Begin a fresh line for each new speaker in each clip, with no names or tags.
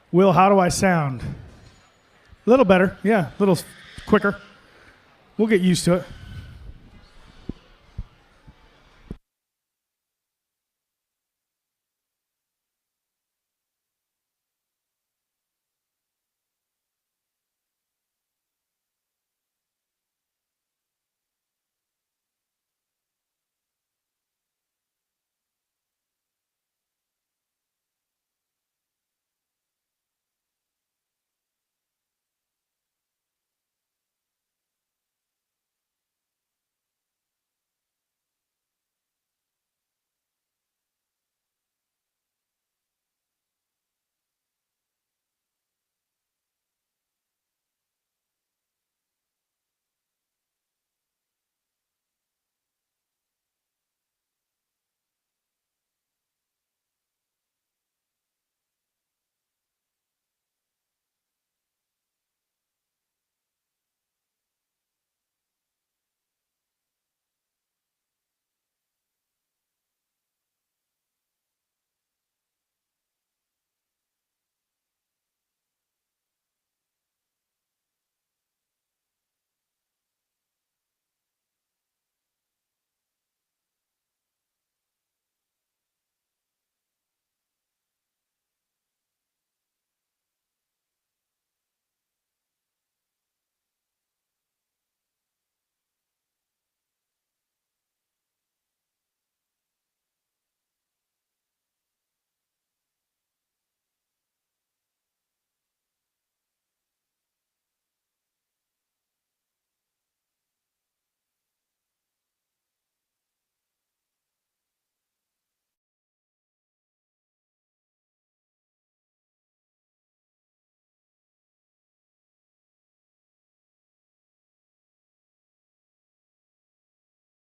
Will, how do I sound? A little better, yeah, a little quicker. We'll get used to it.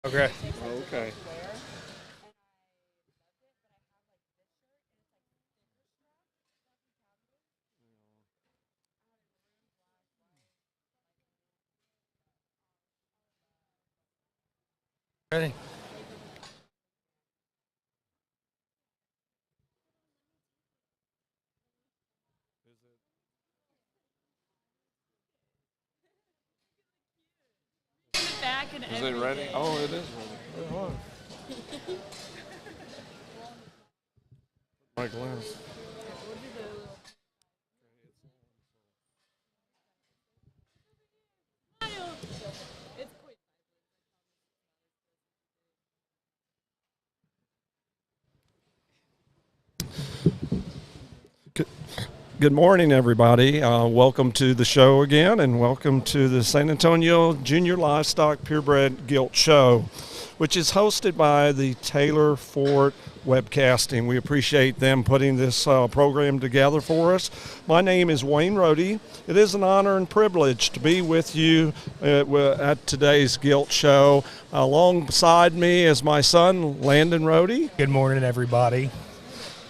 Okay.
Okay.
Ready?
Back and
Is it ready? Oh, it is ready. Oh, my glass. Good morning, everybody. Welcome to the show again, and welcome to the San Antonio Junior Livestock Purebred Gilt Show, which is hosted by the Taylor Fort Webcasting. We appreciate them putting this program together for us. My name is Wayne Rohde. It is an honor and privilege to be with you at today's Gilt Show. Alongside me is my son, Landon Rohde.
Good morning, everybody.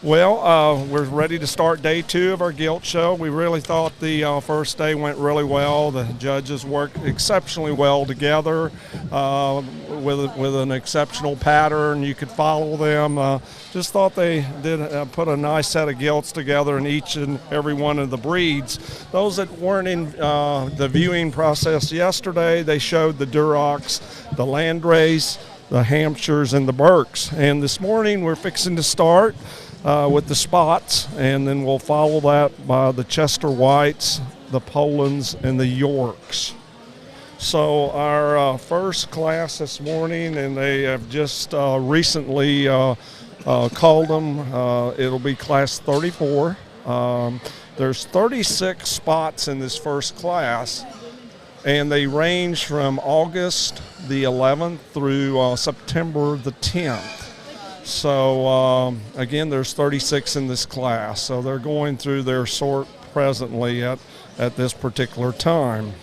Well, we're ready to start day 2 of our Gilt Show. We really thought the first day went really well. The judges worked exceptionally well together with an exceptional pattern. You could follow them. Just thought they did put a nice set of gilts together in each and every one of the breeds. Those that weren't in the viewing process yesterday, they showed the Durocs, the Landrace, the Hampshires, and the Berks. And this morning we're fixing to start with the spots, and then we'll follow that by the Chester Whites, the Polands, and the Yorks. So our first class this morning, and they have just recently called them, it'll be class 34. There's 36 spots in this first class, and they range from August the 11th through September the 10th. So, again, there's 36 in this class. So they're going through their sort presently at this particular time.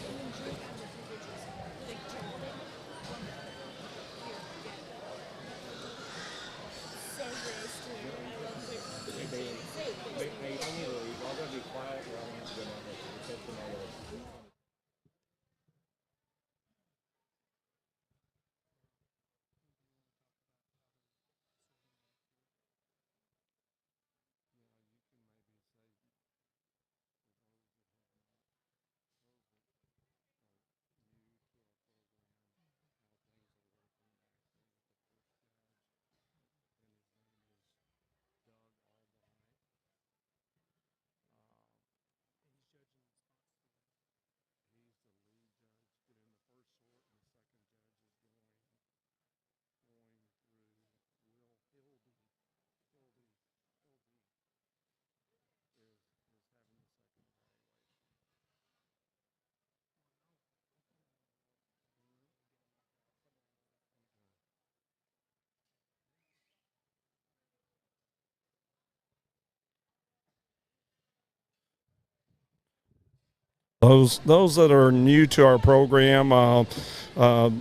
Those that are new to our program,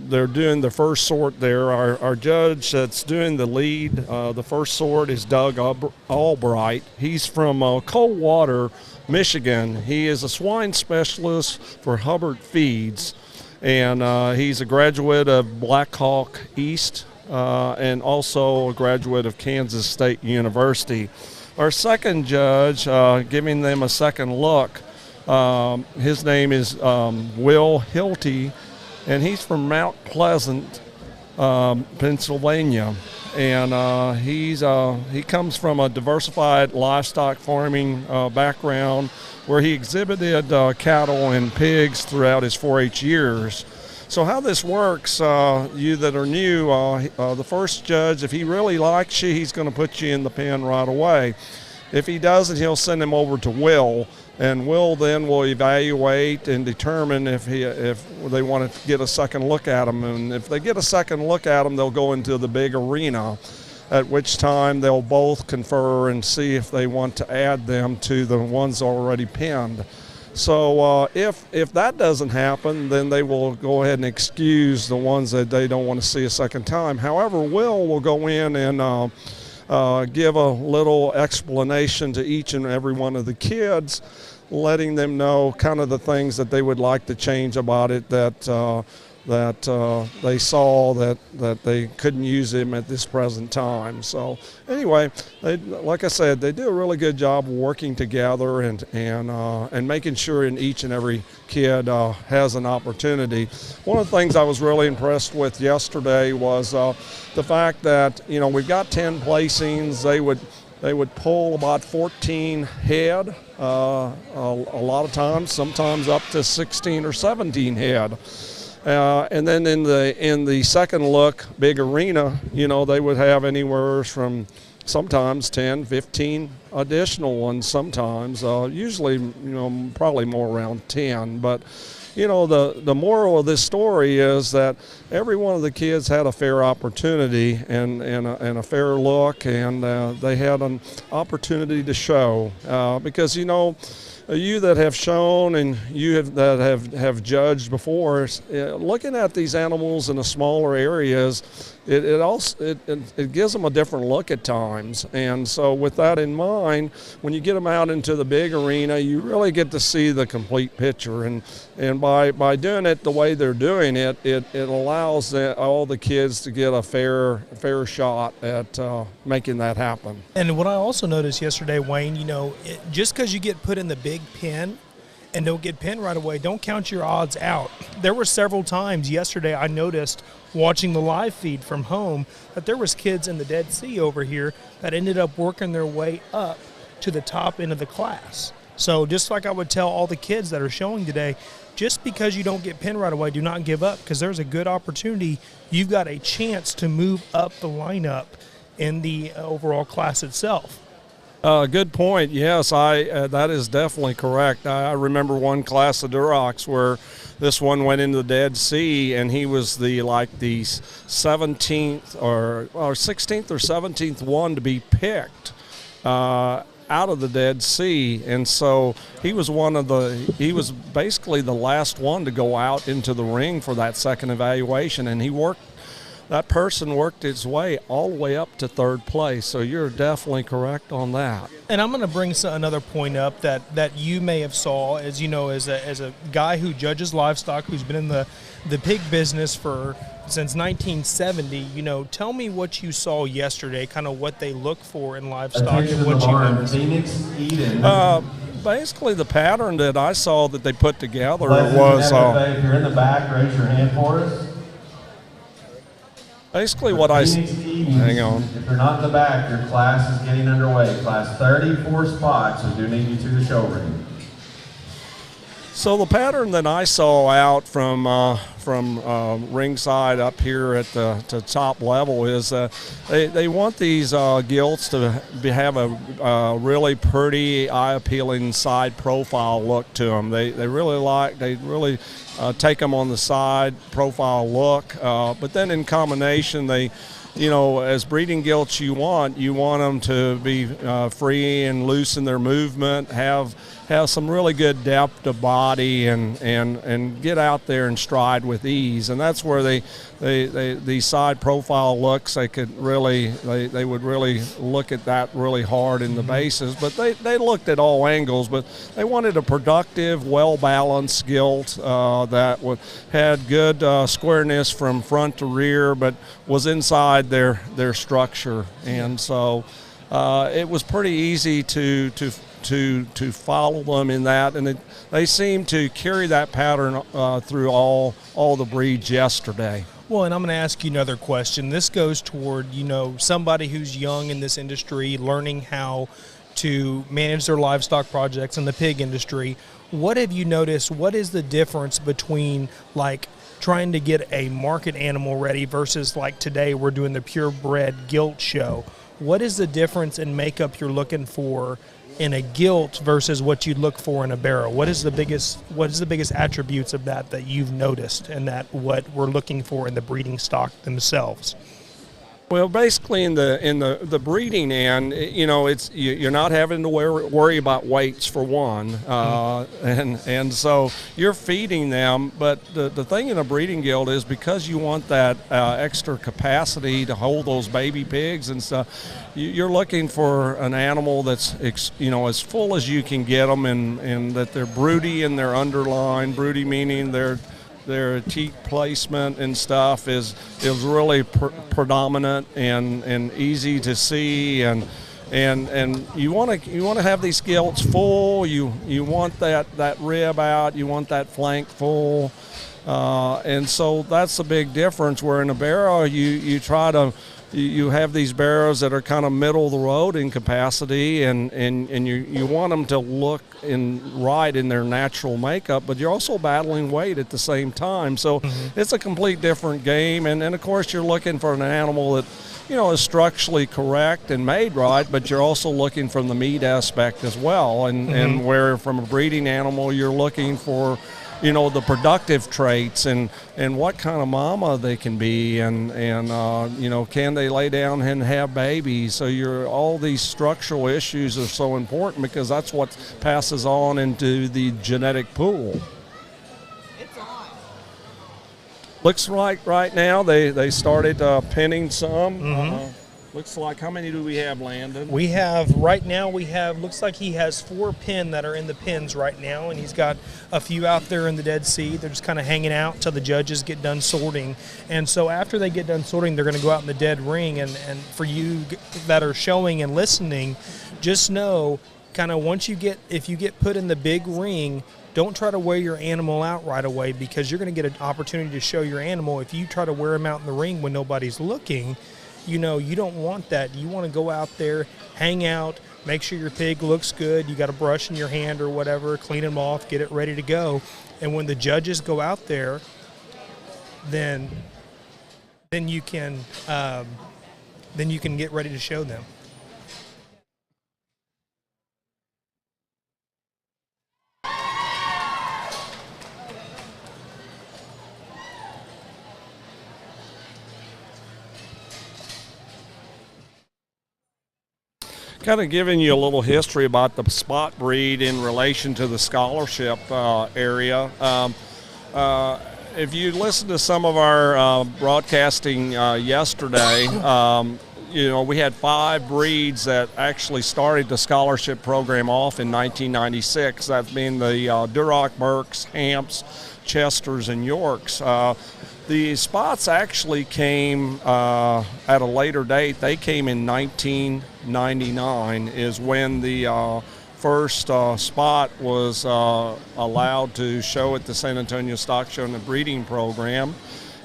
they're doing the first sort there. Our judge that's doing the lead, the first sort is Doug Albright. He's from Coldwater, Michigan. He is a swine specialist for Hubbard Feeds, and he's a graduate of Black Hawk East and also a graduate of Kansas State University. Our second judge, giving them a second look, his name is Will Hilty, and he's from Mount Pleasant, Pennsylvania. And he comes from a diversified livestock farming background where he exhibited cattle and pigs throughout his 4-H years. So how this works, you that are new, the first judge, if he really likes you, he's going to put you in the pen right away. If he doesn't, he'll send him over to Will, and Will then will evaluate and determine if they want to get a second look at him. And if they get a second look at him, they'll go into the big arena, at which time they'll both confer and see if they want to add them to the ones already pinned. So if that doesn't happen, then they will go ahead and excuse the ones that they don't want to see a second time. However, Will go in and give a little explanation to each and every one of the kids, letting them know kind of the things that they would like to change about it, that they saw that they couldn't use him at this present time. So anyway, like I said, they do a really good job working together and making sure each and every kid has an opportunity. One of the things I was really impressed with yesterday was the fact that, we've got 10 placings. They would pull about 14 head a lot of times, sometimes up to 16 or 17 head. And then in the second look, big arena, they would have anywhere from sometimes 10, 15 additional ones sometimes, usually, probably more around 10. But, the moral of this story is that every one of the kids had a fair opportunity and a fair look, and they had an opportunity to show because, you that have shown and that have judged before, looking at these animals in the smaller areas, it gives them a different look at times. And so with that in mind, when you get them out into the big arena, you really get to see the complete picture. And by doing it the way they're doing it, it allows all the kids to get a fair shot at making that happen.
And what I also noticed yesterday, Wayne, just because you get put in the big pen and don't get pinned right away, don't count your odds out. There were several times yesterday I noticed watching the live feed from home that there was kids in the Dead Sea over here that ended up working their way up to the top end of the class. So just like I would tell all the kids that are showing today, just because you don't get pinned right away, do not give up, because there's a good opportunity. You've got a chance to move up the lineup in the overall class itself.
Good point. Yes, that is definitely correct. I remember one class of Durocs where this one went into the Dead Sea, and he was the 17th or 16th or 17th one to be picked out of the Dead Sea, and so he was basically the last one to go out into the ring for that second evaluation, and that person worked his way all the way up to third place. So you're definitely correct on that.
And I'm going to bring another point up that you may have saw, as a guy who judges livestock, who's been in the pig business since 1970. Tell me what you saw yesterday, kind of what they look for in livestock and what you noticed.
Basically, the pattern that I saw that they put together was.
If you're in the back, raise your hand for us.
Basically, what hang on.
If you're not in the back, your class is getting underway. Class 34 spots, so do need you to the show ring.
So the pattern that I saw out from ringside up here at the top level is they want these gilts to have a really pretty, eye-appealing side profile look to them. They really take them on the side profile look, but then in combination as breeding gilts you want them to be free and loose in their movement, have have some really good depth of body and get out there and stride with ease. And that's where the side profile looks, they would really look at that really hard in the bases. But they looked at all angles, but they wanted a productive, well-balanced gilt that had good squareness from front to rear, but was inside their structure. And so it was pretty easy to follow them in that, and they seem to carry that pattern through all the breeds yesterday.
Well, and I'm going to ask you another question. This goes toward, somebody who's young in this industry, learning how to manage their livestock projects in the pig industry. What have you noticed? What is the difference between, like, trying to get a market animal ready versus, like, today we're doing the purebred gilt show? What is the difference in makeup you're looking for in a gilt versus what you'd look for in a barrow? What is the biggest attributes of that you've noticed, and that what we're looking for in the breeding stock themselves?
Well, basically in the breeding end, you're not having to worry about weights for one, and so you're feeding them. But the thing in a breeding gilt is, because you want that extra capacity to hold those baby pigs and stuff, you're looking for an animal that's as full as you can get them, and that they're broody in their underline. Broody meaning their teat placement and stuff is really predominant and easy to see, and you want to have these gilts full. You want that rib out, you want that flank full, and so that's the big difference. Where in a barrow you try to you have these barrows that are kind of middle of the road in capacity, and you want them to look right in their natural makeup, but you're also battling weight at the same time. So it's a complete different game, and of course you're looking for an animal that is structurally correct and made right, but you're also looking from the meat aspect as well, and where from a breeding animal you're looking for the productive traits and what kind of mama they can be, and can they lay down and have babies. So all these structural issues are so important, because that's what passes on into the genetic pool.
It's on.
Looks like right now they started pinning some. Looks like, how many do we have, Landon?
Looks like he has 4 pin that are in the pins right now, and he's got a few out there in the Dead Sea. They're just kind of hanging out till the judges get done sorting. And so after they get done sorting, they're going to go out in the dead ring. And for you that are showing and listening, just know, kind of if you get put in the big ring, don't try to wear your animal out right away, because you're going to get an opportunity to show your animal. If you try to wear him out in the ring when nobody's looking, you don't want that. You want to go out there, hang out, make sure your pig looks good. You got a brush in your hand or whatever, clean him off, get it ready to go. And when the judges go out there, then you can get ready to show them.
Kind of giving you a little history about the spot breed in relation to the scholarship area. If you listen to some of our broadcasting yesterday, we had 5 breeds that actually started the scholarship program off in 1996. That being the Duroc, Mercs, Hamps, Chesters, and Yorks. The spots actually came at a later date. They came in 1999 is when the first spot was allowed to show at the San Antonio Stock Show in the breeding program.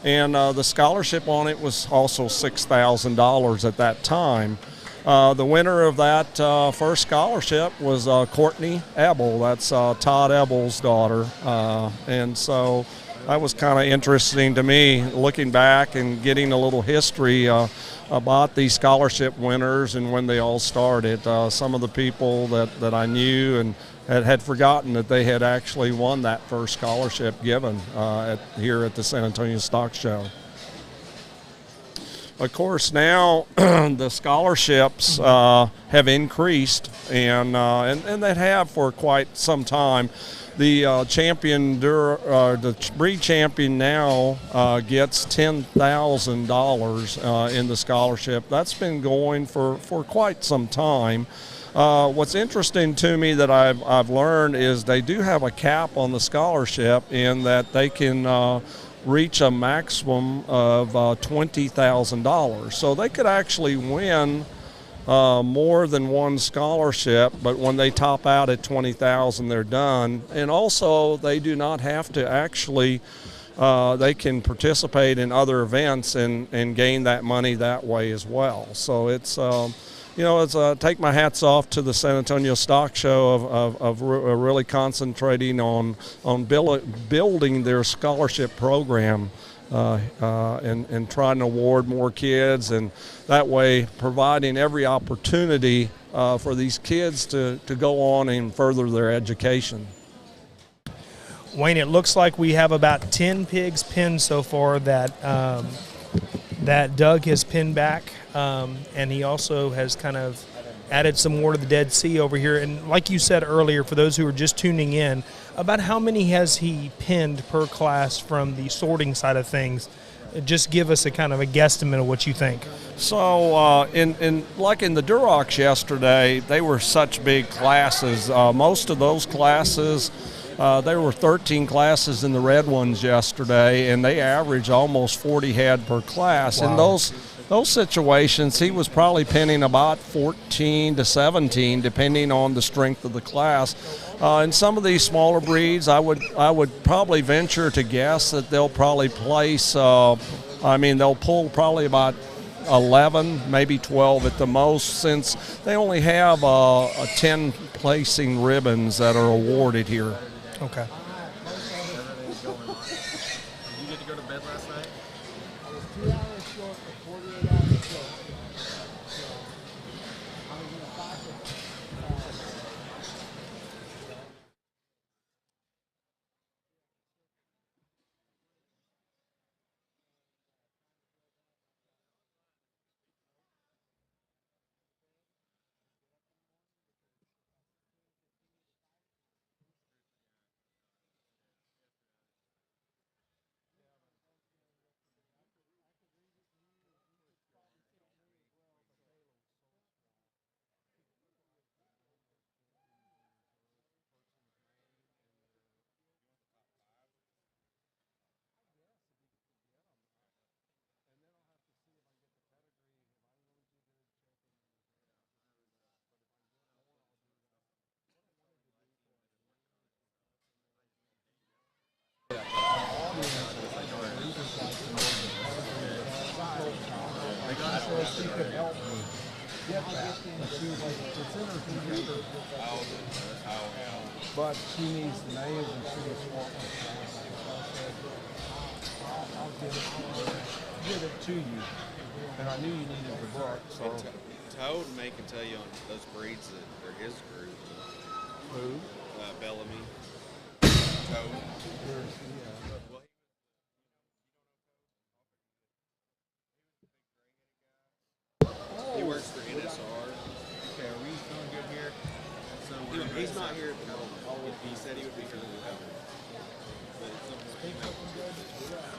And the scholarship on it was also $6,000 at that time. The winner of that first scholarship was Courtney Ebel. That's Todd Ebel's daughter. And so that was kind of interesting to me, looking back and getting a little history about these scholarship winners and when they all started. Some of the people that I knew and had forgotten that they had actually won that first scholarship given here at the San Antonio Stock Show. Of course, now the scholarships have increased, and they have for quite some time. The the breed champion now gets $10,000 in the scholarship. That's been going for quite some time. What's interesting to me that I've learned is they do have a cap on the scholarship in that they can reach a maximum of $20,000. So they could actually win more than one scholarship, but when they top out at $20,000, they're done. And also, they do not have to actually. They can participate in other events and gain that money that way as well. So it's. Take my hats off to the San Antonio Stock Show of really concentrating on building their scholarship program and trying to award more kids, and that way providing every opportunity for these kids to go on and further their education.
Wayne, it looks like we have about 10 pigs pinned so far that Doug has pinned back, and he also has kind of added some more to the Dead Sea over here. And like you said earlier, for those who are just tuning in, about how many has he pinned per class from the sorting side of things? Just give us a kind of a guesstimate of what you think.
So like in the Durocs yesterday, they were such big classes. Most of those classes, there were 13 classes in the red ones yesterday, and they averaged almost 40 head per class.
Wow.
In those situations, he was probably pinning about 14 to 17, depending on the strength of the class. In some of these smaller breeds, I would probably venture to guess that they'll probably place. They'll pull probably about 11, maybe 12 at the most, since they only have 10 placing ribbons that are awarded here.
Okay.
Did you get to go to bed last night?
I was 2 hours short of 48 hours ago. I was in a pocket.
But she needs the names and she was I'll give it to you. And I knew you needed the book, so.
Toad May can tell you on those breeds that are his group.
Who?
Bellamy. Toad. He works for NSR.
Okay, are we feeling good here?
So he's not here at the moment. He said he would be here at the moment.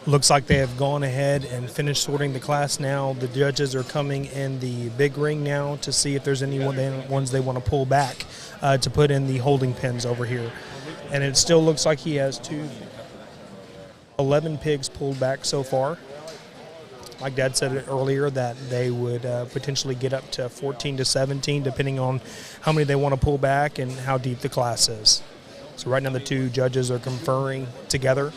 Looks like they have gone ahead and finished sorting the class now. The judges are coming in the big ring now to see if there's any ones they want to pull back to put in the holding pens over here. And it still looks like he has 11 pigs pulled back so far. Like Dad said earlier, that they would potentially get up to 14 to 17, depending on how many they want to pull back and how deep the class is. So right now the two judges are conferring together.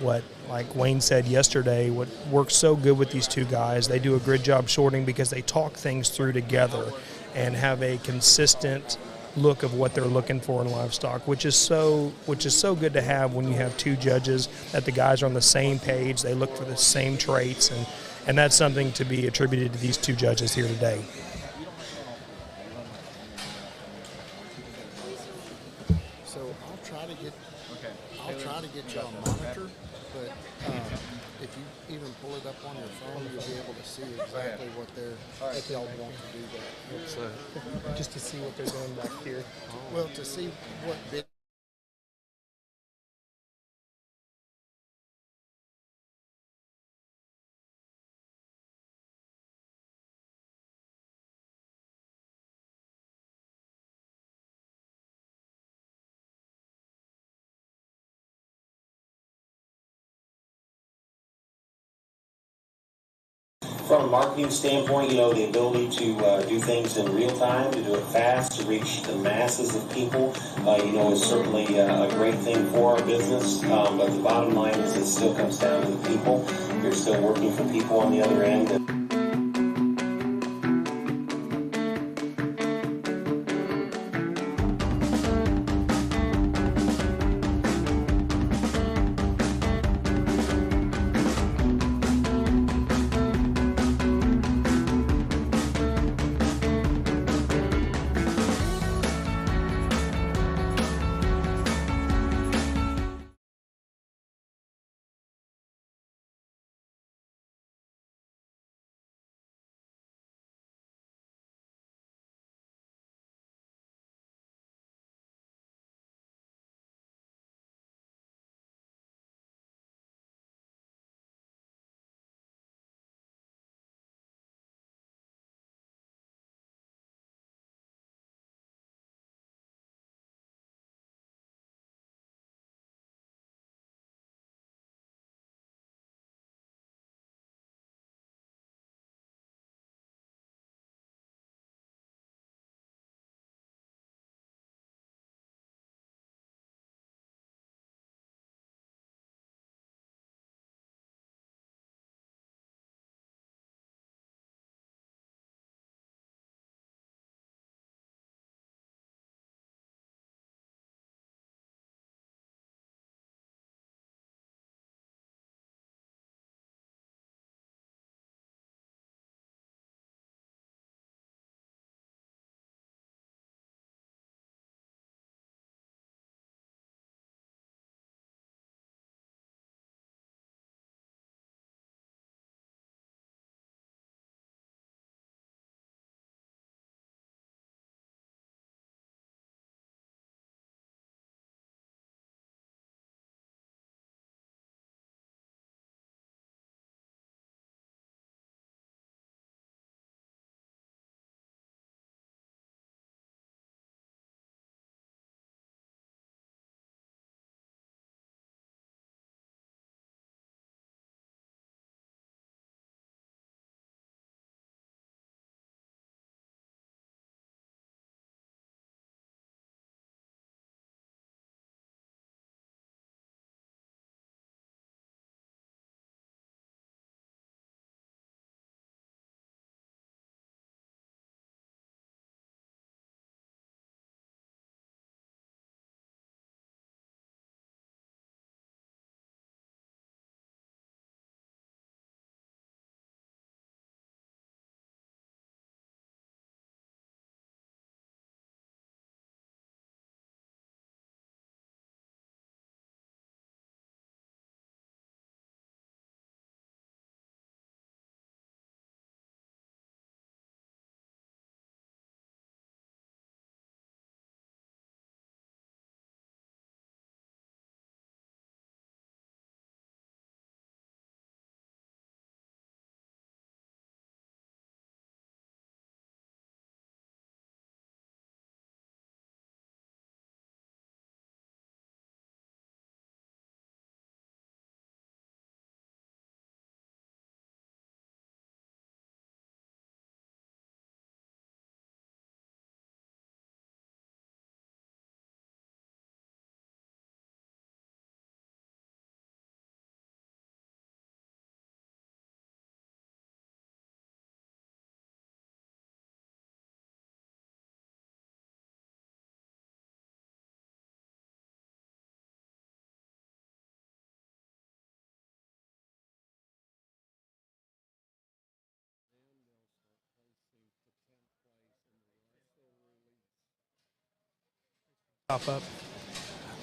Like Wayne said yesterday, what works so good with these two guys, they do a good job sorting because they talk things through together and have a consistent look of what they're looking for in livestock, which is so good to have when you have two judges, that the guys are on the same page, they look for the same traits, and that's something to be attributed to these two judges here today.
So I'll try to get y'all a monitor, but if you even pull it up on your phone, you'll be able to see exactly what they'll want to do there.
So,
Just to see what they're doing back here.
Well, to see what bit.
From a marketing standpoint, the ability to do things in real time, to do it fast, to reach the masses of people, is certainly a great thing for our business. But the bottom line is it still comes down to the people. You're still working for people on the other end.
Pop up.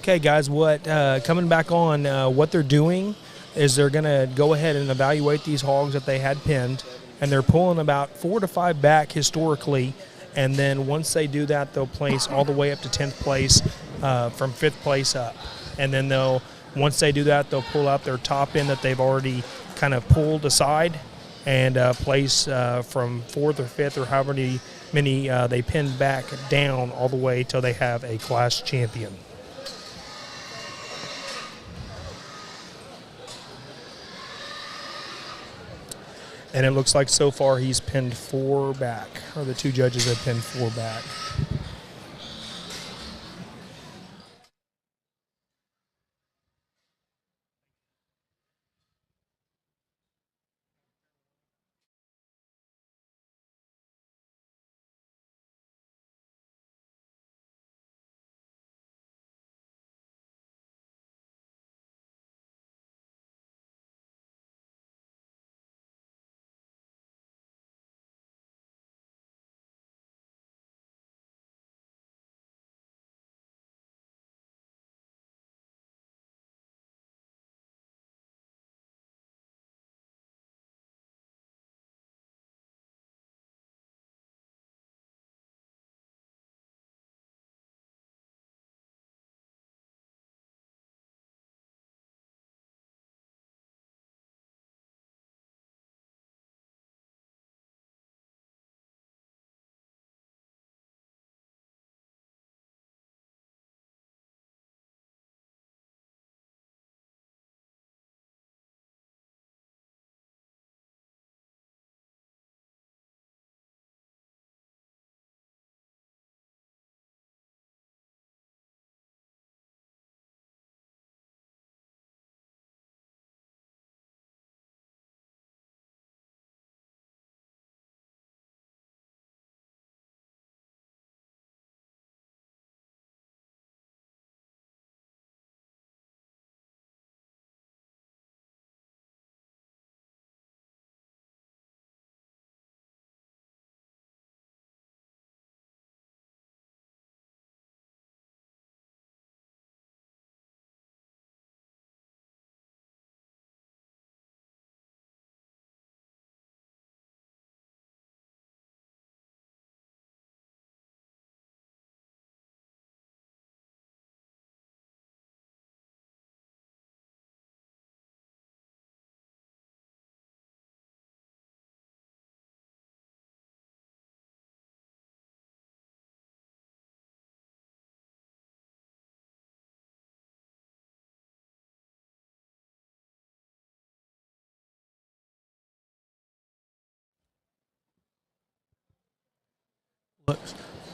Okay, guys, what coming back on what they're doing is they're going to go ahead and evaluate these hogs that they had pinned, and they're pulling about 4 to 5 back historically, and then once they do that, they'll place all the way up to 10th place from 5th place up. And then once they do that, they'll pull out their top end that they've already kind of pulled aside and place from 4th or 5th or however many they pin back down all the way till they have a class champion. And it looks like so far he's pinned 4 back, or the 2 judges have pinned 4 back.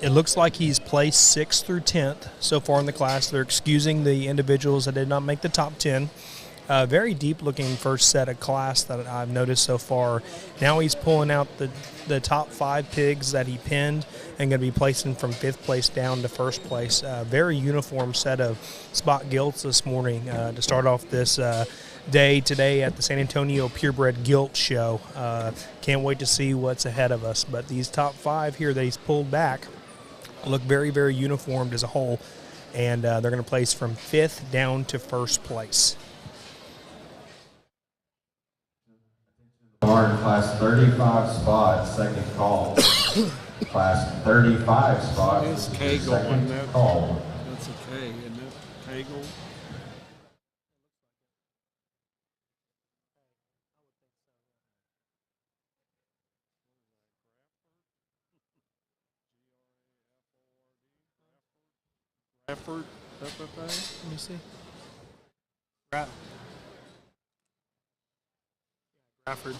It looks like he's placed 6th through 10th so far in the class. They're excusing the individuals that did not make the top 10. Very deep-looking first set of class that I've noticed so far. Now he's pulling out the top 5 pigs that he pinned and going to be placing from 5th place down to 1st place. Very uniform set of spot gilts this morning to start off this day today at the San Antonio Purebred Gilt Show. Can't wait to see what's ahead of us. But these top 5 here that he's pulled back look very, very uniformed as a whole, and they're going to place from 5th down to 1st place.
Barn, class 35 spots, second call. Class 35 spots,
It's
this
Kegel,
is your second
isn't it?
call.
That's a K, isn't it? Kegel. Effort, FFA.
Let me see. Bradford.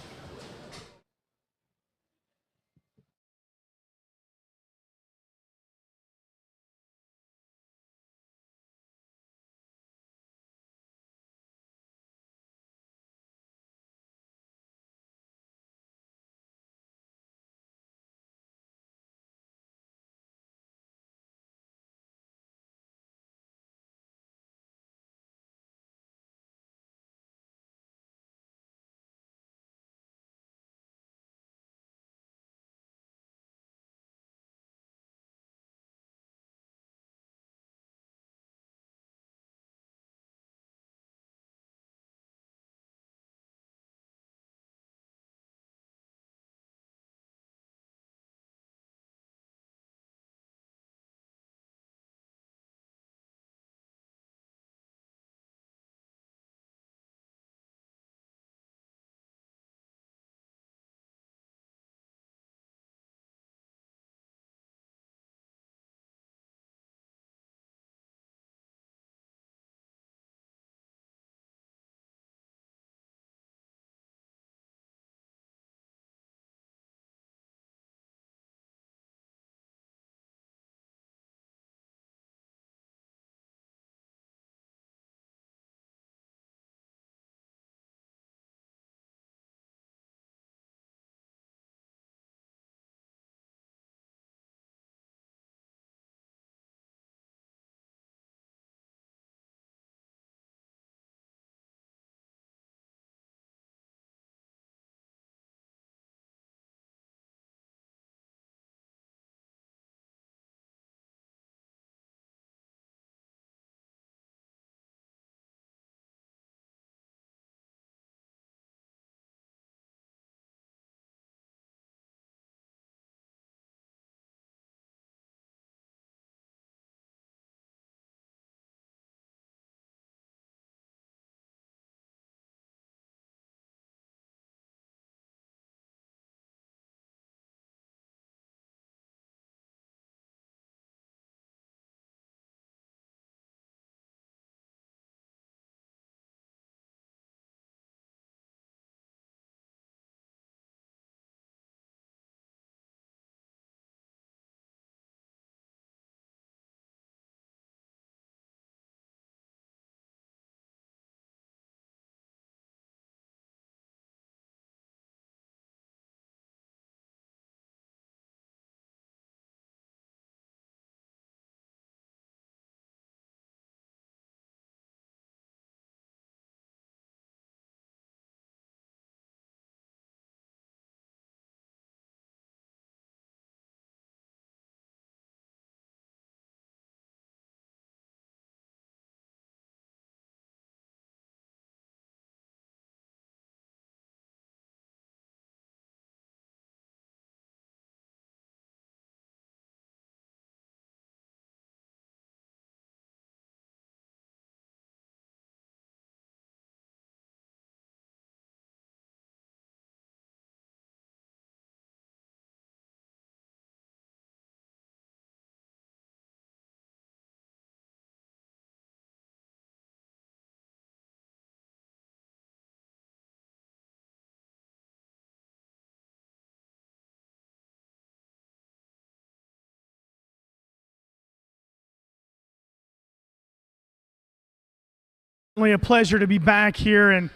Certainly a pleasure to be back here in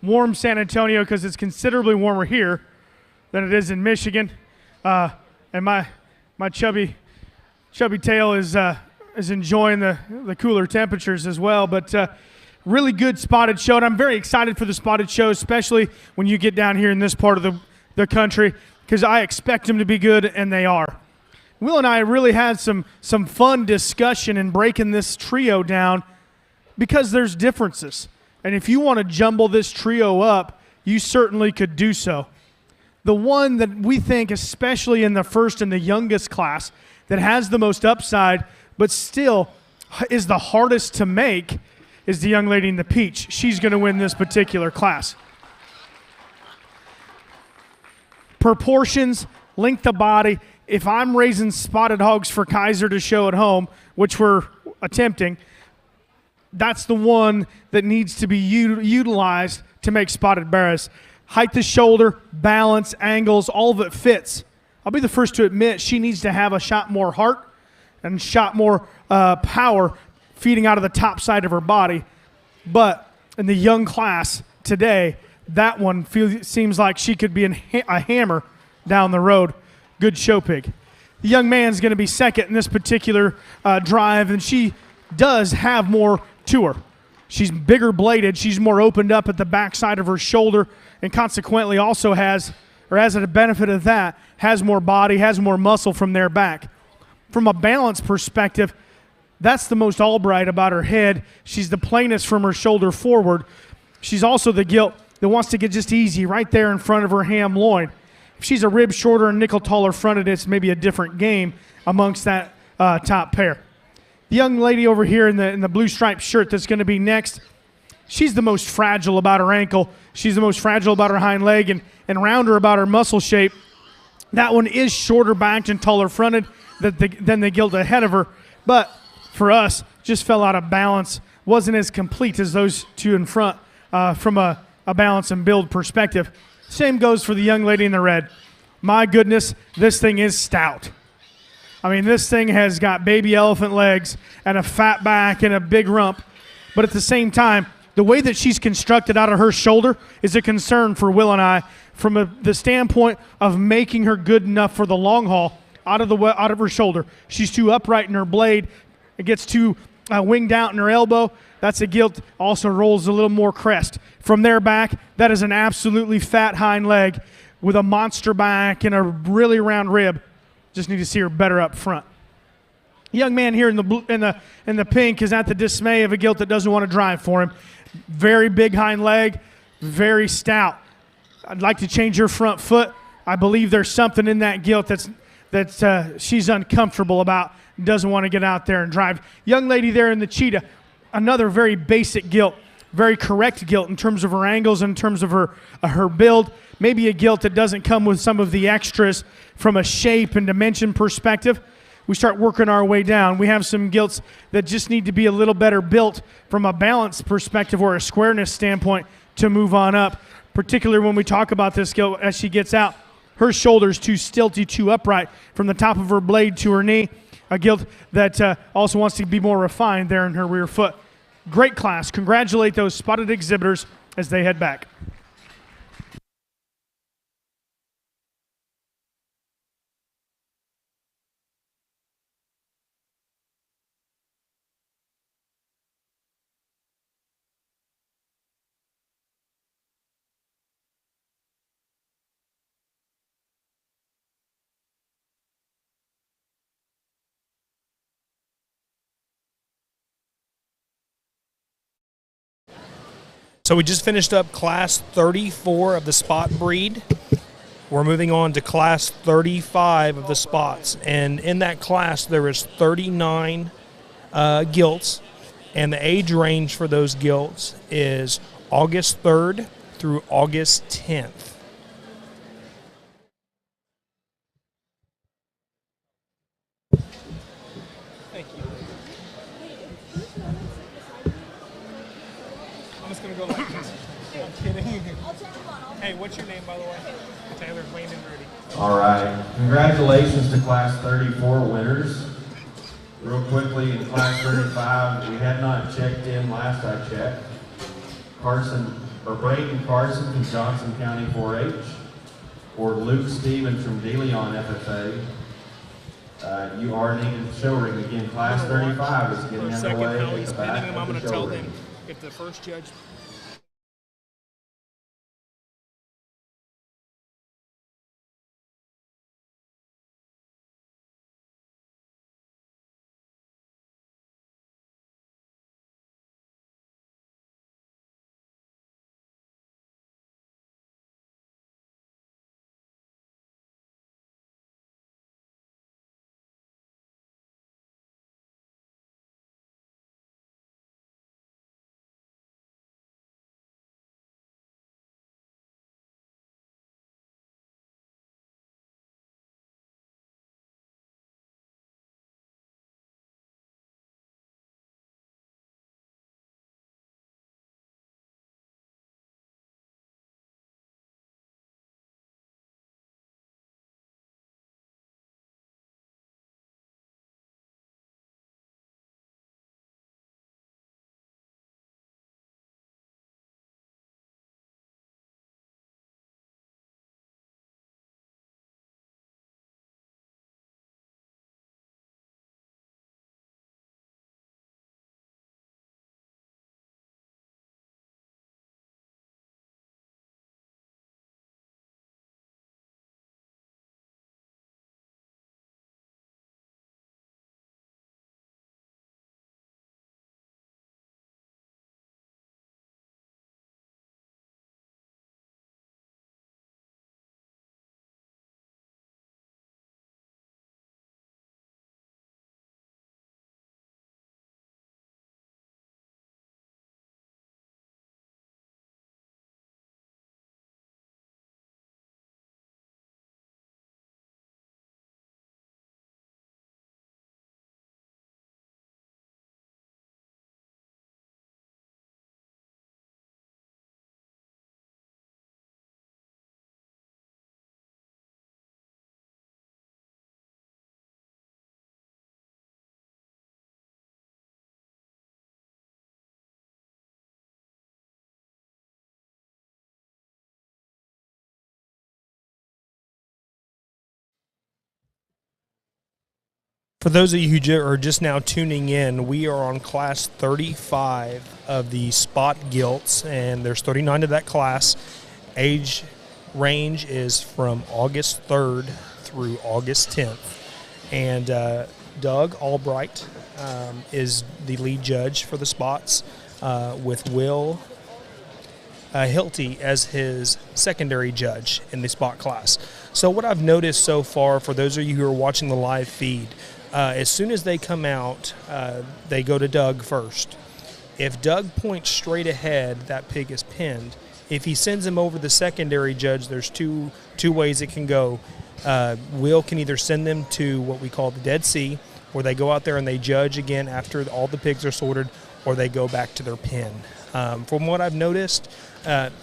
warm San Antonio because it's considerably warmer here than it is in Michigan. And my chubby tail is enjoying the cooler temperatures as well. But really good spotted show, and I'm very excited for the spotted show, especially when you get down here in this part of the country, because I expect them to be good, and they are. Will and I really had some fun discussion in breaking this trio down because there's differences. And if you want to jumble this trio up, you certainly could do so. The one that we think, especially in the first and the youngest class, that has the most upside but still is the hardest to make is the young lady in the peach. She's going to win this particular class. Proportions, length of body. If I'm raising spotted hogs for Kaiser to show at home, which we're attempting, that's the one that needs to be utilized to make spotted barras. Height to shoulder, balance, angles, all of it fits. I'll be the first to admit she needs to have a shot more heart and shot more power feeding out of the top side of her body. But in the young class today, that one seems like she could be a hammer down the road. Good show pig. The young man's going to be second in this particular drive, and she does have more to her. She's bigger bladed. She's more opened up at the backside of her shoulder, and consequently also has, or as a benefit of that, has more body, has more muscle from there back. From a balance perspective, that's the most Albright about her head. She's the plainest from her shoulder forward. She's also the gilt that wants to get just easy right there in front of her ham loin. If she's a rib shorter and nickel taller fronted, it's maybe a different game amongst that top pair. The young lady over here in the blue striped shirt that's going to be next, she's the most fragile about her ankle. She's the most fragile about her hind leg and rounder about her muscle shape. That one is shorter backed and taller fronted than the gilt ahead of her. But for us, just fell out of balance. Wasn't as complete as those two in front from a balance and build perspective. Same goes for the young lady in the red. My goodness, this thing is stout. I mean, this thing has got baby elephant legs and a fat back and a big rump. But at the same time, the way that she's constructed out of her shoulder is a concern for Will and I from the standpoint of making her good enough for the long haul out of her shoulder. She's too upright in her blade. It gets too winged out in her elbow. That's a gilt. Also rolls a little more crest. From there back, that is an absolutely fat hind leg with a monster back and a really round rib. Just need to see her better up front. The young man here in the pink is at the dismay of a gilt that doesn't want to drive for him. Very big hind leg, very stout. I'd like to change her front foot. I believe there's something in that gilt that she's uncomfortable about. Doesn't want to get out there and drive. Young lady there in the cheetah, another very basic gilt, very correct gilt in terms of her angles, in terms of her build. Maybe a gilt that doesn't come with some of the extras from a shape and dimension perspective. We start working our way down. We have some gilts that just need to be a little better built from a balance perspective or a squareness standpoint to move on up, particularly when we talk about this gilt as she gets out. Her shoulder's too stilty, too upright from the top of her blade to her knee. A gilt that also wants to be more refined there in her rear foot. Great class. Congratulate those spotted exhibitors as they head back.
So we just finished up class 34 of the spot breed. We're moving on to class 35 of the spots. And in that class, there is 39 gilts. And the age range for those gilts is August 3rd through August 10th. Thank you. I'm just going to go like this. I'm kidding. Hey, what's your name, by the way? Taylor, Wayne, and Rudy.
All right. Congratulations to Class 34 winners. Real quickly, in class 35, we had not checked in last I checked. Braden Carson from Johnson County 4-H, or Luke Stevens from De Leon FFA. You are needed to show ring again. Class 35 is getting underway at the back of the show ring.
if the first judge. For those of you who are just now tuning in, we are on class 35 of the spot gilts, and there's 39 of that class. Age range is from August 3rd through August 10th. And Doug Albright is the lead judge for the spots, with Will Hilty as his secondary judge in the spot class. So what I've noticed so far, for those of you who are watching the live feed, as soon as they come out, they go to Doug first. If Doug points straight ahead, that pig is pinned. If he sends him over the secondary judge, there's two ways it can go. Will can either send them to what we call the Dead Sea, where they go out there and they judge again after all the pigs are sorted, or they go back to their pen. From what I've noticed,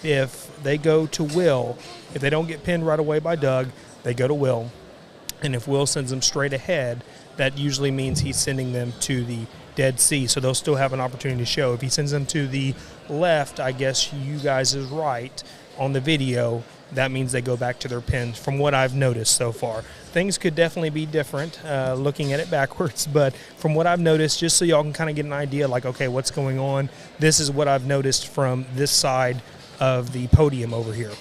if they go to Will, if they don't get pinned right away by Doug, they go to Will. And if Will sends them straight ahead, that usually means he's sending them to the Dead Sea, so they'll still have an opportunity to show. If he sends them to the left, I guess you guys is right on the video, that means they go back to their pens, from what I've noticed so far. Things could definitely be different looking at it backwards, but from what I've noticed, just so y'all can kind of get an idea, like, okay, what's going on, this is what I've noticed from this side of the podium over here.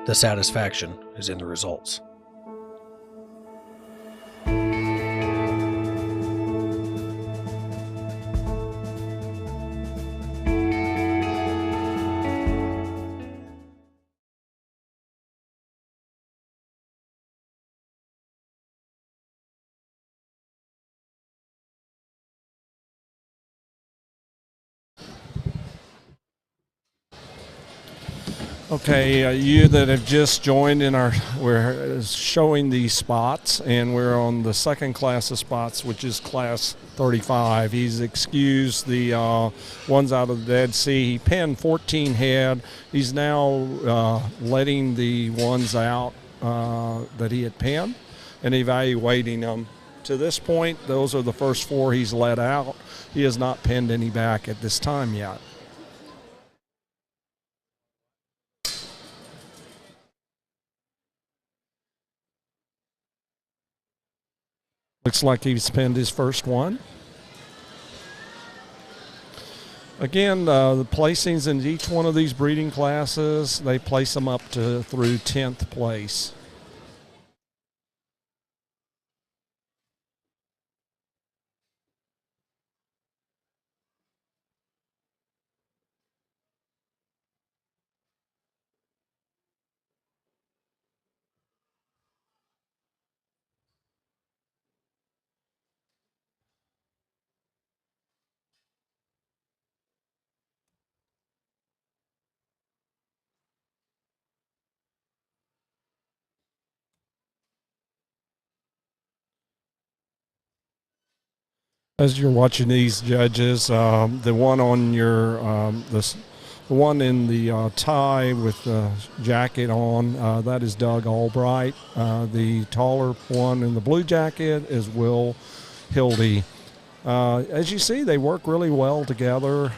The satisfaction is in the results.
Okay, you that have just joined in we're showing these spots, and we're on the second class of spots, which is class 35. He's excused the ones out of the Dead Sea. He penned 14 head. He's now letting the ones out that he had penned and evaluating them. To this point, those are the first 4 he's let out. He has not penned any back at this time yet. Looks like he's penned his first one. Again, the placings in each one of these breeding classes, they place them up to through 10th place. As you're watching these judges, the one on your the one in the tie with the jacket on, that is Doug Albright. The taller one in the blue jacket is Will Hildy. As you see, they work really well together.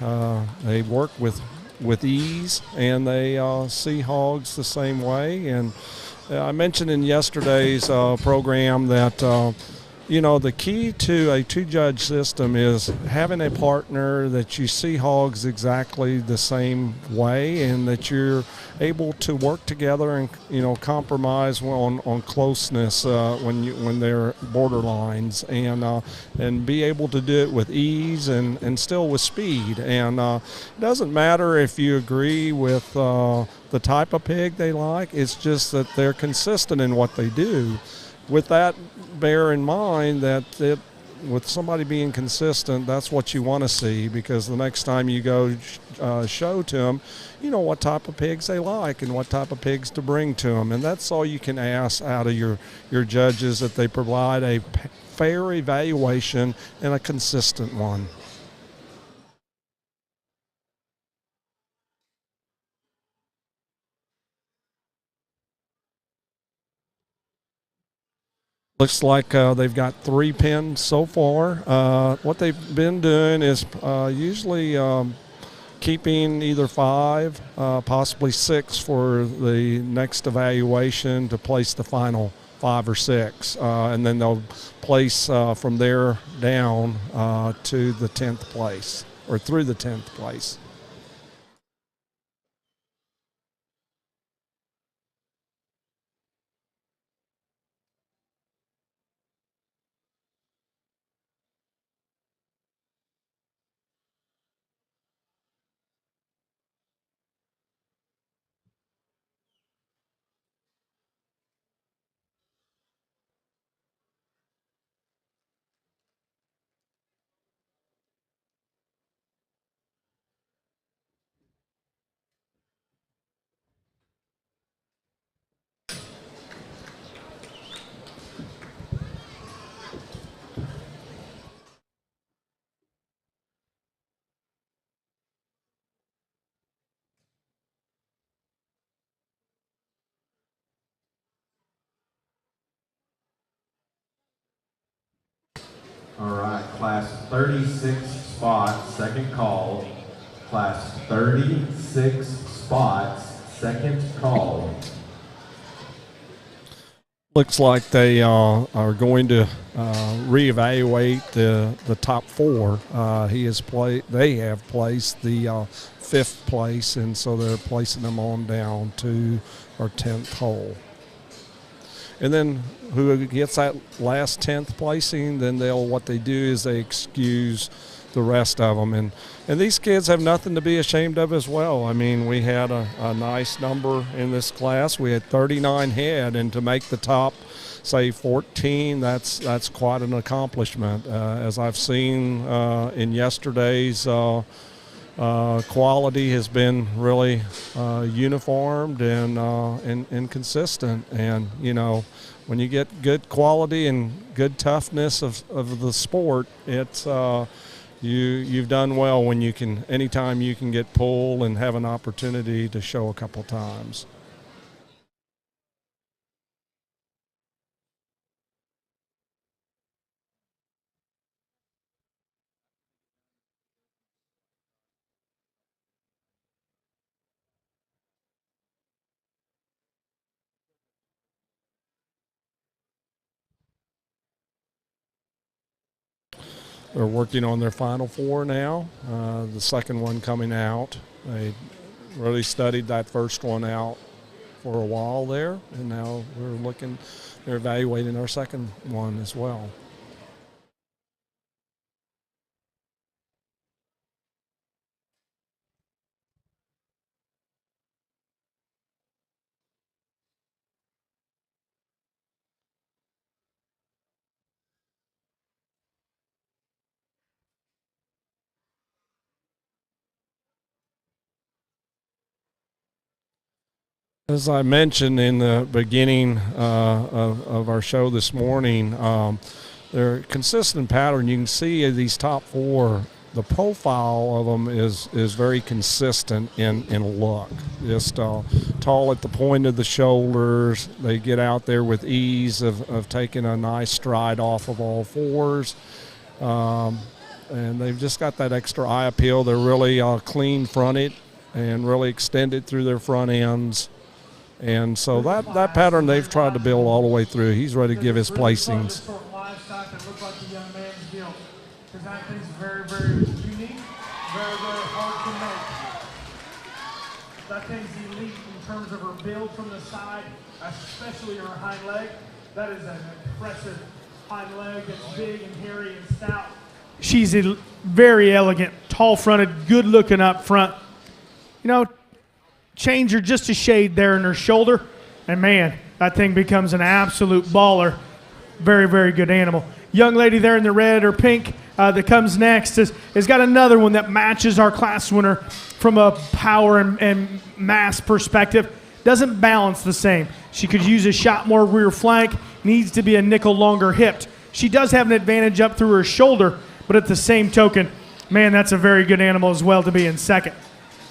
They work with ease, and they see hogs the same way. And I mentioned in yesterday's program that the key to a 2-judge system is having a partner that you see hogs exactly the same way, and that you're able to work together and compromise on closeness when they're borderlines, and be able to do it with ease and still with speed. And it doesn't matter if you agree with the type of pig they like. It's just that they're consistent in what they do. With that, bear in mind that with somebody being consistent, that's what you want to see, because the next time you go show to them, you know what type of pigs they like and what type of pigs to bring to them. And that's all you can ask out of your judges, that they provide a fair evaluation and a consistent one. Looks like they've got 3 pins so far. What they've been doing is usually keeping either 5, possibly 6 for the next evaluation to place the final 5 or 6. And then they'll place from there down to the 10th place, or through the 10th place.
All right, class 36 spots, second call. Class 36 spots, second call.
Looks like they are going to reevaluate the top four. They have placed the fifth place, and so they're placing them on down to our 10th hole. And then who gets that last 10th placing, then what they do is they excuse the rest of them. And these kids have nothing to be ashamed of as well. I mean, we had a nice number in this class. We had 39 head, and to make the top, say, 14, that's quite an accomplishment. As I've seen in yesterday's quality has been really uniformed and consistent. And, you know, when you get good quality and good toughness of the sport, it's you've done well when anytime you can get pulled and have an opportunity to show a couple times. They're working on their final four now. The second one coming out. They really studied that first one out for a while there, and now they're evaluating our second one as well. As I mentioned in the beginning of our show this morning, they're a consistent pattern. You can see these top four, the profile of them is very consistent in look. Just tall at the point of the shoulders. They get out there with ease of taking a nice stride off of all fours. And they've just got that extra eye appeal. They're really clean fronted and really extended through their front ends. And so that pattern they've tried to build all the way through. He's ready to give his placings.
Livestock that look like the young man's gilt, because that thing's very, very unique, very, very hard to make. That thing's elite in terms of her build from the side, especially her hind leg. That is an impressive hind leg that's big and hairy and stout. She's very elegant, tall-fronted, good-looking up front. You know, change her just a shade there in her shoulder, and man, that thing becomes an absolute baller. Very, very good animal. Young lady there in the red or pink that comes next has got another one that matches our class winner from a power and mass perspective. Doesn't balance the same. She could use a shot more rear flank, needs to be a nickel longer hipped. She does have an advantage up through her shoulder, but at the same token, man, that's a very good animal as well to be in second.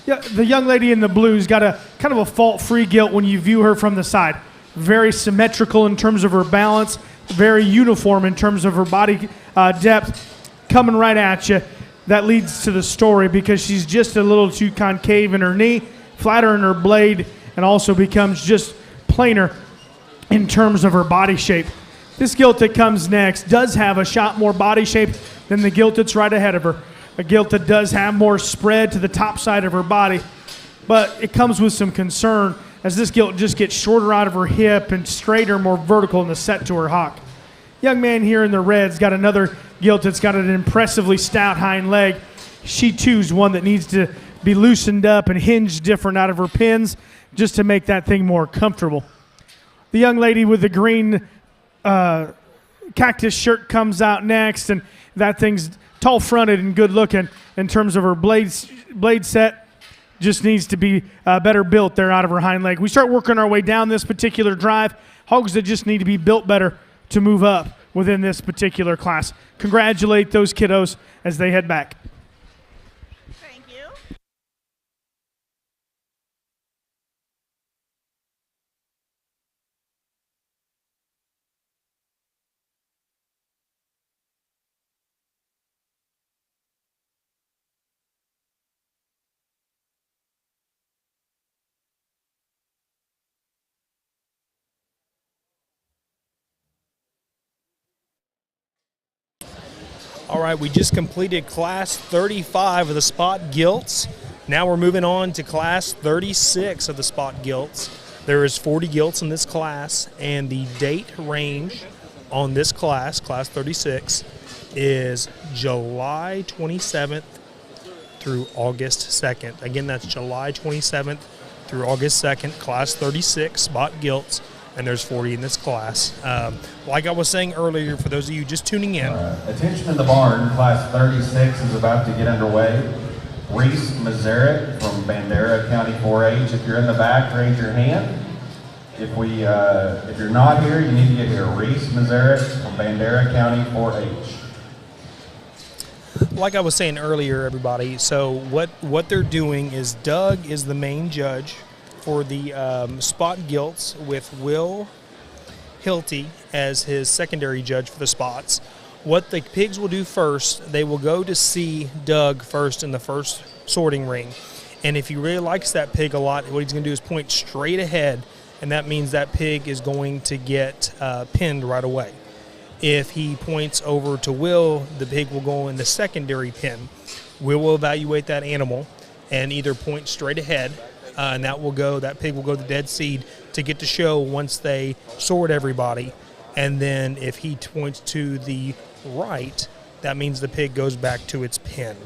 Yeah, the young lady in the blue's got a kind of a fault-free gilt when you view her from the side. Very symmetrical in terms of her balance, very uniform in terms of her body depth, coming right at you. That leads to the story because she's just a little too concave in her knee, flatter in her blade, and also becomes just plainer in terms of her body shape. This gilt that comes next does have a shot more body shape than the gilt that's right ahead of her. A gilt that does have more spread to the top side of her body, but it comes with some concern as this gilt just gets shorter out of her hip and straighter, more vertical in the set to her hock. Young man here in the red's got another gilt that's got an impressively stout hind leg. She too's one that needs to be loosened up and hinged different out of her pins just to make that thing more comfortable. The young lady with the green cactus shirt comes out next, and that thing's tall-fronted and good-looking in terms of her blade set. Just needs to be better built there out of her hind leg. We start working our way down this particular drive. Hogs that just need to be built better to move up within this particular class. Congratulate those kiddos as they head back.
Thank you.
All right, we just completed class 35 of the spot gilts. Now we're moving on to class 36 of the spot gilts. There is 40 gilts in this class, and the date range on this class, class 36, is July 27th through August 2nd. Again, that's July 27th through August 2nd, class 36, spot gilts, and there's 40 in this class. Like I was saying earlier, for those of you just tuning in.
Attention in the barn, class 36 is about to get underway. Reese Mazarek from Bandera County 4-H. If you're in the back, raise your hand. If you're not here, you need to get here. Reese Mazarek from Bandera County 4-H.
Like I was saying earlier, everybody, so what they're doing is Doug is the main judge for the spot gilts, with Will Hilty as his secondary judge for the spots. What the pigs will do first, they will go to see Doug first in the first sorting ring. And if he really likes that pig a lot, what he's going to do is point straight ahead, and that means that pig is going to get pinned right away. If he points over to Will, the pig will go in the secondary pin. Will evaluate that animal and either point straight ahead, and that pig will go to dead seed to get to show once they sort everybody. And then if he points to the right, that means the pig goes back to its pen.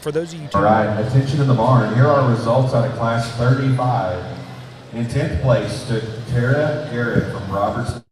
For those of you
All right, attention in the barn. Here are results out of class 35. In 10th place stood Tara Garrett from Robertson.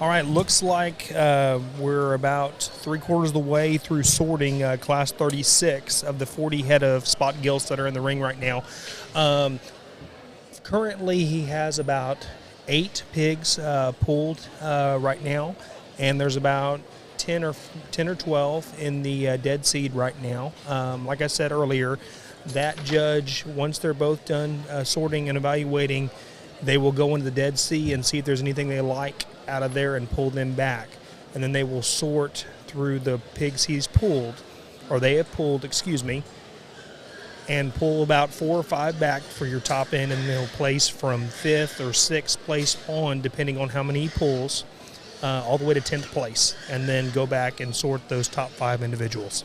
All right, looks like we're about 3/4 of the way through sorting Class 36 of the 40 head of spot gilts that are in the ring right now. Currently, he has about 8 pigs pulled right now, and there's about 10 or 12 in the dead seed right now. Like I said earlier, that judge, once they're both done sorting and evaluating, they will go into the dead sea and see if there's anything they like out of there and pull them back. And then they will sort through the pigs he's pulled, or they have pulled, and pull about 4 or 5 back for your top end, and they'll place from 5th or 6th place on, depending on how many he pulls, all the way to 10th place, and then go back and sort those top 5 individuals.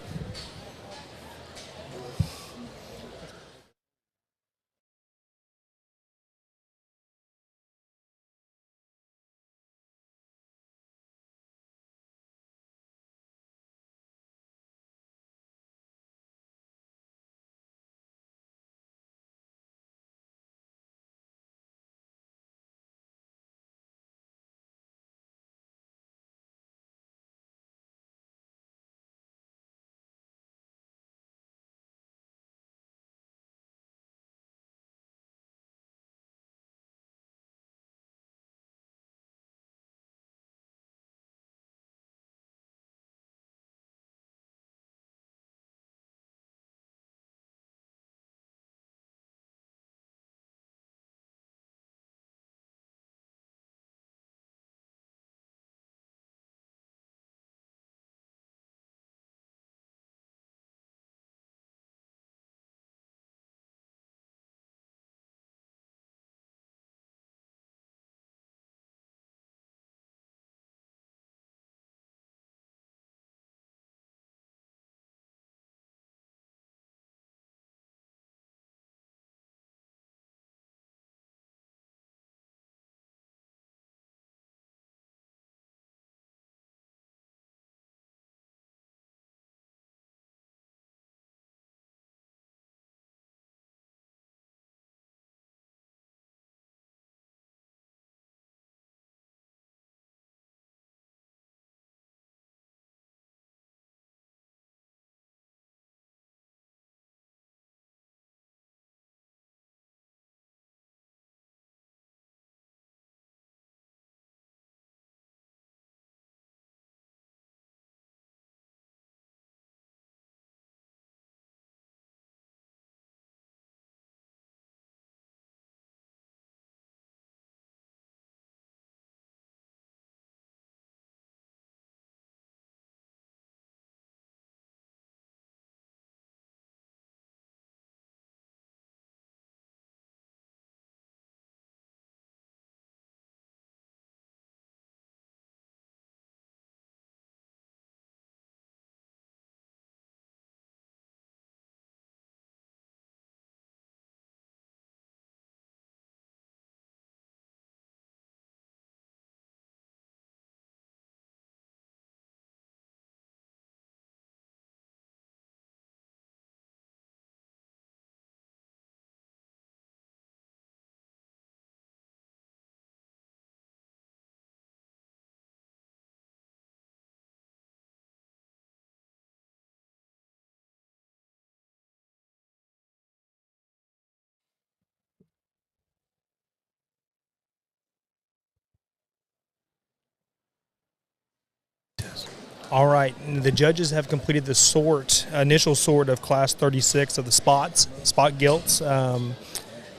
All right, the judges have completed the initial sort of Class 36 of the spot gilts,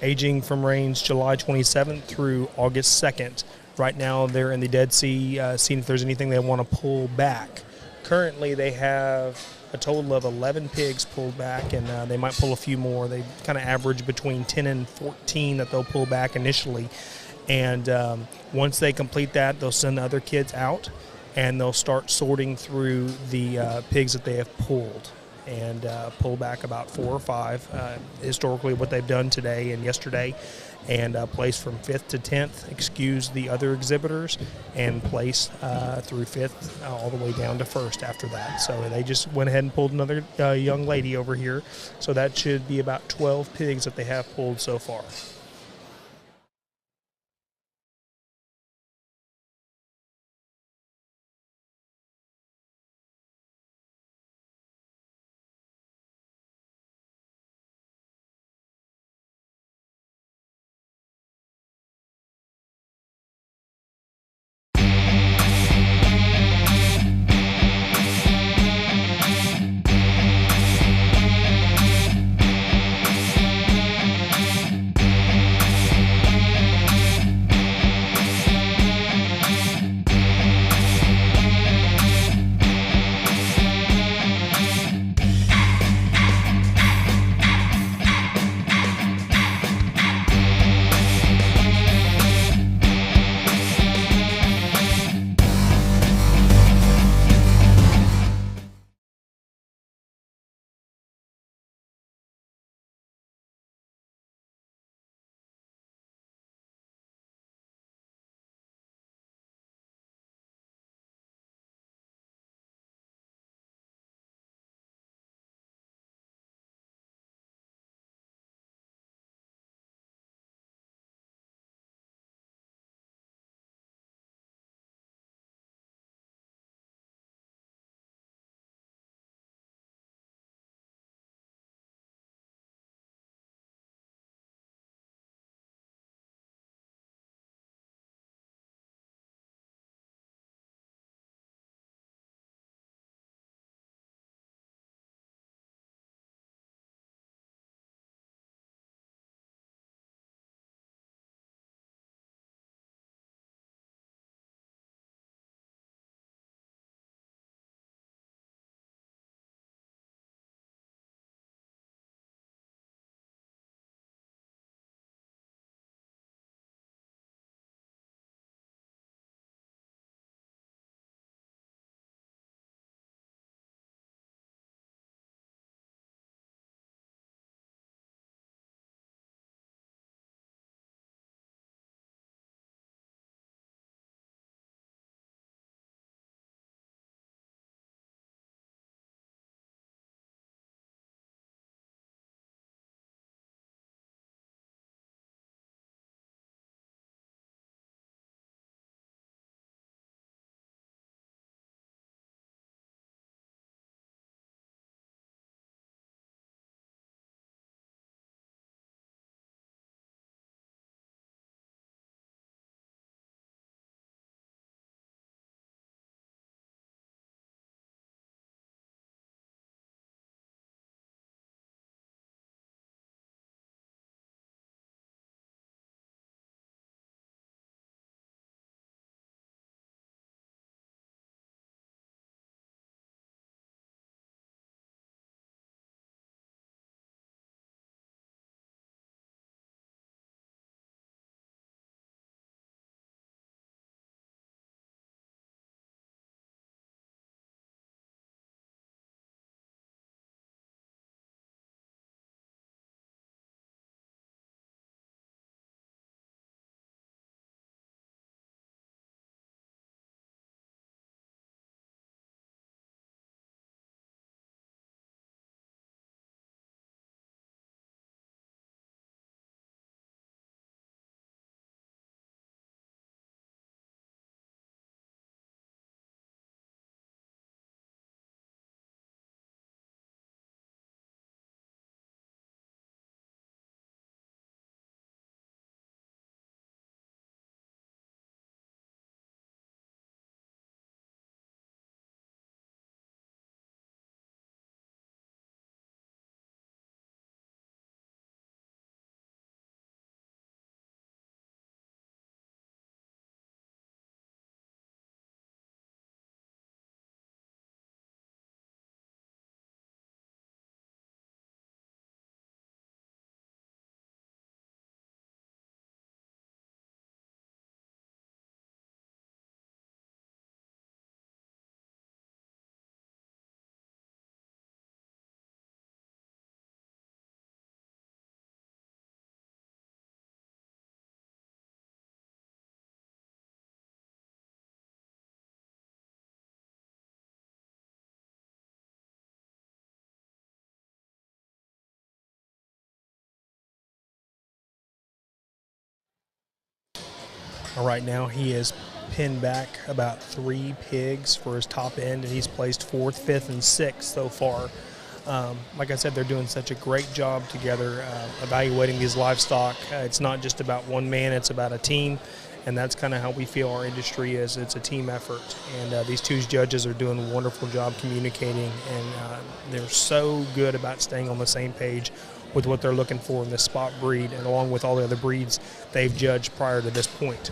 aging from range July 27th through August 2nd. Right now, they're in the Dead Sea, seeing if there's anything they want to pull back. Currently, they have a total of 11 pigs pulled back, and they might pull a few more. They kind of average between 10 and 14 that they'll pull back initially. And once they complete that, they'll send the other kids out, and they'll start sorting through the pigs that they have pulled and pull back about 4 or 5, historically what they've done today and yesterday, and place from 5th to 10th, excuse the other exhibitors, and place through 5th all the way down to 1st after that. So they just went ahead and pulled another young lady over here. So that should be about 12 pigs that they have pulled so far. Right now he is pinned back about 3 pigs for his top end, and he's placed 4th, 5th, and 6th so far. Like I said, they're doing such a great job together evaluating these livestock. It's not just about one man, it's about a team, and that's kind of how we feel our industry is. It's a team effort, and these 2 judges are doing a wonderful job communicating, and they're so good about staying on the same page with what they're looking for in this spot breed, and along with all the other breeds they've judged prior to this point.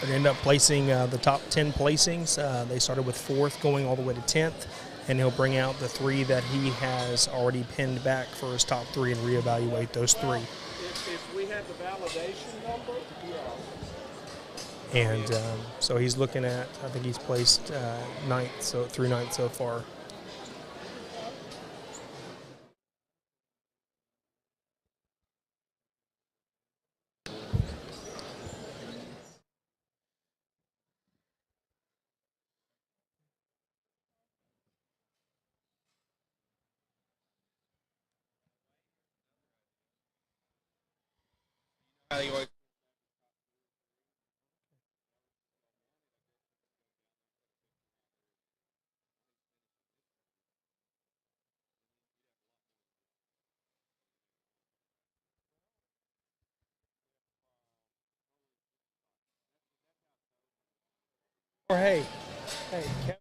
They end up placing the top 10 placings. They started with 4th, going all the way to 10th, and he'll bring out the 3 that he has already pinned back for his top 3 and reevaluate those 3.
If we had the validation number,
And so he's looking at, I think he's placed 9th, so through 9th so far. Hey, Kevin.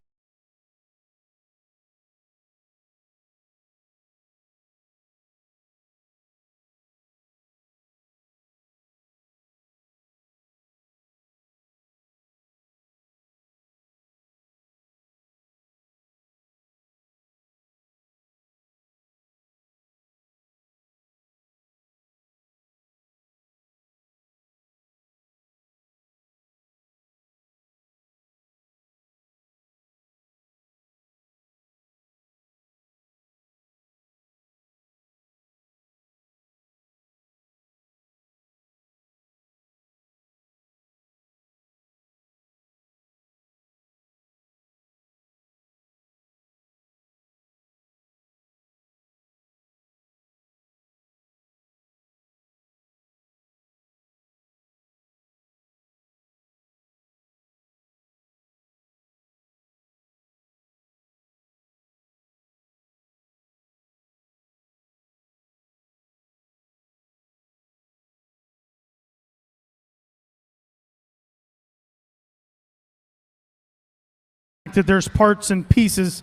That there's parts and pieces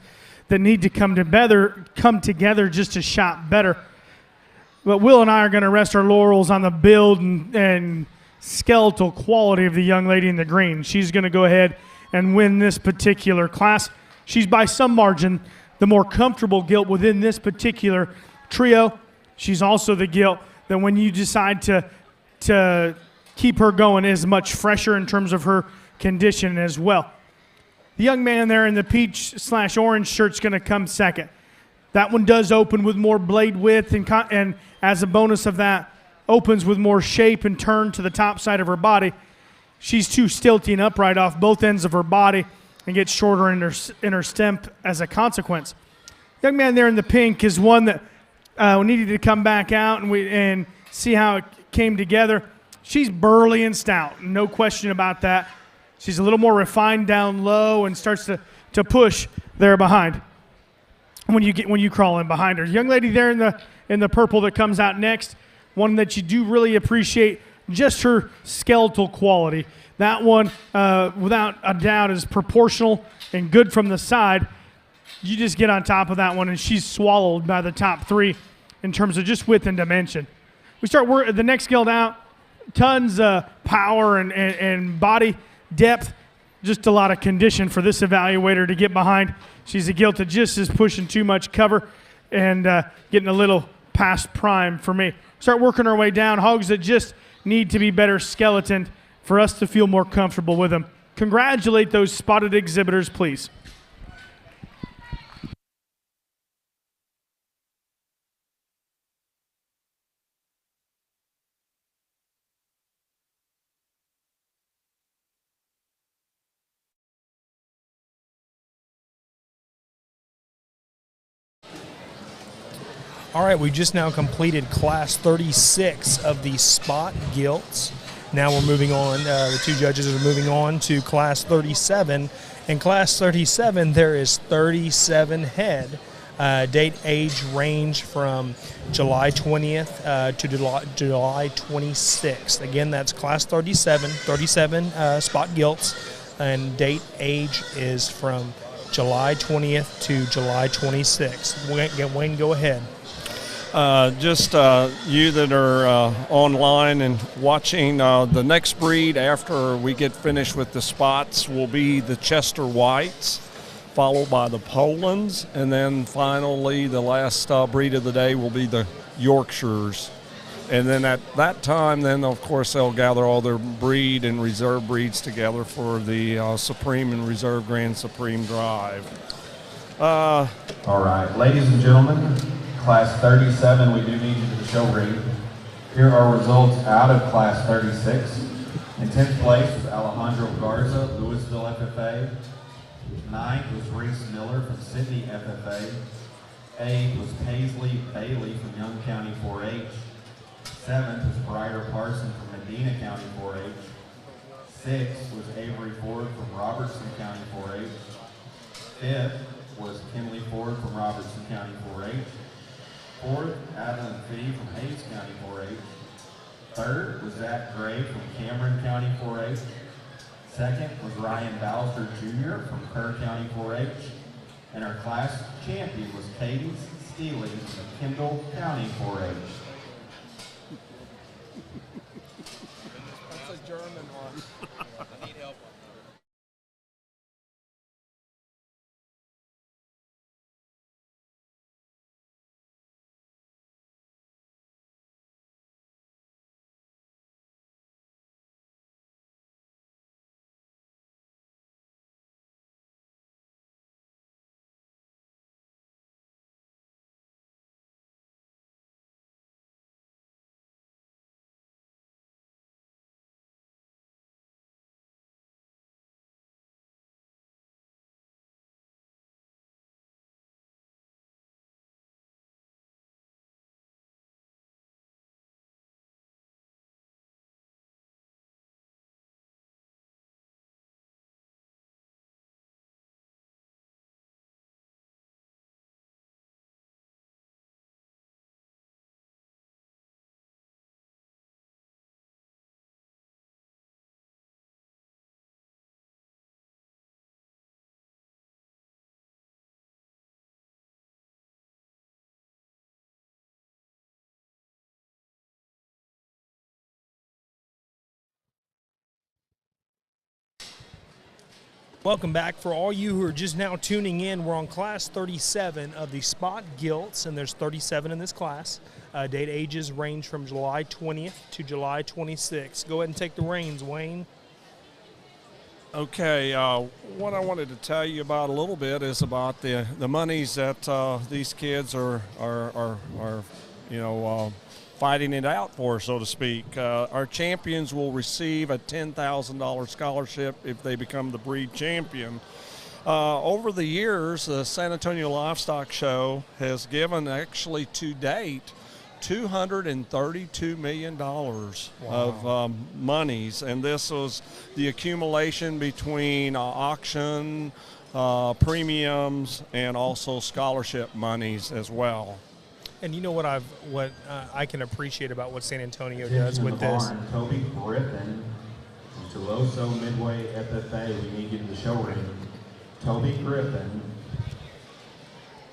that need to come together just to shop better. But Will and I are going to rest our laurels on the build and skeletal quality of the young lady in the green. She's going to go ahead and win this particular class. She's by some margin the more comfortable gilt within this particular trio. She's also the gilt that when you decide to keep her going is much fresher in terms of her condition as well. The young man there in the peach/orange shirt's going to come second. That one does open with more blade width, and as a bonus of that, opens with more shape and turn to the top side of her body. She's too stilty and upright off both ends of her body and gets shorter in her stem as a consequence. Young man there in the pink is one that needed to come back out and see how it came together. She's burly and stout, no question about that. She's a little more refined down low and starts to push there behind when you crawl in behind her. Young lady there in the purple that comes out next, one that you do really appreciate just her skeletal quality. That one, without a doubt, is proportional and good from the side. You just get on top of that one, and she's swallowed by the top 3 in terms of just width and dimension. We start the next gilt out, tons of power and body depth, just a lot of condition for this evaluator to get behind. She's a gilt that just is pushing too much cover and getting a little past prime for me. Start working our way down, hogs that just need to be better skeletoned for us to feel more comfortable with them. Congratulate those spotted exhibitors, please.
All right, we just now completed class 36 of the spot gilts. Now we're moving on. The two judges are moving on to Class 37. In Class 37, there is 37 head. Date, age range from July 20th to July 26th. Again, that's Class 37, 37 spot gilts, and date, age is from July 20th to July 26th. Wayne, go ahead.
You that are online and watching, the next breed after we get finished with the spots will be the Chester Whites, followed by the Polands, and then finally the last breed of the day will be the Yorkshires. And then at that time, then of course they'll gather all their breed and reserve breeds together for the Supreme and Reserve Grand Supreme Drive.
All right, ladies and gentlemen, Class 37, we do need you to the show ring. Here are results out of Class 36. In 10th place was Alejandro Garza, Louisville FFA. 9th was Reese Miller from Sydney FFA. 8th was Paisley Bailey from Young County 4-H. 7th was Brider Parson from Medina County 4-H. 6th was Avery Ford from Robertson County 4-H. 5th was Kinley Ford from Robertson County 4-H. 4th, Adeline Fee from Hayes County 4-H. 3rd was Zach Gray from Cameron County 4-H. 2nd was Ryan Ballister Jr. from Kerr County 4-H. And our class champion was Cadence Steely from Kendall County 4-H.
That's a German one.
I need help.
Welcome back. For all you who are just now tuning in, we're on Class 37 of the Spot Gilts, and there's 37 in this class. Date ages range from July 20th to July 26th. Go ahead and take the reins, Wayne.
Okay, what I wanted to tell you about a little bit is about the monies that these kids are fighting it out for, so to speak. Our champions will receive a $10,000 scholarship if they become the breed champion. Over the years, the San Antonio Livestock Show has given, actually to date, $232 million of monies, and this was the accumulation between auction, premiums, and also scholarship monies as well.
And you know what I can appreciate about what San Antonio does with this.
Toby Griffin from Tuloso Midway FFA. We need you to the show ring. Toby Griffin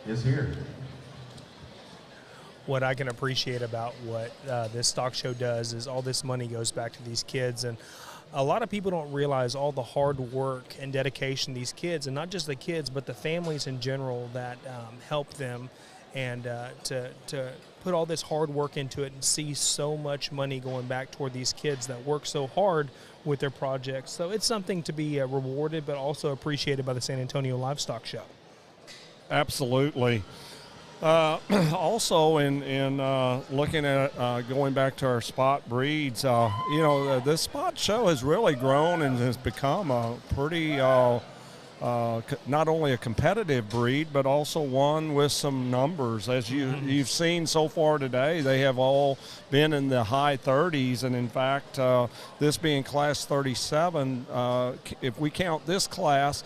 is here.
What I can appreciate about what this stock show does is all this money goes back to these kids, and a lot of people don't realize all the hard work and dedication these kids, and not just the kids, but the families in general that help them, and to put all this hard work into it and see so much money going back toward these kids that work so hard with their projects. So it's something to be rewarded, but also appreciated by the San Antonio Livestock Show.
Absolutely. Also, in looking at going back to our spot breeds, this spot show has really grown and has become a pretty not only a competitive breed, but also one with some numbers. As you've seen so far today, they have all been in the high 30s, and in fact, this being class 37, if we count this class,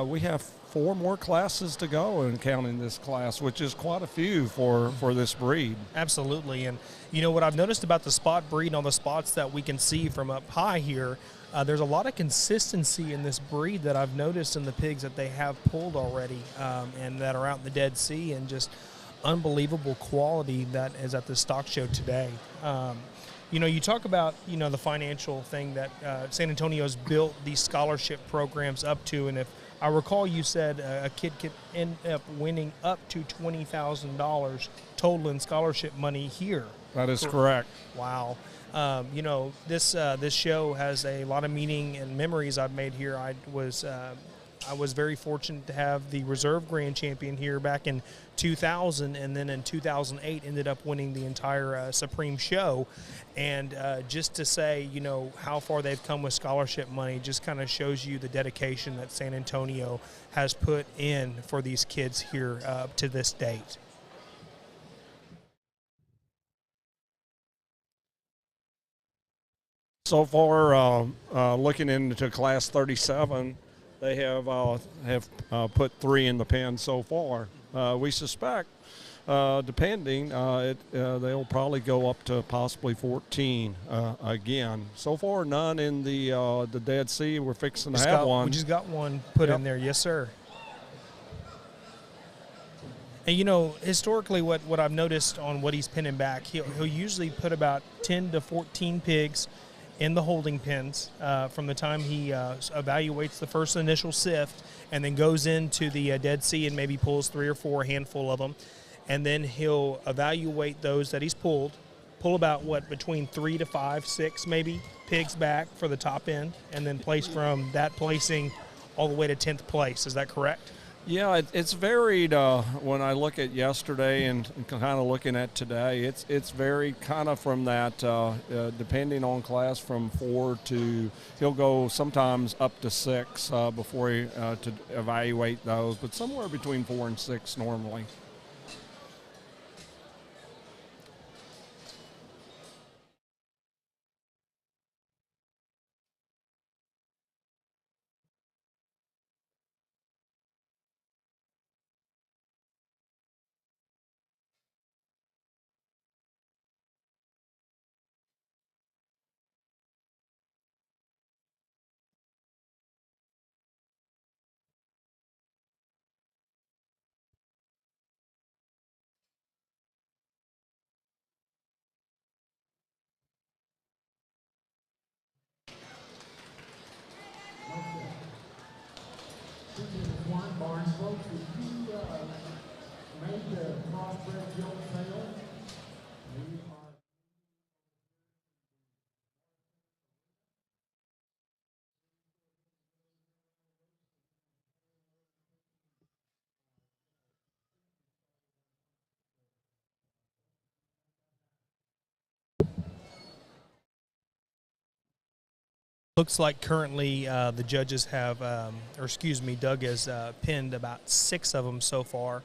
we have 4 more classes to go in counting this class, which is quite a few for this breed.
Absolutely. And you know what I've noticed about the spot breed on the spots that we can see from up high here, there's a lot of consistency in this breed that I've noticed in the pigs that they have pulled already and that are out in the Dead Sea, and just unbelievable quality that is at the stock show today. You know, you talk about, you know, the financial thing that San Antonio's built these scholarship programs up to, and if I recall, you said a kid could end up winning up to $20,000 total in scholarship money here.
That is correct.
Wow. You know, this show has a lot of meaning and memories I've made here. I was very fortunate to have the reserve grand champion here back in 2000, and then in 2008 ended up winning the entire Supreme show. And just to say, you know, how far they've come with scholarship money just kind of shows you the dedication that San Antonio has put in for these kids here up to this date.
So far, looking into class 37, they have put 3 in the pen so far. We suspect, depending, they'll probably go up to possibly 14 again. So far, none in the Dead Sea. We're fixing to have one.
We just got one put in there, yes, sir. And, you know, historically what I've noticed on what he's pinning back, he'll usually put about 10 to 14 pigs in the holding pens from the time he evaluates the first initial sift, and then goes into the Dead Sea and maybe pulls 3 or 4, a handful of them. And then he'll evaluate those that he's pull about, between 3 to 5, 6 maybe pigs back for the top end, and then place from that placing all the way to 10th place. Is that correct?
Yeah, it's varied. When I look at yesterday and kind of looking at today, it's varied kind of from that, depending on class, from 4 to, he'll go sometimes up to 6 before he, to evaluate those, but somewhere between 4 and 6 normally.
Made the Purebred Gilts sale.
Looks like currently the judges have, Doug has pinned about 6 of them so far,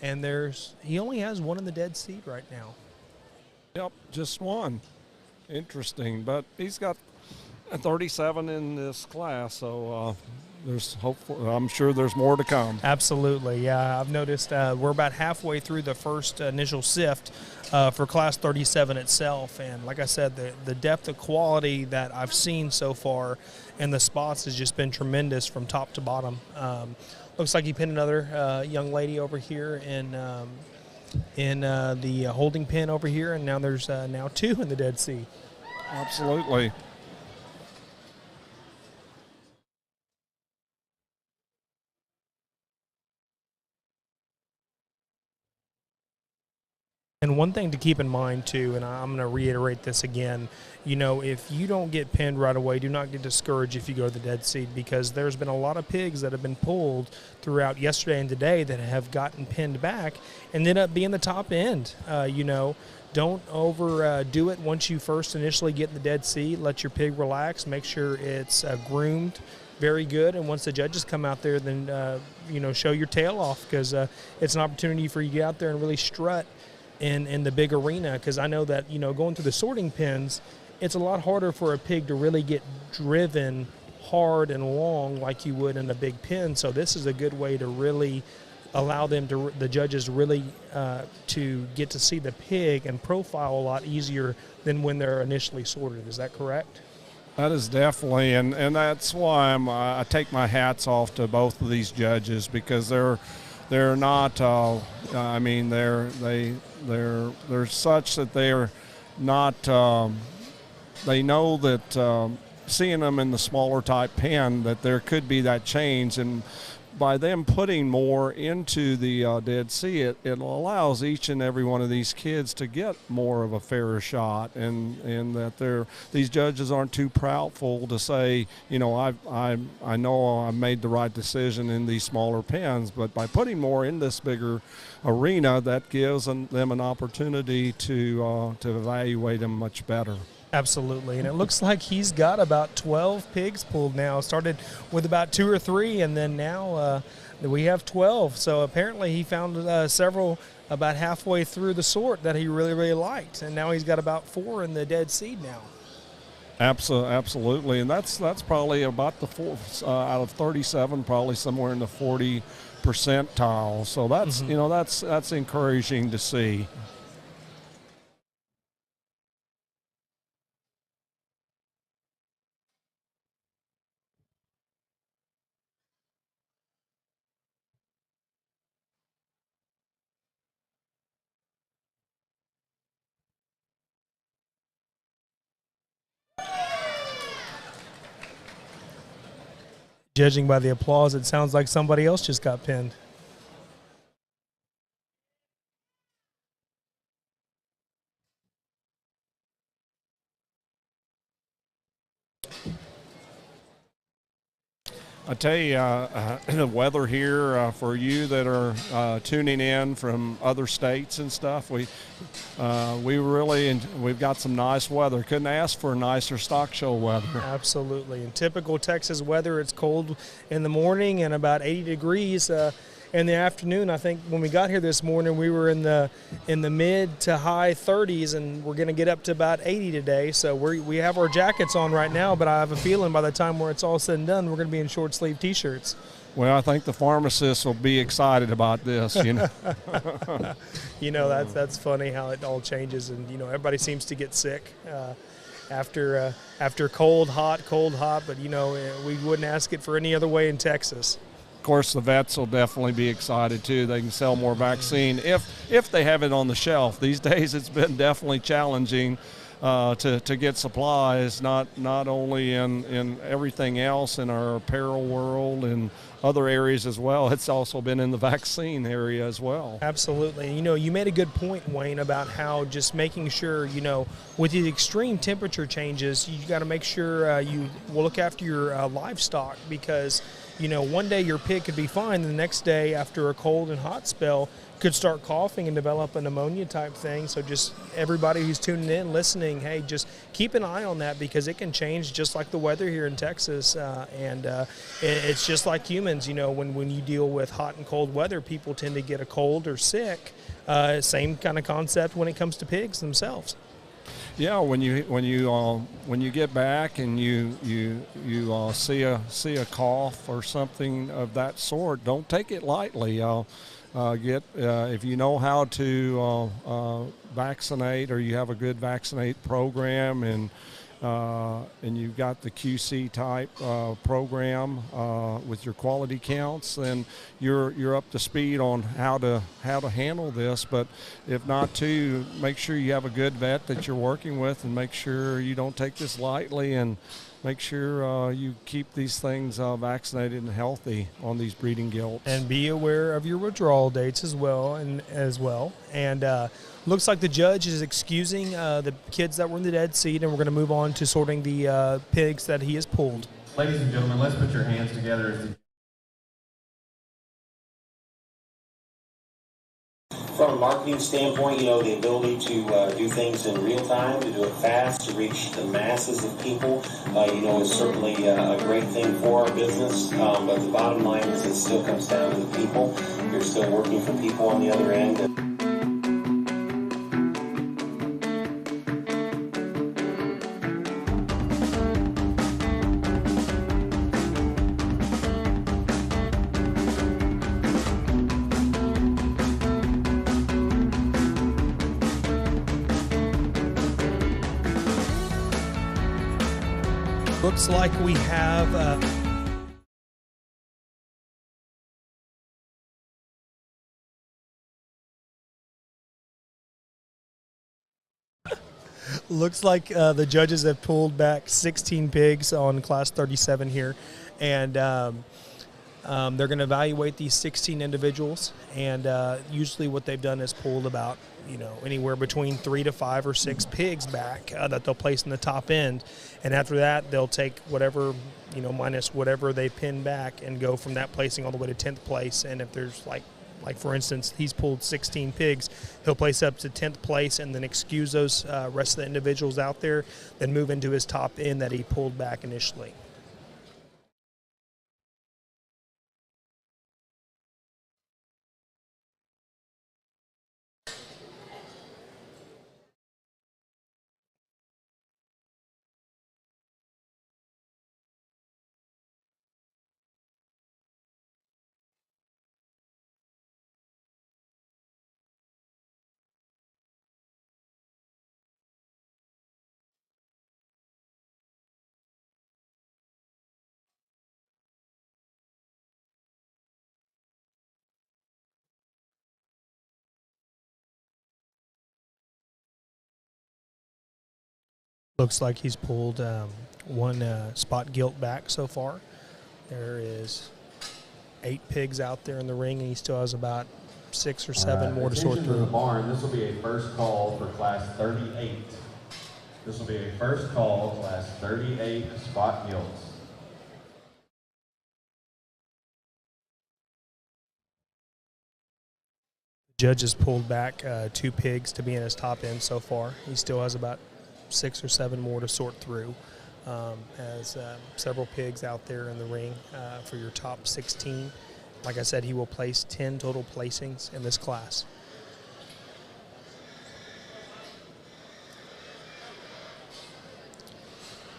and he only has 1 in the Dead Sea right now.
Yep, just 1. Interesting, but he's got 37 in this class, so there's hope I'm sure there's more to come.
Absolutely, yeah. I've noticed we're about halfway through the first initial sift for class 37 itself, and like I said, the depth of quality that I've seen so far in the spots has just been tremendous from top to bottom. Looks like he pinned another young lady over here in the holding pen over here, and now there's now 2 in the Dead Sea.
Absolutely.
And one thing to keep in mind, too, and I'm going to reiterate this again, you know, if you don't get pinned right away, do not get discouraged if you go to the Dead Sea, because there's been a lot of pigs that have been pulled throughout yesterday and today that have gotten pinned back and ended up being the top end. You know, don't overdo it once you first initially get in the Dead Sea. Let your pig relax. Make sure it's groomed very good. And once the judges come out there, then, show your tail off, because it's an opportunity for you to get out there and really strut in the big arena. Because I know that, going through the sorting pens, it's a lot harder for a pig to really get driven hard and long like you would in a big pen. So this is a good way to really allow the judges really to get to see the pig and profile a lot easier than when they're initially sorted. Is that correct?
That is definitely, and that's why I take my hats off to both of these judges, because they're not. They're such that they're not. They know that seeing them in the smaller type pen, that there could be that change, and by them putting more into the Dead Sea, it allows each and every one of these kids to get more of a fairer shot, and that these judges aren't too proudful to say, I know I made the right decision in these smaller pens, but by putting more in this bigger arena, that gives them an opportunity to evaluate them much better.
Absolutely, and it looks like he's got about 12 pigs pulled now. Started with about 2 or 3, and then now we have 12. So apparently he found several about halfway through the sort that he really, really liked, and now he's got about 4 in the Dead Seed now.
Absolutely, and that's probably about the 4 out of 37, probably somewhere in the 40 percentile. So that's that's encouraging to see.
Judging by the applause, it sounds like somebody else just got pinned.
I tell you, the weather here for you that are tuning in from other states and stuff, we've got some nice weather. Couldn't ask for nicer stock show weather.
Absolutely. In typical Texas weather, it's cold in the morning and about 80 degrees in the afternoon. I think when we got here this morning, we were in the mid to high 30s, and we're going to get up to about 80 today. So we have our jackets on right now, but I have a feeling by the time where it's all said and done, we're going to be in short sleeve T-shirts.
Well, I think the pharmacists will be excited about this.
That's funny how it all changes, and everybody seems to get sick after cold, hot. But we wouldn't ask it for any other way in Texas.
Of course, the vets will definitely be excited too. They can sell more vaccine if they have it on the shelf. These days, it's been definitely challenging to get supplies, not only in everything else in our apparel world and other areas as well. It's also been in the vaccine area as well.
Absolutely. You made a good point, Wayne, about how just making sure, with the extreme temperature changes, you got to make sure you will look after your livestock, because one day your pig could be fine, the next day after a cold and hot spell could start coughing and develop a pneumonia type thing. So just everybody who's tuning in, listening, hey, just keep an eye on that, because it can change just like the weather here in Texas. And it's just like humans, when you deal with hot and cold weather, people tend to get a cold or sick. Same kind of concept when it comes to pigs themselves.
Yeah, when you get back and you see a cough or something of that sort, don't take it lightly. If you know how to vaccinate, or you have a good vaccinate program, and you've got the QC type program with your quality counts, then you're up to speed on how to handle this. But if not, too, make sure you have a good vet that you're working with, and make sure you don't take this lightly, and make sure you keep these things vaccinated and healthy on these breeding gilts.
And be aware of your withdrawal dates as well. And looks like the judge is excusing the kids that were in the Dead Seed, and we're going to move on to sorting the pigs that he has pulled.
Ladies and gentlemen, let's put your hands together as the
from a marketing standpoint, you know, the ability to do things in real time, to do it fast, to reach the masses of people, you know, is certainly a great thing for our business. But the bottom line is it still comes down to the people. You're still working for people on the other end.
Looks like we have looks like the judges have pulled back 16 pigs on Class 37 here, and they're going to evaluate these 16 individuals. And usually, what they've done is pulled about, you know, anywhere between 3 to 5 or 6 pigs back that they'll place in the top end, and after that, they'll take whatever, you know, minus whatever they pin back and go from that placing all the way to 10th place. And if there's like for instance, he's pulled 16 pigs, he'll place up to 10th place and then excuse those rest of the individuals out there, then move into his top end that he pulled back initially. Looks like he's pulled one spot gilt back so far. There is 8 pigs out there in the ring, and he still has about 6 or 7 more to sort
Attention to
through.
the barn. This will be a first call for Class 38. This will be a first call, Class 38 spot gilts.
Judge has pulled back 2 pigs to be in his top end so far. He still has about 6 or 7 more to sort through. Has several pigs out there in the ring for your top 16. Like I said, he will place 10 total placings in this class.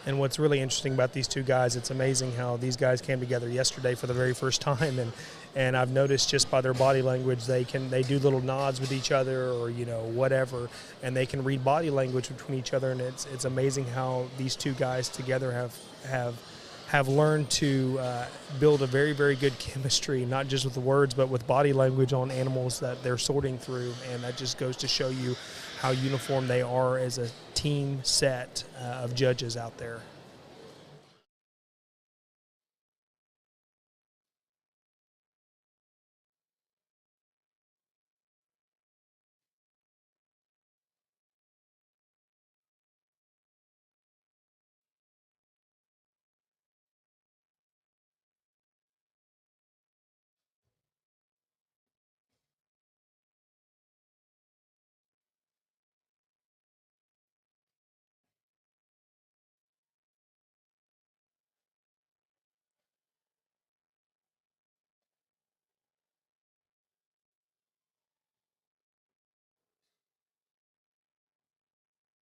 And what's really interesting about these two guys, it's amazing how these guys came together yesterday for the very first time, and I've noticed just by their body language, they do little nods with each other, or, you know, whatever, and they can read body language between each other, and it's amazing how these two guys together have learned to build a very, very good chemistry, not just with the words, but with body language on animals that they're sorting through, and that just goes to show you how uniform they are as a team set of judges out there.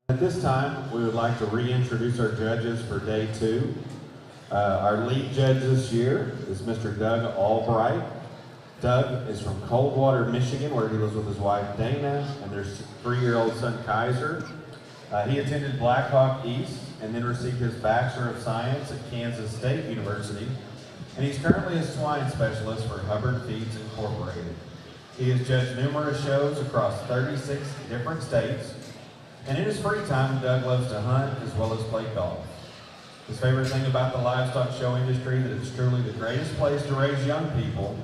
At this time, we would like to reintroduce our judges for day 2. Our lead judge this year is Mr. Doug Albright. Doug is from Coldwater, Michigan, where he lives with his wife Dana and their 3-year-old son Kaiser. He attended Blackhawk East and then received his Bachelor of Science at Kansas State University. And he's currently a swine specialist for Hubbard Feeds Incorporated. He has judged numerous shows across 36 different states. And in his free time, Doug loves to hunt as well as play golf. His favorite thing about the livestock show industry that it's truly the greatest place to raise young people,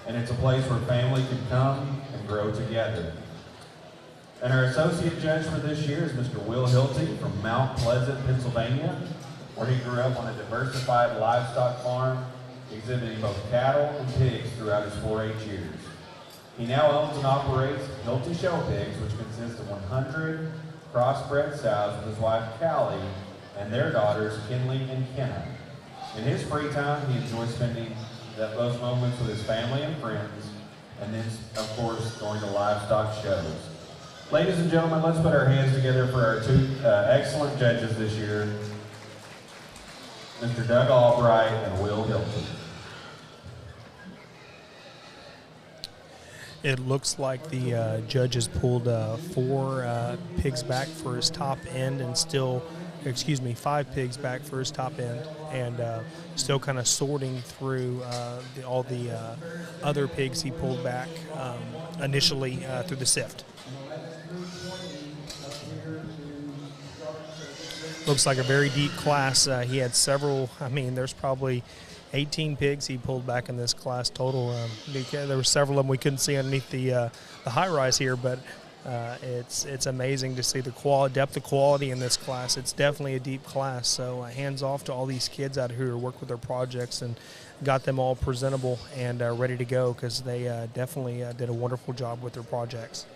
and it's a place where family can come and grow together. And our associate judge for this year is Mr. Will Hilty from Mount Pleasant, Pennsylvania, where he grew up on a diversified livestock farm, exhibiting both cattle and pigs throughout his 4-H years. He now owns and operates Gilts Show Pigs, which consists of 100 crossbred sows with his wife Callie and their daughters Kinley and Kenna. In his free time, he enjoys spending those moments with his family and friends, and then, of course, going to livestock shows. Ladies and gentlemen, let's put our hands together for our two excellent judges this year, Mr. Doug Albright and Will Hilton.
It looks like the judges pulled 4 pigs back for his top end and still, 5 pigs back for his top end, and still kind of sorting through all the other pigs he pulled back initially through the sift. Looks like a very deep class. He had several, there's probably 18 pigs he pulled back in this class total. There were several of them we couldn't see underneath the high rise here, but it's amazing to see the depth of quality in this class. It's definitely a deep class, so hands off to all these kids out here who work with their projects and got them all presentable and ready to go, because they definitely did a wonderful job with their projects.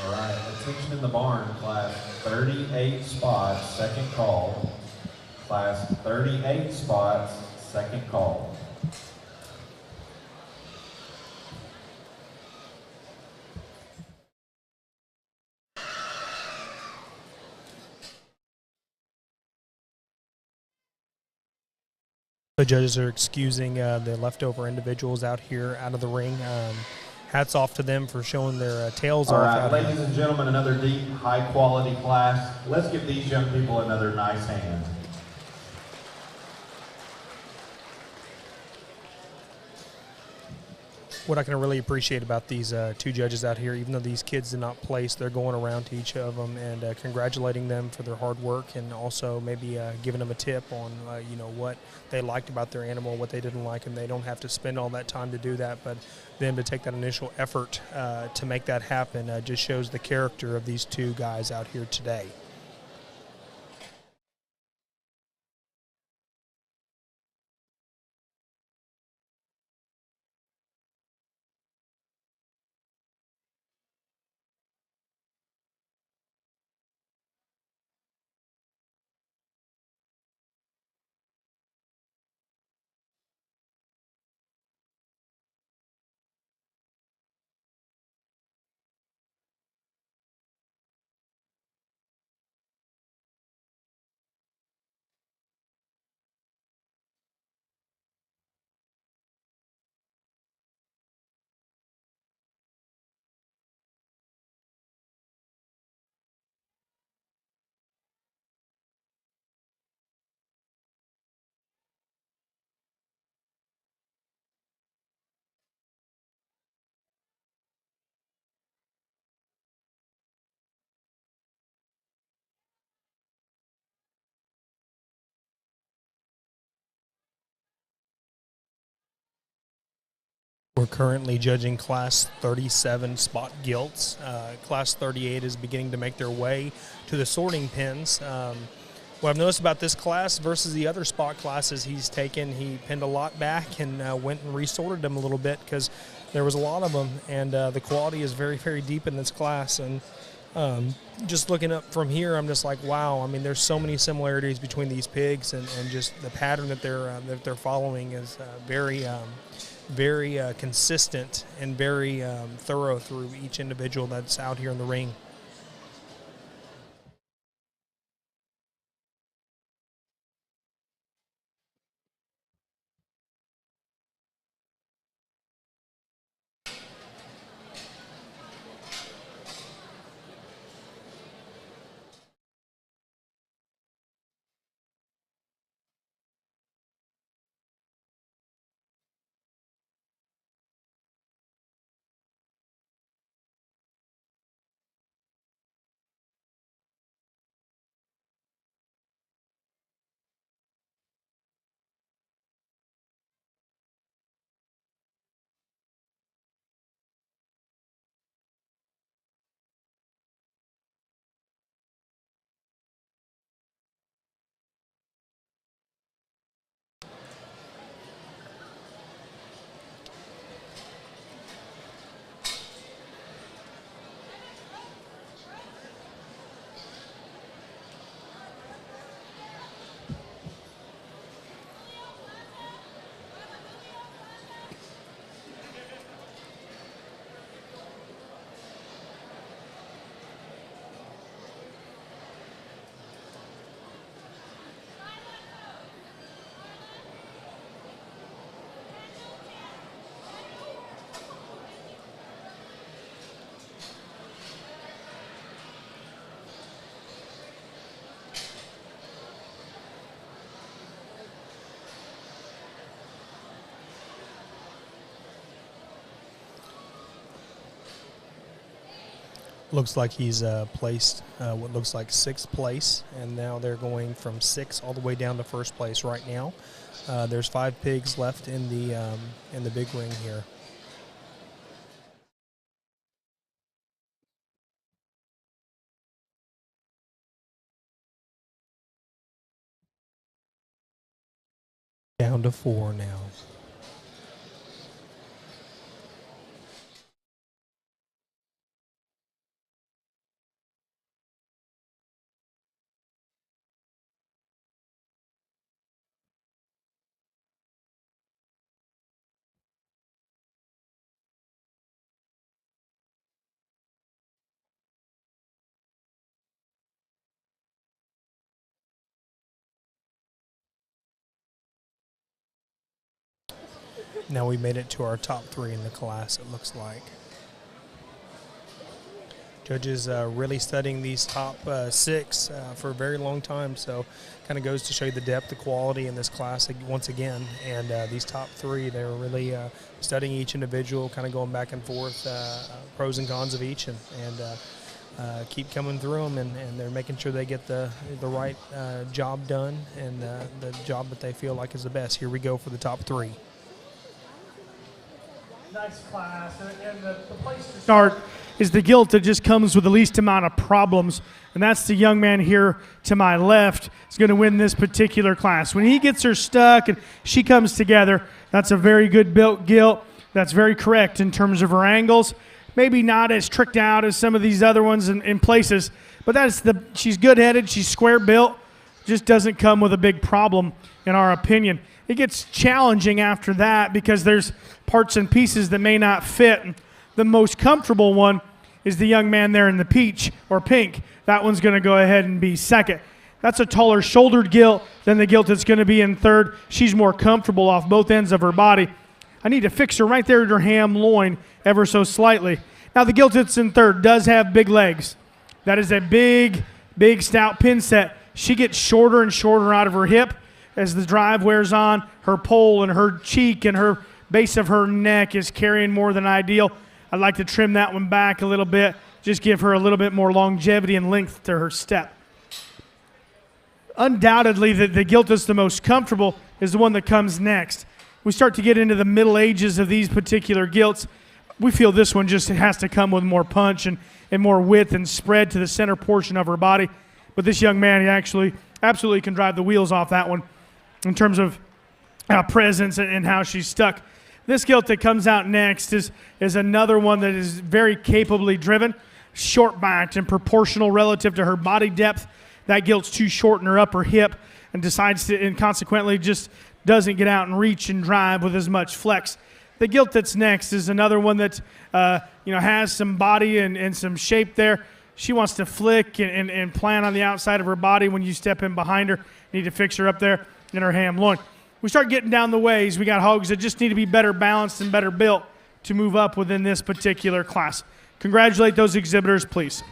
All right, attention in the barn, class 38 spots, second call. Class 38 spots, second call.
The judges are excusing the leftover individuals out here out of the ring. Hats off to them for showing their tails
off. All
out
right, ladies
here.
and gentlemen, another deep, high-quality class. Let's give these young people another nice hand.
What I can really appreciate about these 2 judges out here, even though these kids did not place, they're going around to each of them and congratulating them for their hard work, and also maybe giving them a tip on what they liked about their animal, what they didn't like, and they don't have to spend all that time to do that, but them to take that initial effort to make that happen just shows the character of these 2 guys out here today. We're currently judging Class 37 spot gilts. Class 38 is beginning to make their way to the sorting pens. What I've noticed about this class versus the other spot classes he pinned a lot back and went and resorted them a little bit because there was a lot of them, and the quality is very, very deep in this class. And Just looking up from here, I'm just like, wow. I mean, there's so many similarities between these pigs, and just the pattern that they're following is very consistent and very thorough through each individual that's out here in the ring. Looks like he's placed what looks like 6th place, and now they're going from 6 all the way down to 1st place right now. There's 5 pigs left in the big ring here. Down to 4 now. Now we made it to our top 3 in the class, it looks like. Judges really studying these top 6 for a very long time, so kind of goes to show you the depth, the quality in this class once again. And these top 3, they're really studying each individual, kind of going back and forth, pros and cons of each, and keep coming through them, and they're making sure they get the right job done, and the job that they feel like is the best. Here we go for the top 3.
Nice class, and the place to start is the gilt that just comes with the least amount of problems, and that's the young man here to my left is going to win this particular class. When he gets her stuck and she comes together, that's a very good built gilt. That's very correct in terms of her angles. Maybe not as tricked out as some of these other ones in places, but she's good-headed, she's square built, just doesn't come with a big problem in our opinion. It gets challenging after that because there's parts and pieces that may not fit. The most comfortable one is the young man there in the peach or pink. That one's going to go ahead and be second. That's a taller shouldered gilt than the gilt that's going to be in third. She's more comfortable off both ends of her body. I need to fix her right there at her ham loin ever so slightly. Now the gilt that's in third does have big legs. That is a big, big stout pin set. She gets shorter and shorter out of her hip as the drive wears on. Her pole and her cheek and her base of her neck is carrying more than ideal. I'd like to trim that one back a little bit, just give her a little bit more longevity and length to her step. Undoubtedly, the gilt that's the most comfortable is the one that comes next. We start to get into the middle ages of these particular gilts. We feel this one just has to come with more punch and more width and spread to the center portion of her body. But this young man, he actually absolutely can drive the wheels off that one in terms of presence and how she's stuck. This gilt that comes out next is another one that is very capably driven. short backed and proportional relative to her body depth. That gilt's too short in her upper hip and decides to, and consequently just doesn't get out and reach and drive with as much flex. The gilt that's next is another one that has some body and some shape there. She wants to flick and plan on the outside of her body when you step in behind her. Need to fix her up there in her ham loin. We start getting down the ways. We got hogs that just need to be better balanced and better built to move up within this particular class. Congratulate those exhibitors, please.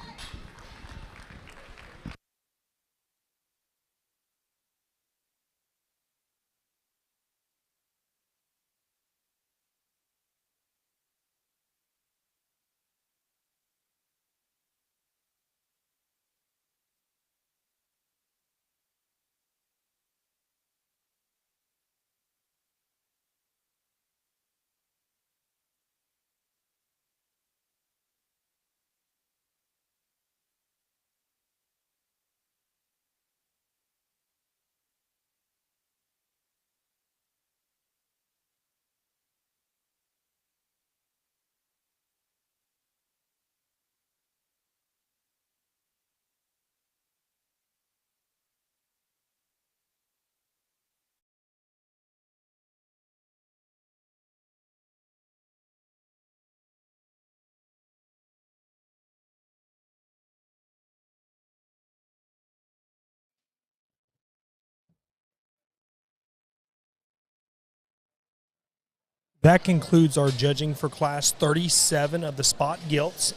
That concludes our judging for Class 37 of the Spot Gilts.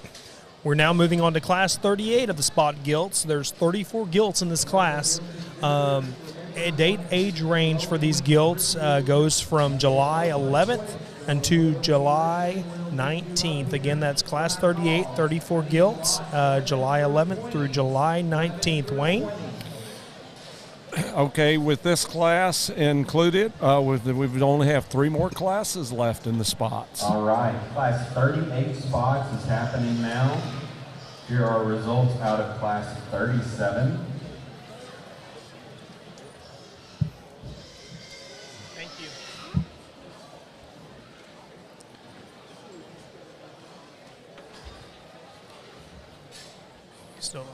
We're now moving on to Class 38 of the Spot Gilts. There's 34 gilts in this class. Date age range for these gilts goes from July 11th into July 19th. Again, that's Class 38, 34 gilts, July 11th through July 19th. Wayne?
Okay, with this class included, we only have 3 more classes left in the spots.
All right, class 38 spots is happening now. Here are results out of class 37.
Thank you. Still.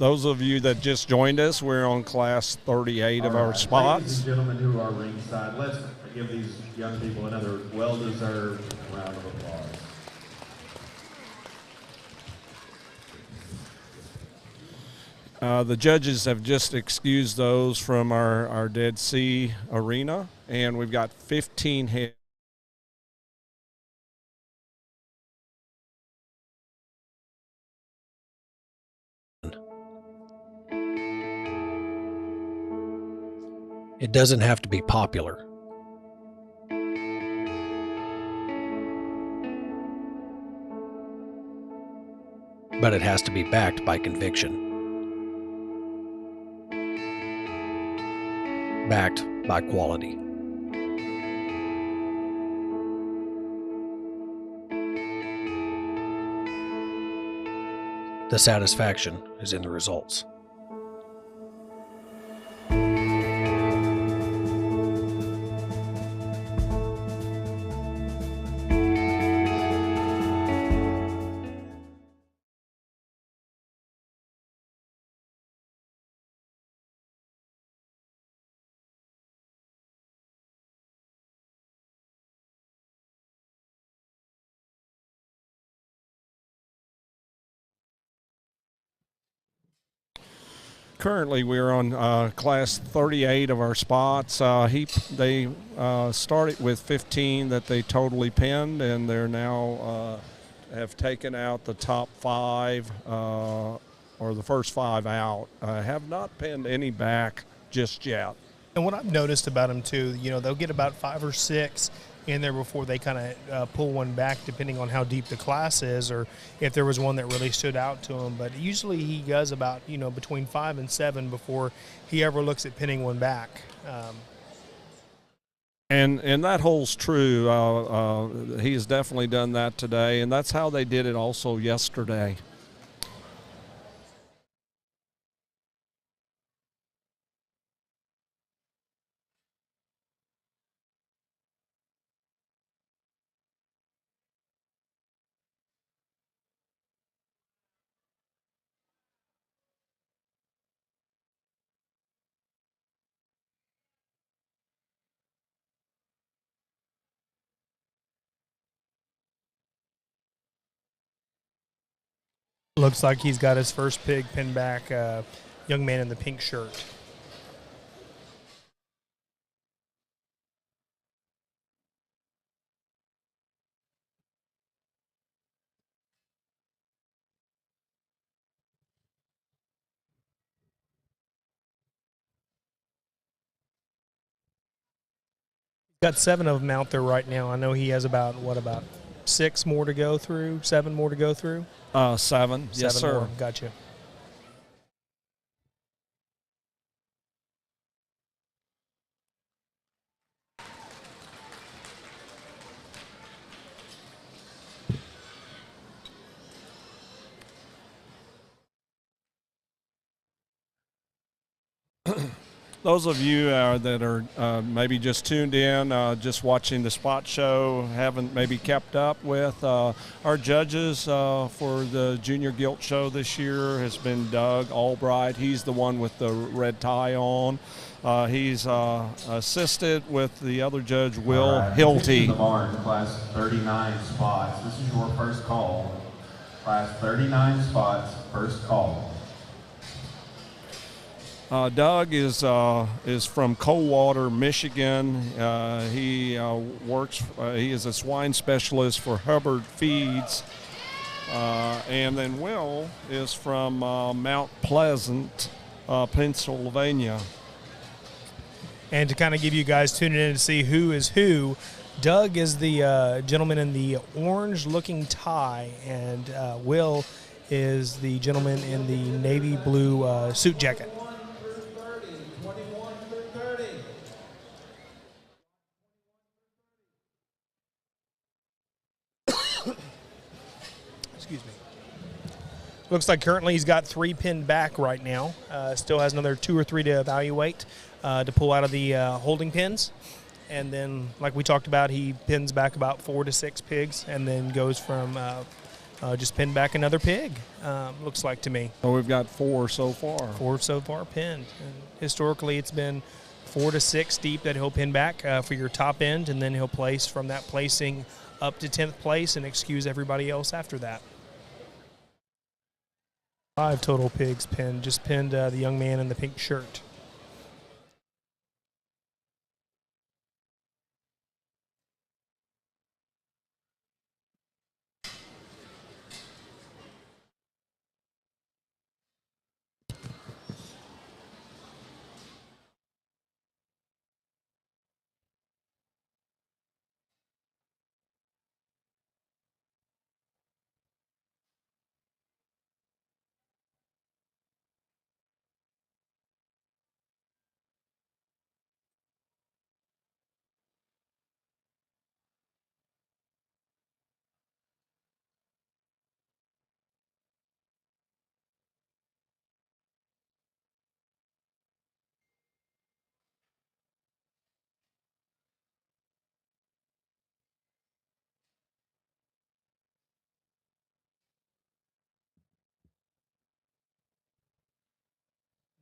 Those of you that just joined us, we're on class 38 of our
Ladies
spots.
and gentlemen who are ringside, let's give these young people another well-deserved round of applause.
The judges have just excused those from our Dead Sea arena, and we've got 15 heads.
It doesn't have to be popular. But it has to be backed by conviction. Backed by quality. The satisfaction is in the results.
Currently, we're on class 38 of our spots. They started with 15 that they totally pinned, and they're now have taken out the top 5 or the first 5 out. Have not pinned any back just yet.
And what I've noticed about them too, they'll get about 5 or 6 in there before they kind of pull one back, depending on how deep the class is or if there was one that really stood out to him. But usually he does about, between 5 and 7 before he ever looks at pinning one back.
And that holds true. He has definitely done that today, and that's how they did it also yesterday.
Looks like he's got his first pig pinned back, young man in the pink shirt. Got 7 of them out there right now. I know he has about 6 more to go through, 7 more to go through?
7. Yes,
7
sir.
more. Gotcha.
Those of you that are maybe just tuned in, just watching the spot show, haven't maybe kept up with our judges for the Junior Gilt show this year has been Doug Albright. He's the one with the red tie on. He's assisted with the other judge, Will Hilty.
The barn, class 39 spots. This is your first call. Class 39 spots, first call.
Doug is from Coldwater, Michigan. He works. He is a swine specialist for Hubbard Feeds, and then Will is from Mount Pleasant, Pennsylvania.
And to kind of give you guys tuning in to see who is who, Doug is the gentleman in the orange-looking tie, and Will is the gentleman in the navy blue suit jacket. Excuse me. Looks like currently he's got 3 pinned back right now. Still has another 2 or 3 to evaluate to pull out of the holding pins. And then, like we talked about, he pins back about 4 to 6 pigs and then goes from just pinned back another pig, looks like to me.
So we've got 4 so far.
4 so far pinned. And historically, it's been 4 to 6 deep that he'll pin back for your top end, and then he'll place from that placing up to 10th place and excuse everybody else after that. 5 total pigs pinned. Just pinned the young man in the pink shirt.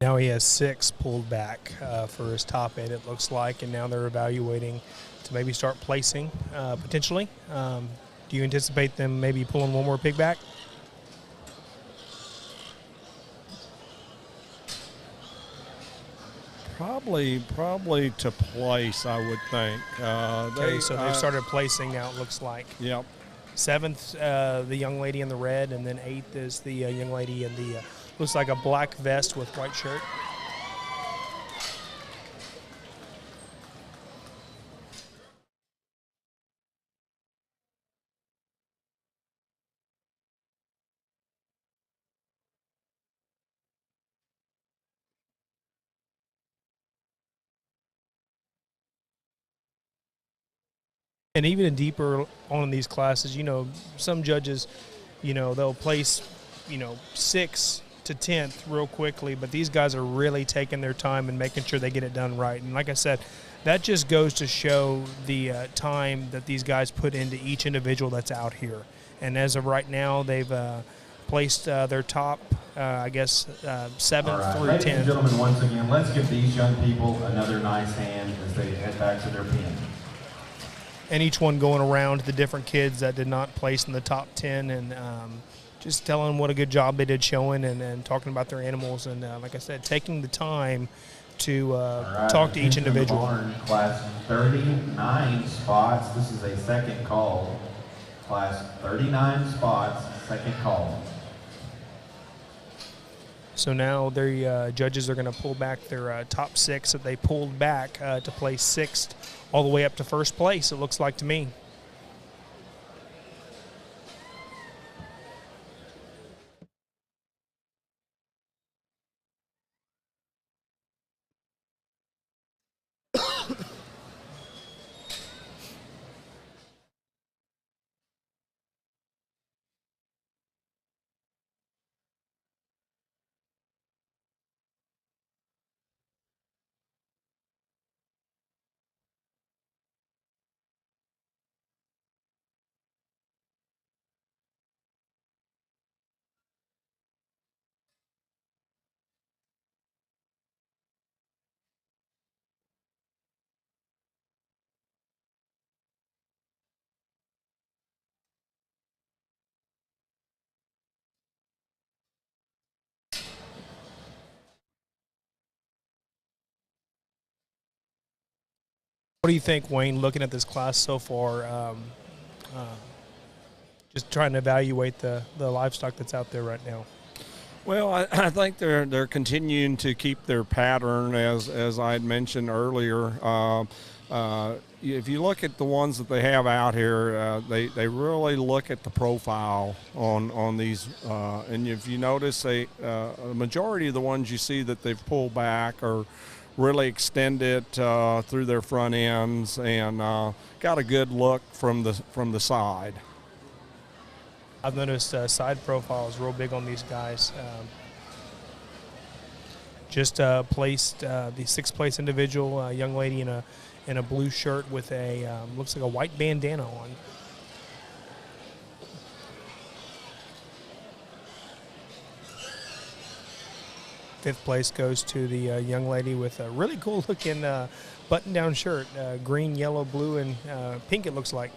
Now he has 6 pulled back for his top end, it looks like, and now they're evaluating to maybe start placing potentially. Do you anticipate them maybe pulling one more pig back?
Probably to place, I would think.
Okay, so they've started placing now, it looks like.
Yep.
7th, the young lady in the red, and then 8th is the young lady in the, looks like a black vest with white shirt. And even in deeper on in these classes, you know, some judges, you know, they'll place, you know, 6th to 10th real quickly, but these guys are really taking their time and making sure they get it done right. And like I said, that just goes to show the time that these guys put into each individual that's out here. And as of right now, they've placed their top, I guess, 7th through 10th.
Ladies and gentlemen, once again, let's give these young people another nice hand as they head back to their pen.
And each one going around to the different kids that did not place in the top 10 and just telling them what a good job they did showing and talking about their animals. And like I said, taking the time to talk to each individual.
Class 39 spots. This is a second call. Class 39 spots, second call.
So now the judges are going to pull back their top 6 that they pulled back to place 6th all the way up to first place, it looks like to me. What do you think, Wayne, looking at this class so far, just trying to evaluate the livestock that's out there right now?
Well, I think they're continuing to keep their pattern, as I had mentioned earlier. If you look at the ones that they have out here, they really look at the profile on these. And if you notice, a majority of the ones you see that they've pulled back are really extended through their front ends and got a good look from the side.
I've noticed side profile is real big on these guys. Just placed the 6th place individual, a young lady in a blue shirt with a looks like a white bandana on. fifth place goes to the young lady with a really cool looking button-down shirt, green, yellow, blue, and pink it looks like.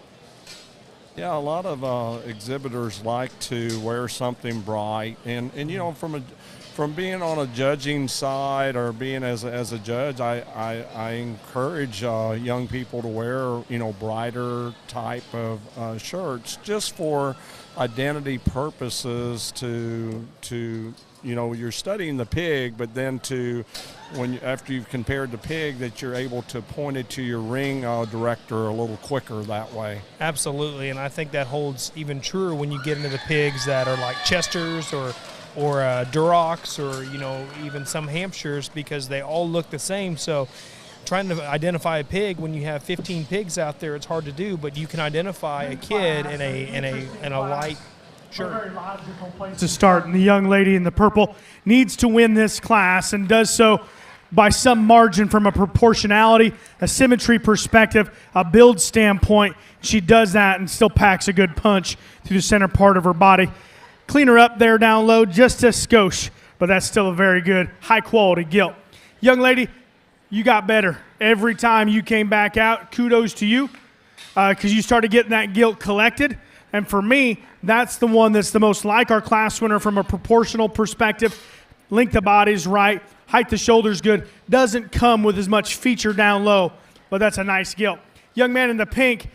Yeah, a lot of exhibitors like to wear something bright, and you know, from being on a judging side or being as a judge, I encourage young people to wear, you know, brighter type of shirts just for identity purposes. To you know, you're studying the pig, but then after you've compared the pig, that you're able to point it to your ring director a little quicker that way.
Absolutely, and I think that holds even truer when you get into the pigs that are like Chesters or Durocs, or you know, even some Hampshires, because they all look the same. So trying to identify a pig when you have 15 pigs out there, it's hard to do, but you can identify a kid in a light shirt.
To start, and the young lady in the purple needs to win this class and does so by some margin from a proportionality, a symmetry perspective, a build standpoint. She does that and still packs a good punch through the center part of her body. Clean her up there down low just a skosh, but that's still a very good, high-quality gilt. Young lady, you got better. Every time you came back out, kudos to you, because you started getting that gilt collected. And for me, that's the one that's the most like our class winner from a proportional perspective. Length of body's right, height to shoulder's good. Doesn't come with as much feature down low, but that's a nice gilt. Young man in the pink,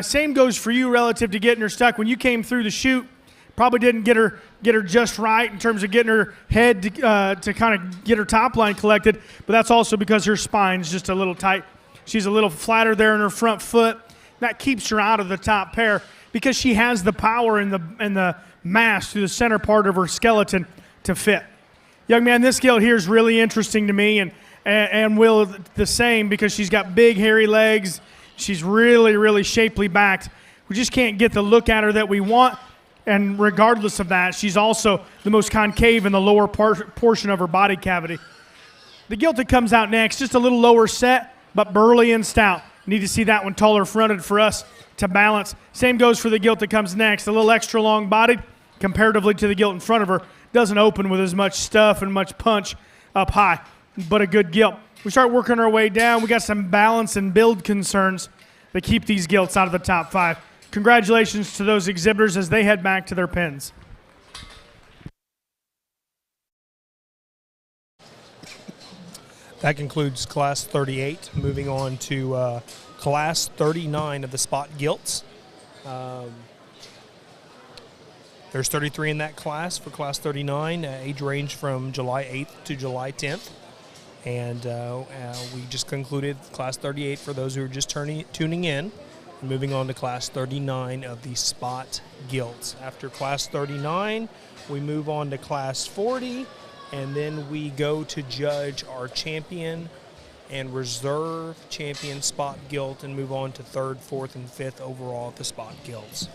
same goes for you relative to getting her stuck. When you came through the chute, probably didn't get her just right in terms of getting her head to kind of get her top line collected, but that's also because her spine's just a little tight. She's a little flatter there in her front foot. That keeps her out of the top pair because she has the power and the mass through the center part of her skeleton to fit. Young man, this gilt here is really interesting to me, and Will the same, because she's got big hairy legs. She's really, really shapely backed. We just can't get the look at her that we want. And regardless of that, she's also the most concave in the lower portion of her body cavity. The gilt that comes out next, just a little lower set, but burly and stout. Need to see that one taller fronted for us to balance. Same goes for the gilt that comes next, a little extra long bodied comparatively to the gilt in front of her. Doesn't open with as much stuff and much punch up high, but a good gilt. We start working our way down. We got some balance and build concerns that keep these gilts out of the top 5. Congratulations to those exhibitors as they head back to their pens.
That concludes Class 38. Moving on to Class 39 of the spot gilts. There's 33 in that class for Class 39, age range from July 8th to July 10th. And we just concluded Class 38 for those who are just tuning in. Moving on to Class 39 of the spot gilts. After Class 39, we move on to Class 40, and then we go to judge our champion and reserve champion spot gilt and move on to 3rd, 4th, and 5th overall at the spot gilts.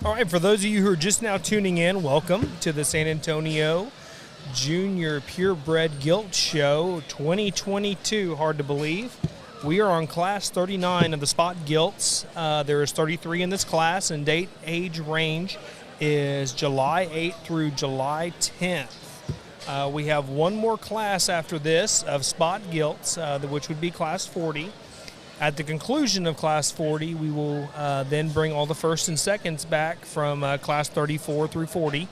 All right, for those of you who are just now tuning in, welcome to the San Antonio Junior Purebred Gilts Show 2022. Hard to believe. We are on class 39 of the spot gilts. There is 33 in this class, and date age range is July 8th through July 10th. We have one more class after this of spot gilts, which would be class 40. At the conclusion of class 40, we will then bring all the first and seconds back from class 34 through 40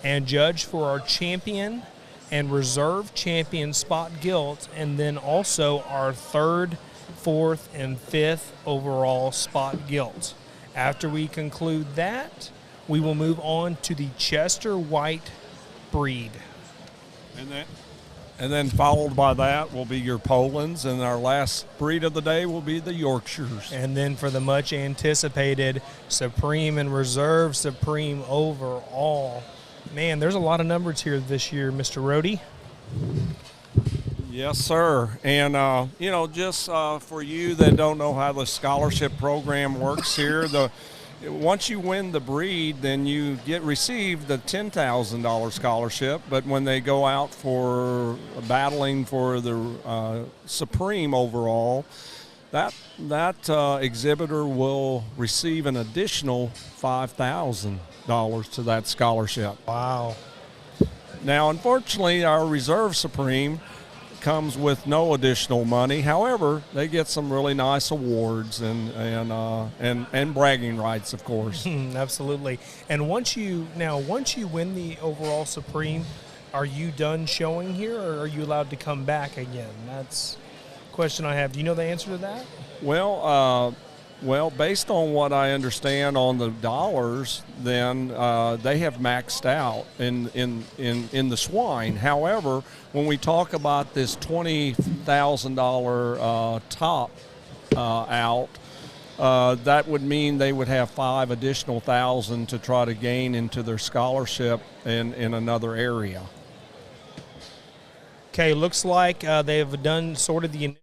and judge for our champion and reserve champion spot gilt, and then also our third, fourth, and fifth overall spot gilt. After we conclude that, we will move on to the Chester White breed.
And then followed by that will be your Polands, and our last breed of the day will be the Yorkshires.
And then for the much anticipated Supreme and Reserve Supreme overall. Man, there's a lot of numbers here this year, Mr. Rohde.
Yes, sir. And, just for you that don't know how the scholarship program works here, once you win the breed, then you receive the $10,000 scholarship. But when they go out for battling for the Supreme overall, that exhibitor will receive an additional $5,000 to that scholarship.
Wow.
Now, unfortunately, our Reserve Supreme comes with no additional money. However, they get some really nice awards and bragging rights, of course.
Absolutely. And once you win the overall Supreme, are you done showing here, or are you allowed to come back again? That's a question I have. Do you know the answer to that?
Well, based on what I understand on the dollars, then they have maxed out in the swine. However, when we talk about this $20,000 top out, that would mean they would have $5,000 additional to try to gain into their scholarship in another area.
Okay, looks like they have done sort of the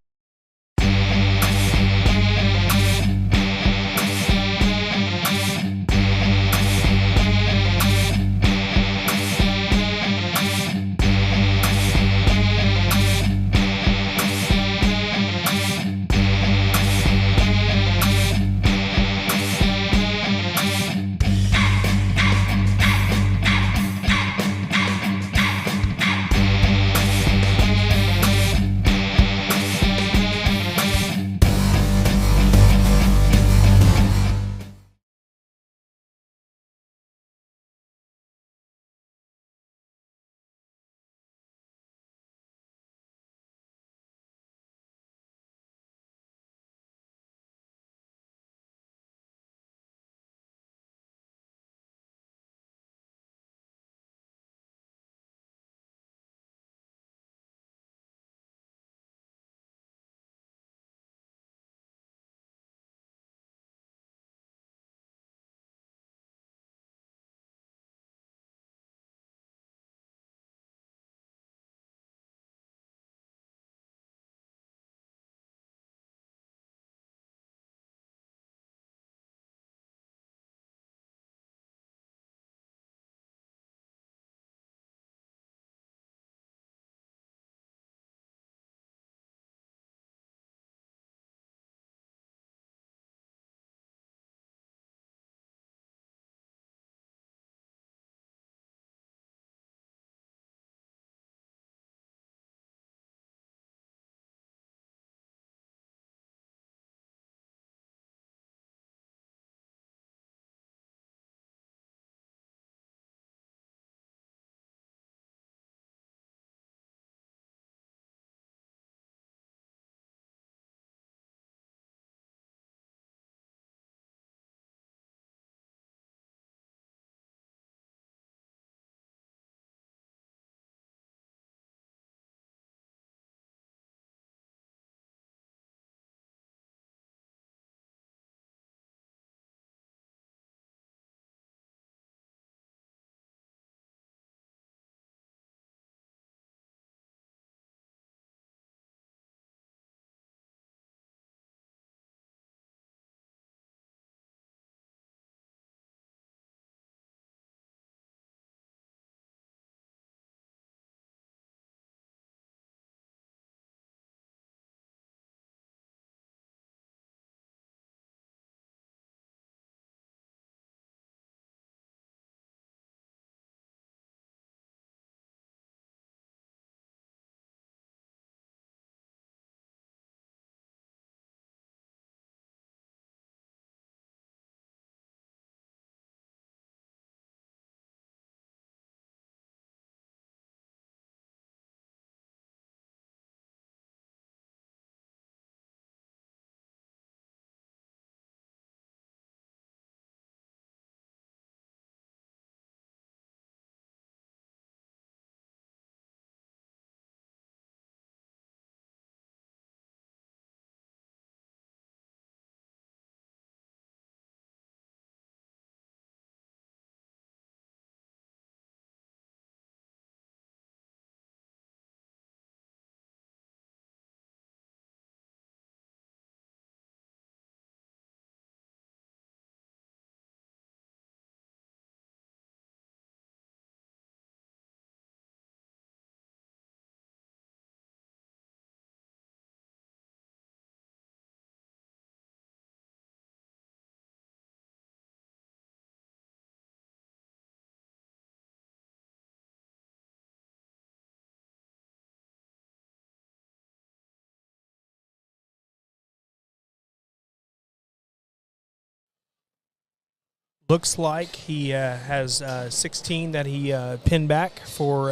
Looks like he has 16 that he pinned back for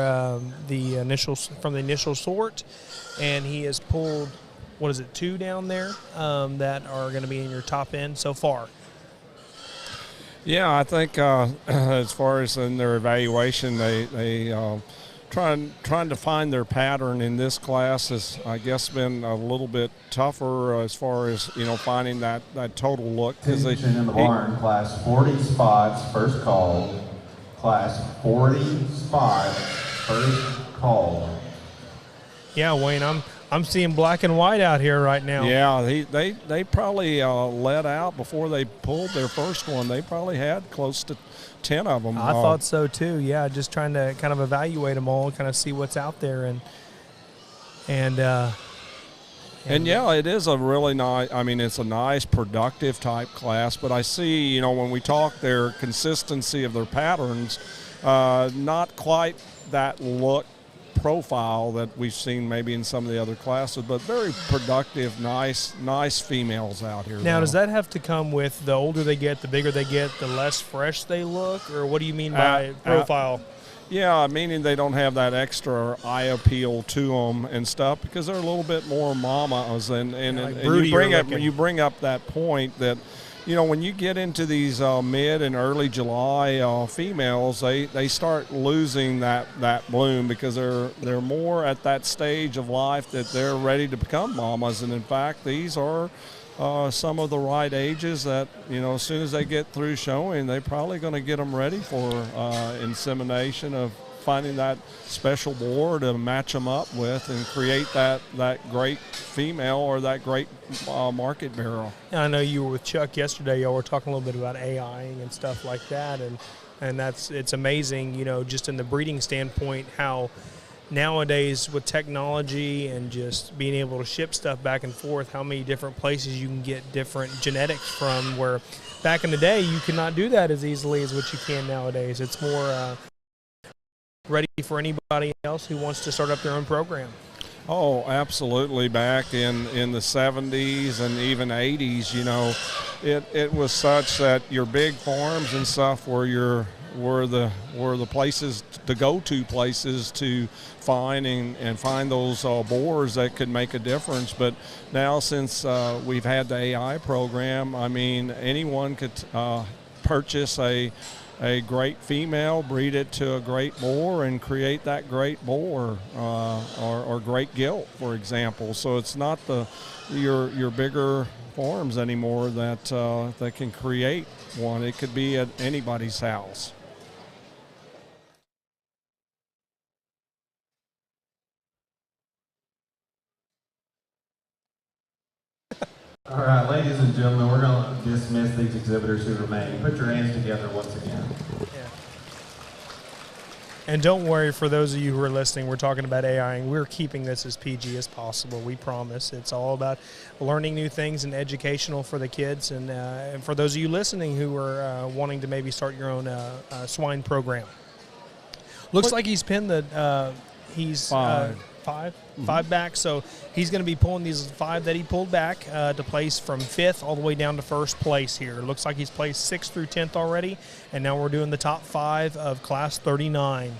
the initial sort, and he has pulled, what is it, 2 down there that are going to be in your top end so far.
Yeah, I think as far as in their evaluation, they trying to find their pattern in this class has, I guess, been a little bit tougher as far as finding that total look.
Attention in the barn, class 40 spots, first call. Class 40 spots, first call.
Yeah, Wayne, I'm seeing black and white out here right now.
Yeah, they probably let out before they pulled their first one. They probably had close to 10 of them.
I thought so too. Yeah, just trying to kind of evaluate them all, kind of see what's out there, and
yeah, it is a really nice. I mean, it's a nice, productive type class. But I see, when we talk their consistency of their patterns, not quite that look profile that we've seen maybe in some of the other classes, but very productive, nice females out here.
Now, does that have to come with the older they get, the bigger they get, the less fresh they look, or what do you mean by profile?
Yeah, meaning they don't have that extra eye appeal to them and stuff because they're a little bit more mamas, and you bring up that point that when you get into these mid and early July females, they start losing that bloom because they're more at that stage of life that they're ready to become mamas. And in fact, these are some of the right ages that as soon as they get through showing, they're probably going to get them ready for insemination, of finding that special boar to match them up with and create that great female or that great market barrel.
I know you were with Chuck yesterday. Y'all were talking a little bit about AIing and stuff like that, and it's amazing, just in the breeding standpoint, how nowadays with technology and just being able to ship stuff back and forth, how many different places you can get different genetics from, where back in the day you could not do that as easily as what you can nowadays. It's more ready for anybody else who wants to start up their own program.
Oh, absolutely. Back in the 70s and even 80s, it was such that your big farms and stuff were the places, the go-to places to find and find those boars that could make a difference. But now, since we've had the AI program, I mean, anyone could purchase a great female, breed it to a great boar, and create that great boar or great gilt, for example. So it's not your bigger farms anymore that can create one. It could be at anybody's house.
All right, ladies and gentlemen, we're going to dismiss these exhibitors who remain. Put your hands together once again.
Yeah. And don't worry, for those of you who are listening, we're talking about AI, and we're keeping this as PG as possible. We promise. It's all about learning new things and educational for the kids, and for those of you listening who are wanting to maybe start your own swine program. Looks like he's pinned he's five back, so he's going to be pulling these 5 that he pulled back to place from 5th all the way down to 1st place here. Looks like he's placed 6th through 10th already, and now we're doing the top 5 of class 39.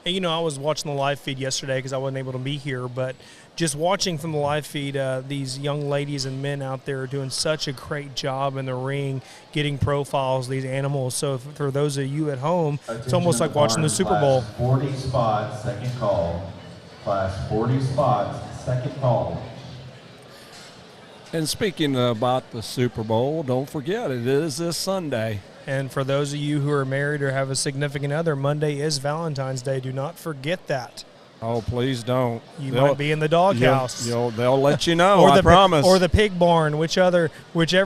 And, I was watching the live feed yesterday because I wasn't able to be here, but just watching from the live feed, these young ladies and men out there are doing such a great job in the ring, getting profiles of these animals. So for those of you at home, it's almost like watching the Super Bowl.
40 spots, second call. Class 40 spots, second call.
And speaking about the Super Bowl, don't forget, it is this Sunday.
And for those of you who are married or have a significant other, Monday is Valentine's Day. Do not forget that.
Oh, please don't.
They'll might be in the doghouse.
They'll let you know, I promise.
Or the pig barn, whichever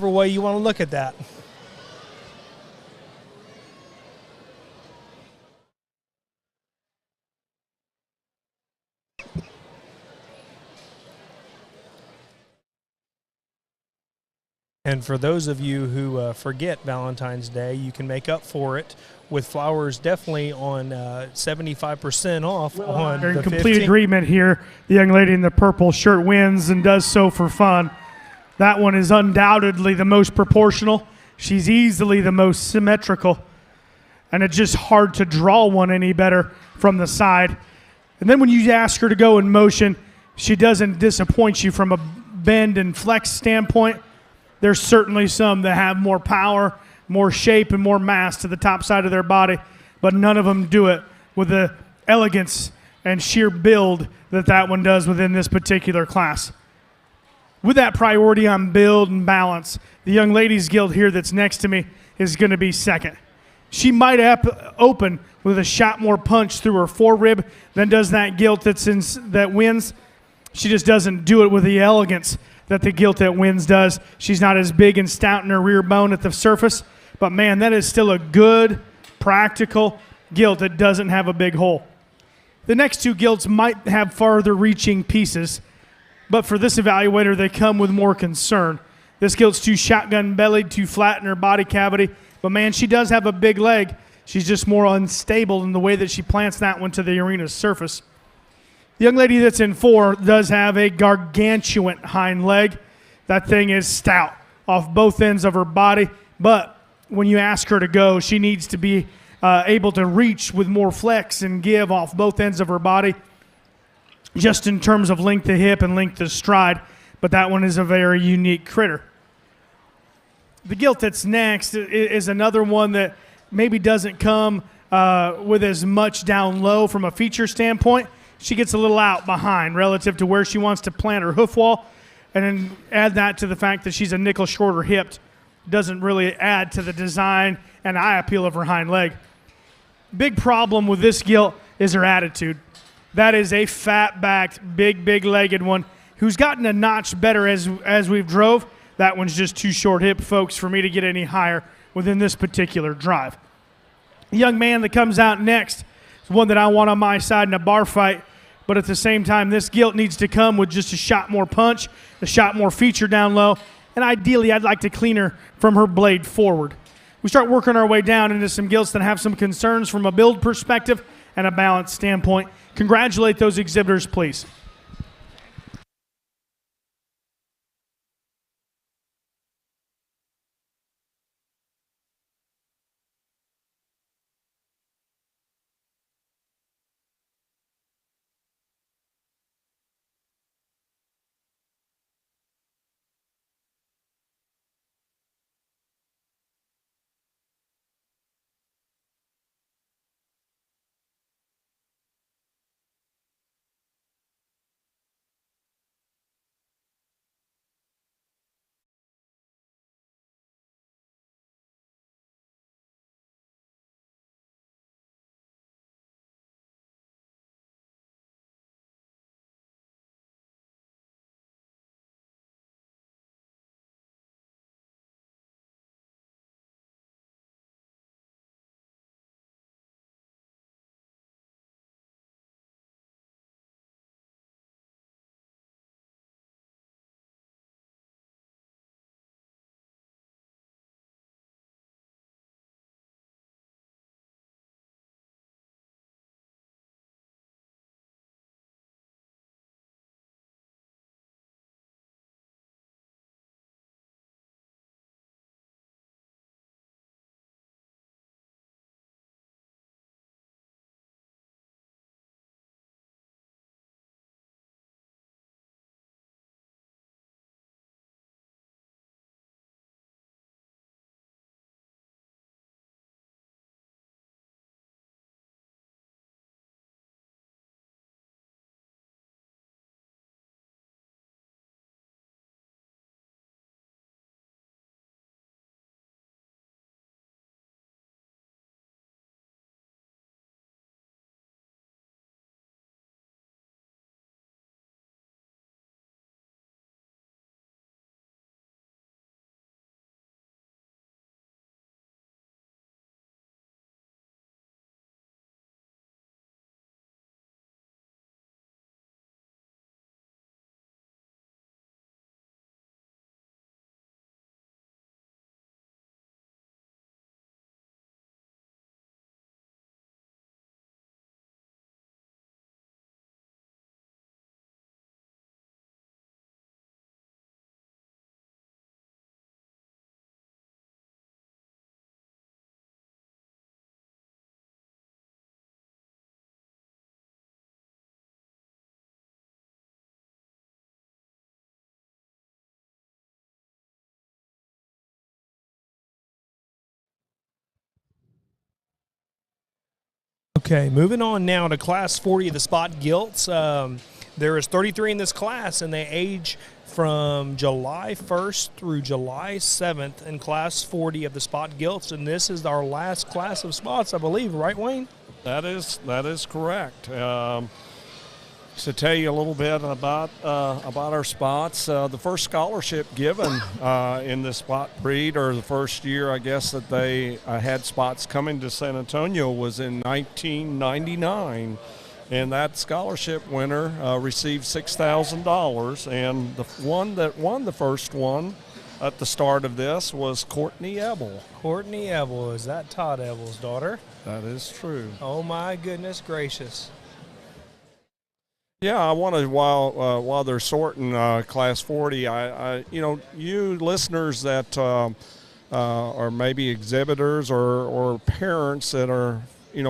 way you want to look at that. And for those of you who forget Valentine's Day, you can make up for it with Flowers definitely on 75% off on
They're in
the
complete
15.
agreement here. The young lady in the purple shirt wins and does so for fun. That one is undoubtedly the most proportional. She's easily the most symmetrical. And it's just hard to draw one any better from the side. And then when you ask her to go in motion, she doesn't disappoint you from a bend and flex standpoint. There's certainly some that have more power, more shape, and more mass to the top side of their body, but none of them do it with the elegance and sheer build that one does within this particular class. With that priority on build and balance, the young ladies guild here that's next to me is going to be second. She might open with a shot more punch through her forerib than does that gilt that wins. She just doesn't do it with the elegance that the gilt that wins does. She's not as big and stout in her rear bone at the surface, but man, that is still a good, practical gilt that doesn't have a big hole. The next two gilts might have farther reaching pieces, but for this evaluator, they come with more concern. This gilt's too shotgun bellied, too flat in her body cavity, but man, she does have a big leg. She's just more unstable in the way that she plants that one to the arena's surface. The young lady that's in 4 does have a gargantuan hind leg. That thing is stout off both ends of her body, but when you ask her to go, she needs to be able to reach with more flex and give off both ends of her body, just in terms of length of hip and length of stride, but that one is a very unique critter. The gilt that's next is another one that maybe doesn't come with as much down low from a feature standpoint. She gets a little out behind relative to where she wants to plant her hoof wall, and then add that to the fact that she's a nickel shorter hipped. Doesn't really add to the design and eye appeal of her hind leg. Big problem with this gilt is her attitude. That is a fat-backed, big-legged one who's gotten a notch better as we've drove. That one's just too short-hipped, folks, for me to get any higher within this particular drive. The young man that comes out next is one that I want on my side in a bar fight, but at the same time, this gilt needs to come with just a shot more punch, a shot more feature down low, and ideally, I'd like to clean her from her blade forward. We start working our way down into some gilts that have some concerns from a build perspective and a balance standpoint. Congratulate those exhibitors, please.
Okay, moving on now to Class 40 of the Spot Gilts. There is 33 in this class, and they age from July 1st through July 7th in Class 40 of the Spot Gilts, and this is our last class of spots, I believe, right, Wayne?
That is correct. To tell you a little bit about our spots, the first scholarship given in this spot breed, or the first year, I guess, that they had spots coming to San Antonio was in 1999. And that scholarship winner received $6,000. And the one that won the first one at the start of this was Courtney Ebel.
Courtney Ebel, is that Todd Ebel's daughter?
That is true.
Oh, my goodness gracious.
Yeah, I want to, while they're sorting Class 40, you listeners that are maybe exhibitors or parents that are,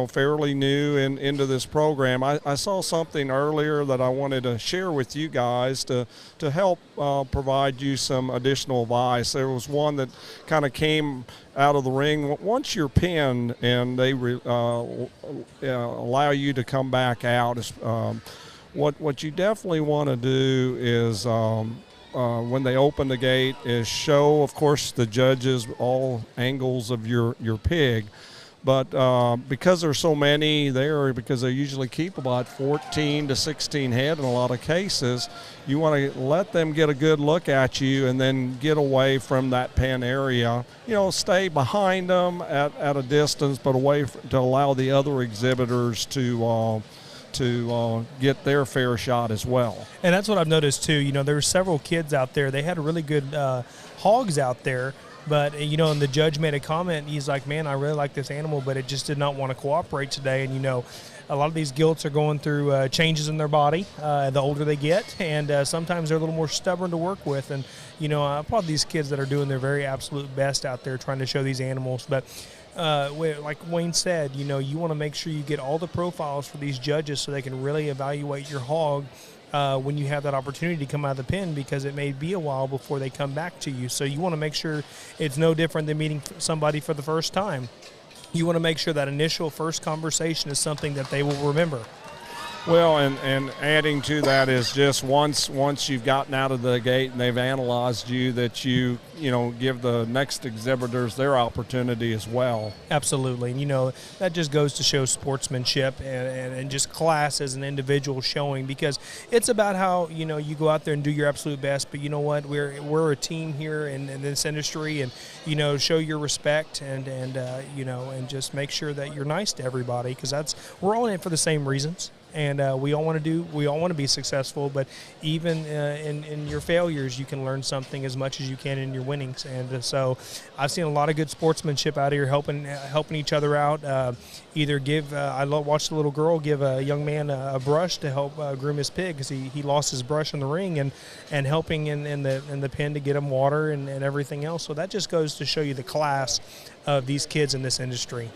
fairly new into this program, I saw something earlier that I wanted to share with you guys to help provide you some additional advice. There was one that kind of came out of the ring. Once you're pinned and they allow you to come back out, what you definitely want to do is when they open the gate is show, of course, the judges all angles of your pig. But because there's so many there, because they usually keep about 14 to 16 head in a lot of cases, you want to let them get a good look at you and then get away from that pen area. Stay behind them at a distance, but away to allow the other exhibitors to get their fair shot as well.
And that's what I've noticed too. There were several kids out there. They had really good hogs out there. But, and the judge made a comment. He's like, man, I really like this animal, but it just did not want to cooperate today. And, a lot of these gilts are going through changes in their body the older they get. And sometimes they're a little more stubborn to work with. And, I applaud these kids that are doing their very absolute best out there trying to show these animals. But like Wayne said, you want to make sure you get all the profiles for these judges so they can really evaluate your hog when you have that opportunity to come out of the pen, because it may be a while before they come back to you. So you want to make sure it's no different than meeting somebody for the first time. You want to make sure that initial first conversation is something that they will remember.
Well, and adding to that is just once you've gotten out of the gate and they've analyzed you, that you give the next exhibitors their opportunity as well.
Absolutely. And, that just goes to show sportsmanship and just class as an individual showing, because it's about how, you go out there and do your absolute best. But you know what? We're a team here in this industry, and, show your respect and just make sure that you're nice to everybody, because we're all in it for the same reasons. And we all want to be successful, but even in your failures, you can learn something as much as you can in your winnings. And so I've seen a lot of good sportsmanship out here, helping each other out. Either I watched a little girl give a young man a brush to help groom his pig, because he lost his brush in the ring, and helping in the pen to get him water and everything else. So that just goes to show you the class of these kids in this industry.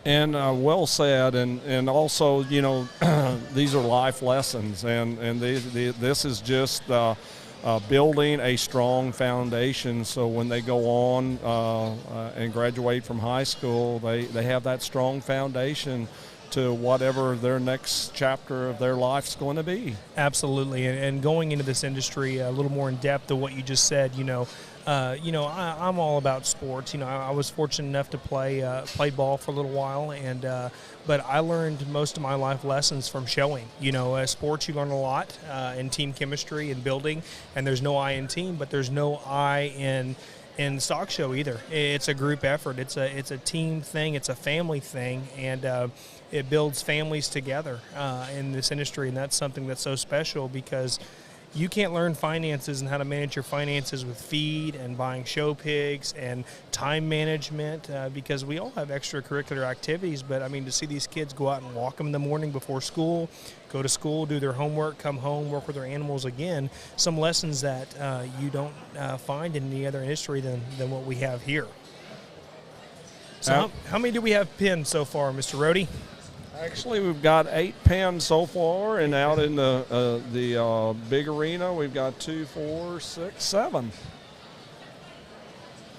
And well said, and also, these are life lessons, and this is just building a strong foundation, so when they go on and graduate from high school, they have that strong foundation to whatever their next chapter of their life's going to be.
Absolutely, and going into this industry a little more in depth of what you just said, I'm all about sports. I was fortunate enough to play ball for a little while, but I learned most of my life lessons from showing. Sports, you learn a lot in team chemistry and building, and there's no I in team, but there's no I in stock show either. It's a group effort. It's a team thing. It's a family thing, and it builds families together in this industry, and that's something that's so special, because you can't learn finances and how to manage your finances with feed and buying show pigs and time management, because we all have extracurricular activities. But, to see these kids go out and walk them in the morning before school, go to school, do their homework, come home, work with their animals again, some lessons that you don't find in any other industry than what we have here. So how many do we have pinned so far, Mr. Rohde?
Actually, we've got 8 pens so far, and out in the big arena, we've got 2, 4, 6, 7.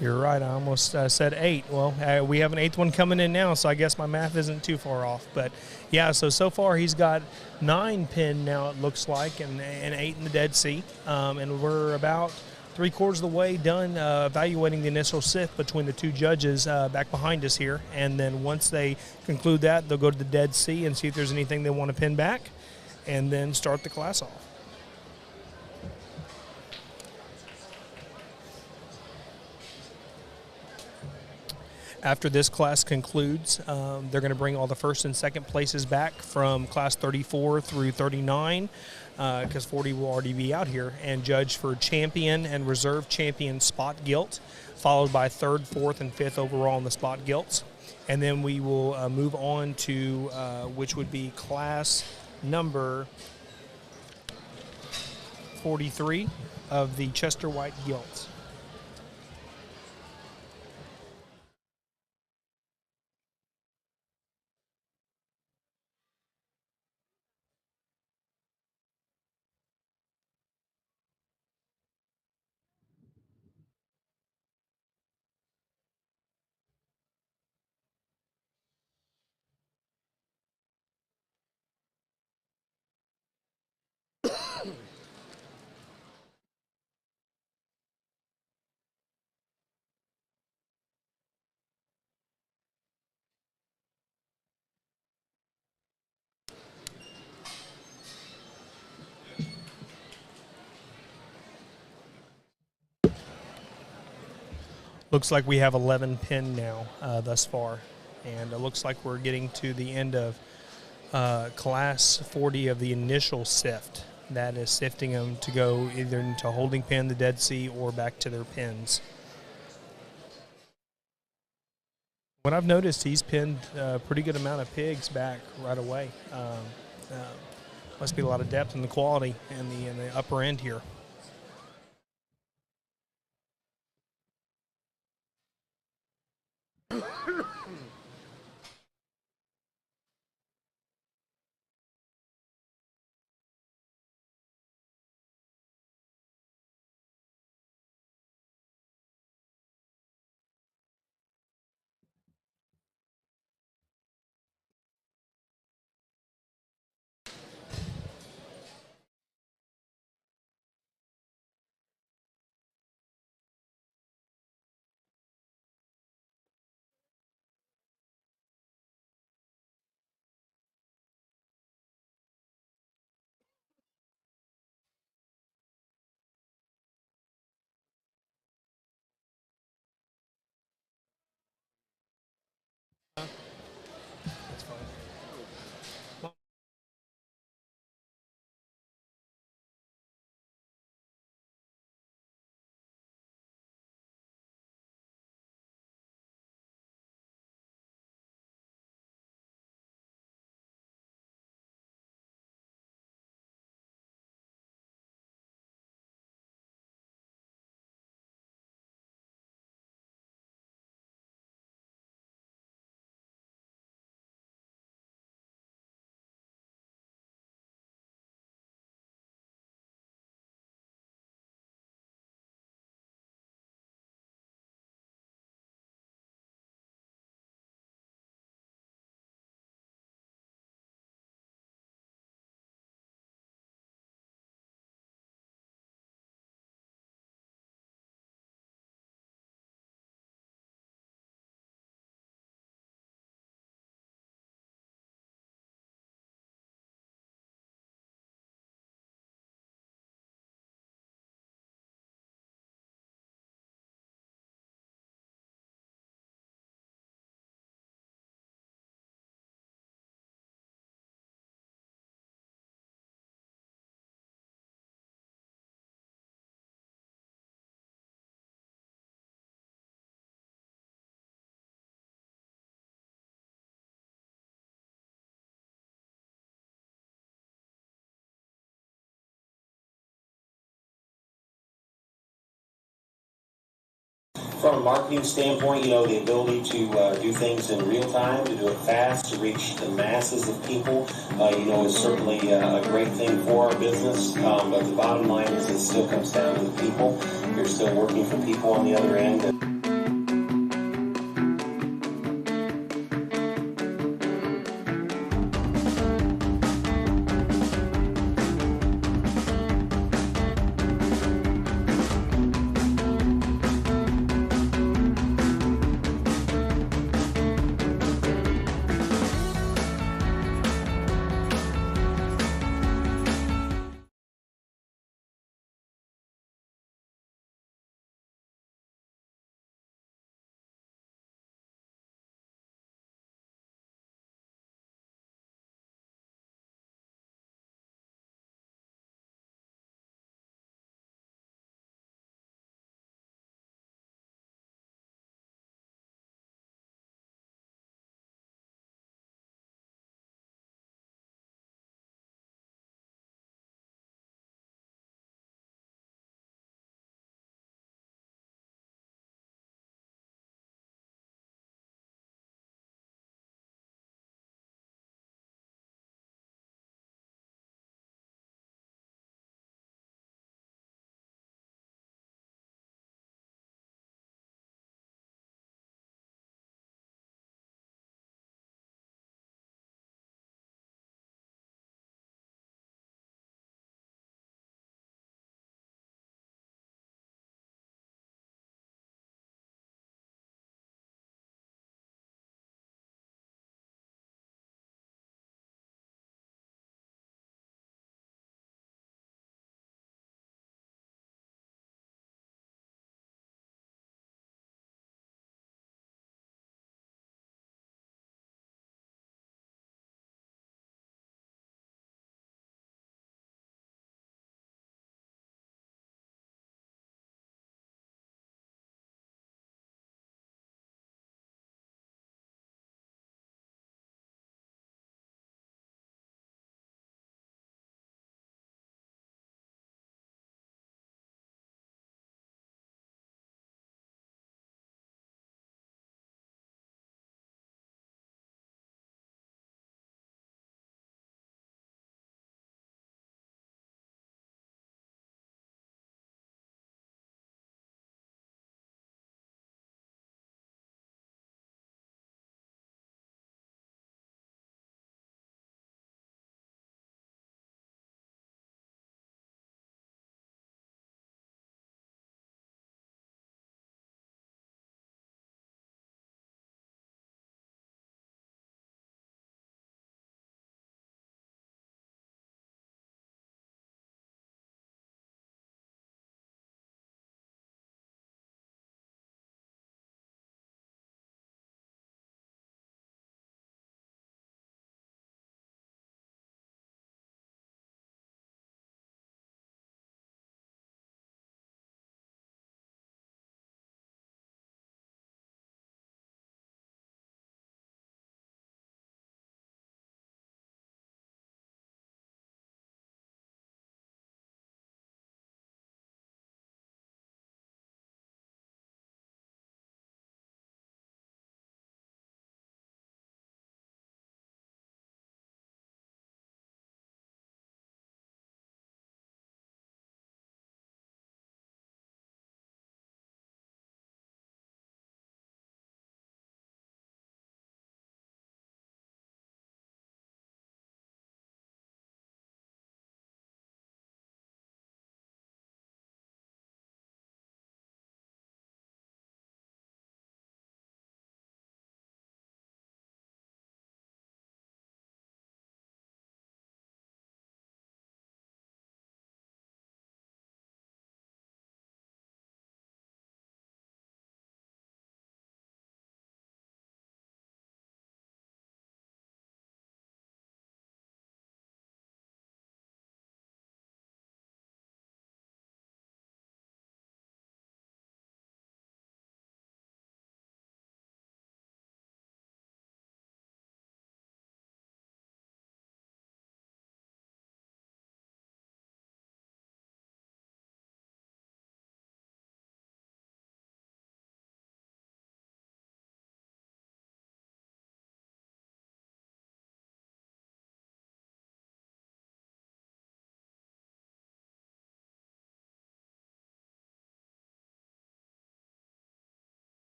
You're right. I almost said 8. Well, we have an 8th one coming in now, so I guess my math isn't too far off. But, yeah, so far he's got 9 pinned now, it looks like, and 8 in the Dead Sea. And we're about 3/4 of the way done evaluating the initial sift between the two judges back behind us here. And then once they conclude that, they'll go to the Dead Sea and see if there's anything they want to pin back and then start the class off. After this class concludes, they're going to bring all the first and second places back from class 34 through 39, because 40 will already be out here, and judge for champion and reserve champion spot gilt, followed by 3rd, 4th, and 5th overall in the spot gilts. And then we will move on to which would be class number 43 of the Chester White gilts. Looks like we have 11 pinned now thus far, and it looks like we're getting to the end of class 40 of the initial sift. That is sifting them to go either into holding pin, the Dead Sea, or back to their pins. What I've noticed, he's pinned a pretty good amount of pigs back right away. Must be a lot of depth in the quality in the upper end here. That's fine.
From a marketing standpoint, the ability to do things in real time, to do it fast, to reach the masses of people, is certainly a great thing for our business. But the bottom line is it still comes down to the people. You're still working for people on the other end.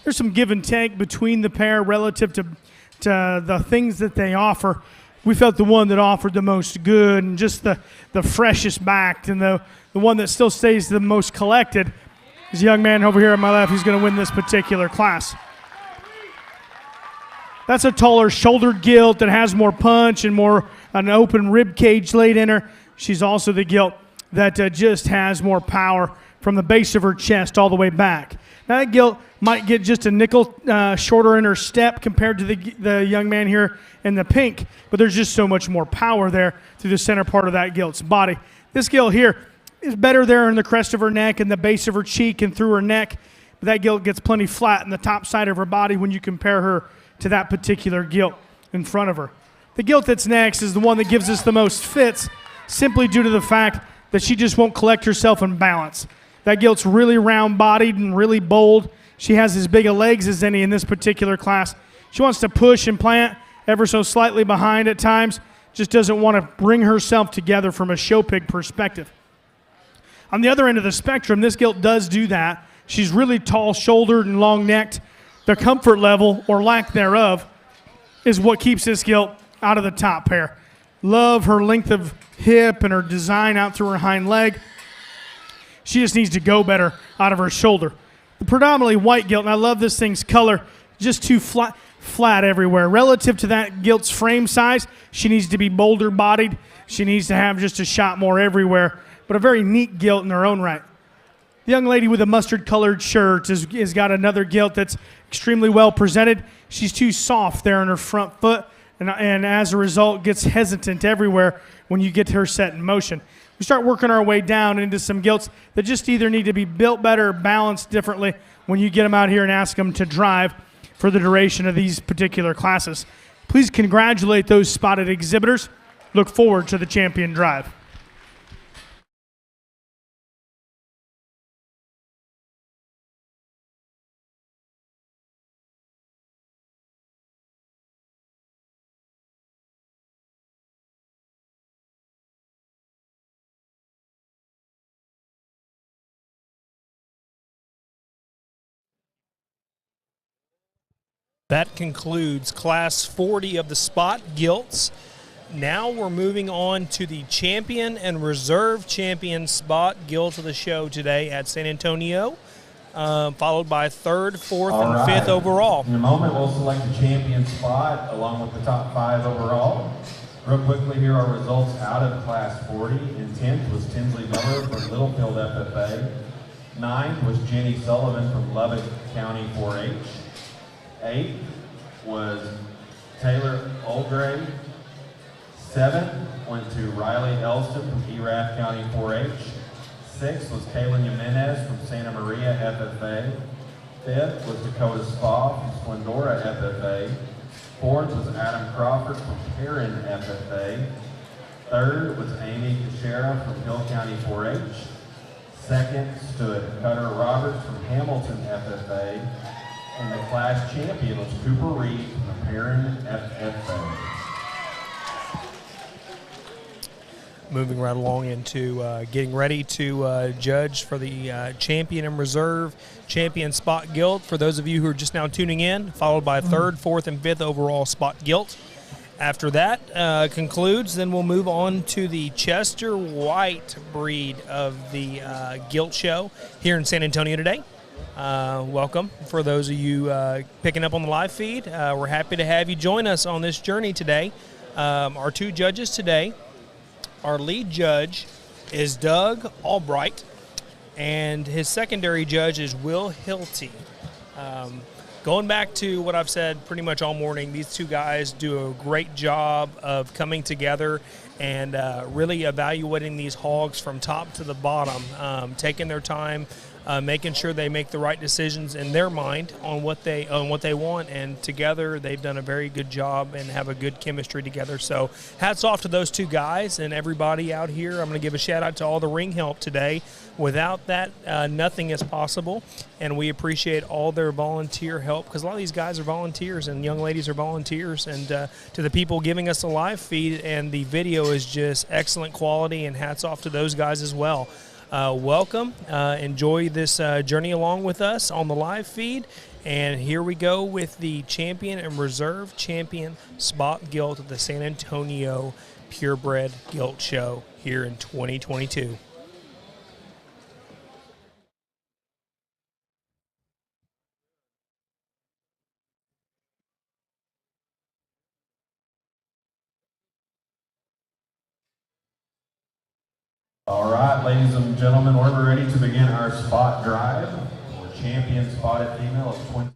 there's some give and take between the pair relative to the things that they offer. We felt the one that offered the most good and just the freshest backed and the one that still stays the most collected is a young man over here on my left who's going to win this particular class. That's a taller shouldered gilt that has more punch and more an open rib cage laid in her. She's also the gilt that just has more power from the base of her chest all the way back. Now that gilt might get just a nickel shorter in her step compared to the young man here in the pink, but there's just so much more power there through the center part of that gilt's body. This gilt here is better there in the crest of her neck and the base of her cheek and through her neck, but that gilt gets plenty flat in the top side of her body when you compare her to that particular gilt in front of her. The gilt that's next is the one that gives us the most fits simply due to the fact that she just won't collect herself in balance. That gilt's really round-bodied and really bold. She has as big a legs as any in this particular class. She wants to push and plant ever so slightly behind at times, just doesn't want to bring herself together from a show pig perspective. On the other end of the spectrum, this gilt does do that. She's really tall-shouldered and long-necked. The comfort level, or lack thereof, is what keeps this gilt out of the top pair. Love her length of hip and her design out through her hind leg. She just needs to go better out of her shoulder. The predominantly white gilt, and I love this thing's color, just too flat everywhere. Relative to that gilt's frame size, she needs to be bolder bodied. She needs to have just a shot more everywhere, but a very neat gilt in her own right. The young lady with a mustard-colored shirt has got another gilt that's extremely well presented. She's too soft there in her front foot, and as a result gets hesitant everywhere when you get her set in motion. We start working our way down into some gilts that just either need to be built better or balanced differently when you get them out here and ask them to drive for the duration of these particular classes. Please congratulate those spotted exhibitors. Look forward to the champion drive.
That concludes Class 40 of the Spot Gilts. Now we're moving on to the champion and reserve champion Spot Gilt of the show today at San Antonio, followed by third, fourth, and fifth overall.
In a moment, we'll select the champion spot along with the top 5 overall. Real quickly, here are results out of Class 40. In 10th was Tinsley Miller from Littlefield FFA. 9th was Jenny Sullivan from Lubbock County 4-H. 8th was Taylor Oldgray. 7th went to Riley Elston from Erath County 4-H. 6th was Kaylin Jimenez from Santa Maria FFA. 5th was Dakota Spa from Splendora FFA. 4th was Adam Crawford from Perrin FFA. 3rd was Amy Teixeira from Hill County 4-H. 2nd stood Cutter Roberts from Hamilton FFA. And the class champion was Cooper Reed from the Perrin FFA.
Moving right along into getting ready to judge for the champion and reserve champion Spot Gilt. For those of you who are just now tuning in, followed by third, fourth, and fifth overall Spot Gilt. After that concludes, then we'll move on to the Chester White breed of the Gilt show here in San Antonio today. Welcome. For those of you picking up on the live feed, we're happy to have you join us on this journey today. Our two judges today, our lead judge is Doug Albright, and his secondary judge is Will Hilty. Going back to what I've said pretty much all morning, these two guys do a great job of coming together and really evaluating these hogs from top to the bottom, taking their time, making sure they make the right decisions in their mind on what they want, and together they've done a very good job and have a good chemistry together. So hats off to those two guys and everybody out here. I'm going to give a shout out to all the ring help today. Without that, nothing is possible, and we appreciate all their volunteer help, because a lot of these guys are volunteers and young ladies are volunteers, and to the people giving us a live feed, and the video is just excellent quality, and hats off to those guys as well. Welcome. Enjoy this journey along with us on the live feed, And here we go with the champion and reserve champion spot gilt at the San Antonio Purebred Gilt Show here in 2022.
All right, ladies and gentlemen, we're ready to begin our spot drive for champion spotted female of 20.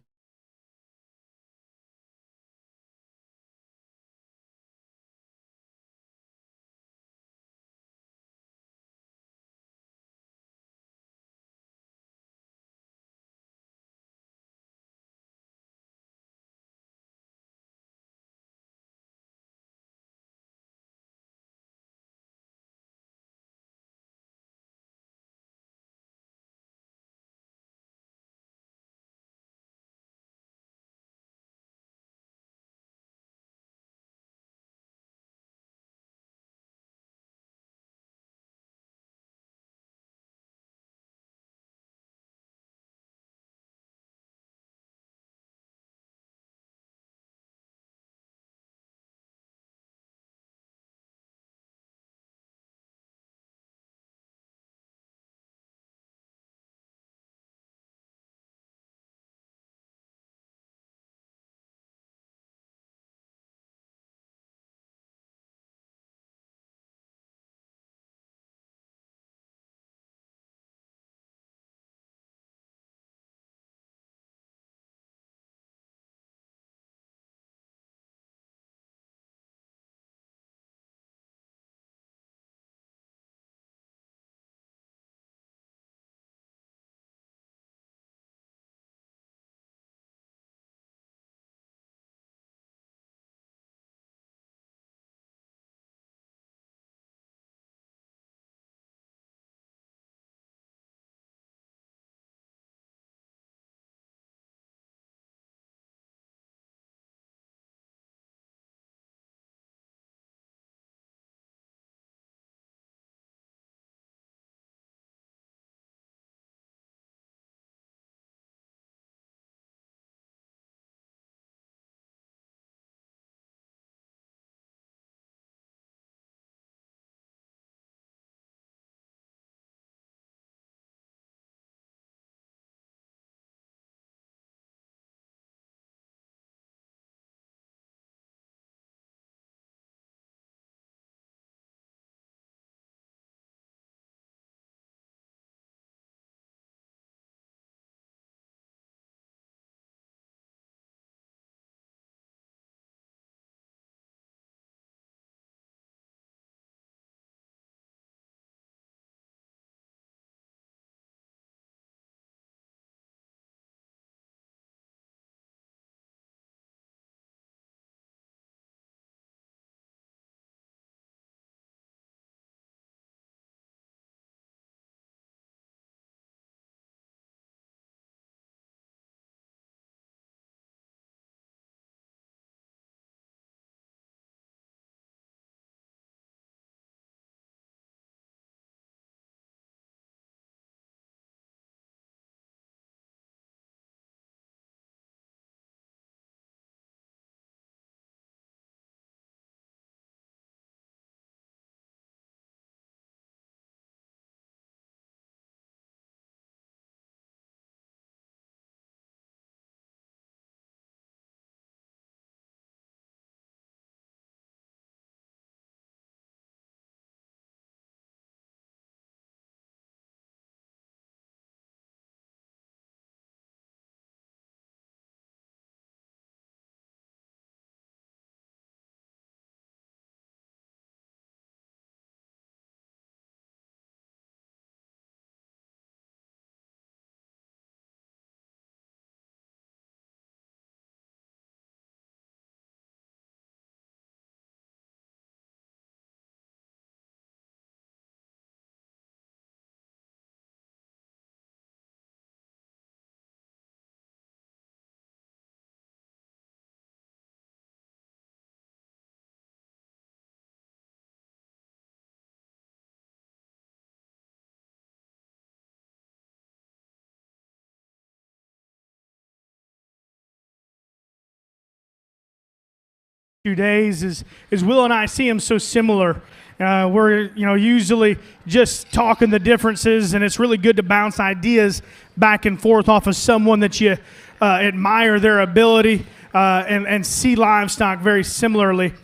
few days is Will and I see him so similar. We're usually just talking the differences, and it's really good to bounce ideas back and forth off of someone that you admire their ability and see livestock very similarly.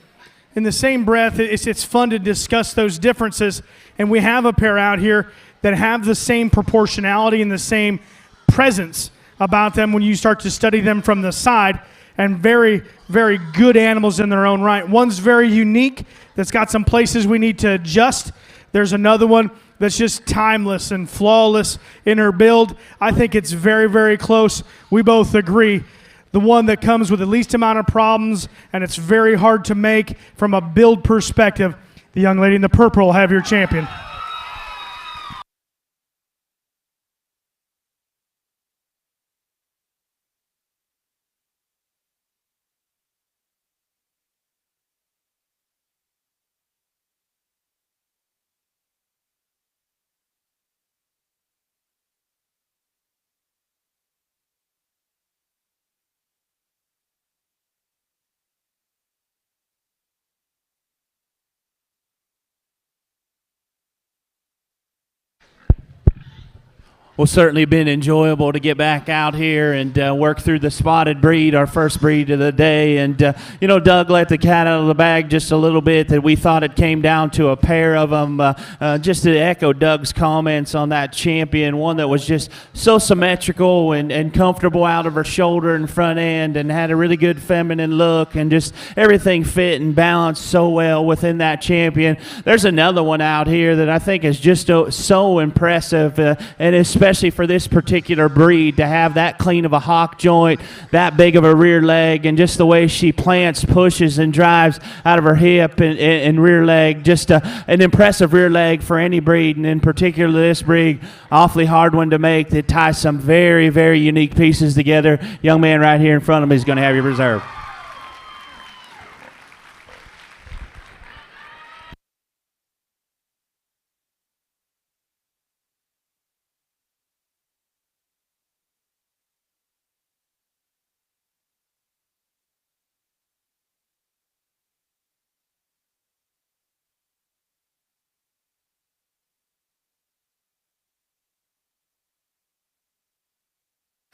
In the same breath, it's fun to discuss those differences, and we have a pair out here that have the same proportionality and the same presence about them when you start to study them from the side, and very, very good animals in their own right. One's very unique, that's got some places we need to adjust. There's another one that's just timeless and flawless in her build. I think it's very, very close. We both agree. The one that comes with the least amount of problems, and it's very hard to make from a build perspective. The young lady in the purple will have your champion.
Well, certainly been enjoyable to get back out here and work through the spotted breed, our first breed of the day. And, Doug let the cat out of the bag just a little bit, that we thought it came down to a pair of them. Just to echo Doug's comments on that champion, one that was just so symmetrical and comfortable out of her shoulder and front end, and had a really good feminine look, and just everything fit and balanced so well within that champion. There's another one out here that I think is just so impressive, and especially for this particular breed, to have that clean of a hock joint, that big of a rear leg, and just the way she plants, pushes, and drives out of her hip and rear leg. Just an impressive rear leg for any breed, and in particular this breed, awfully hard one to make, that ties some very, very unique pieces together. Young man right here in front of me is going to have your reserve.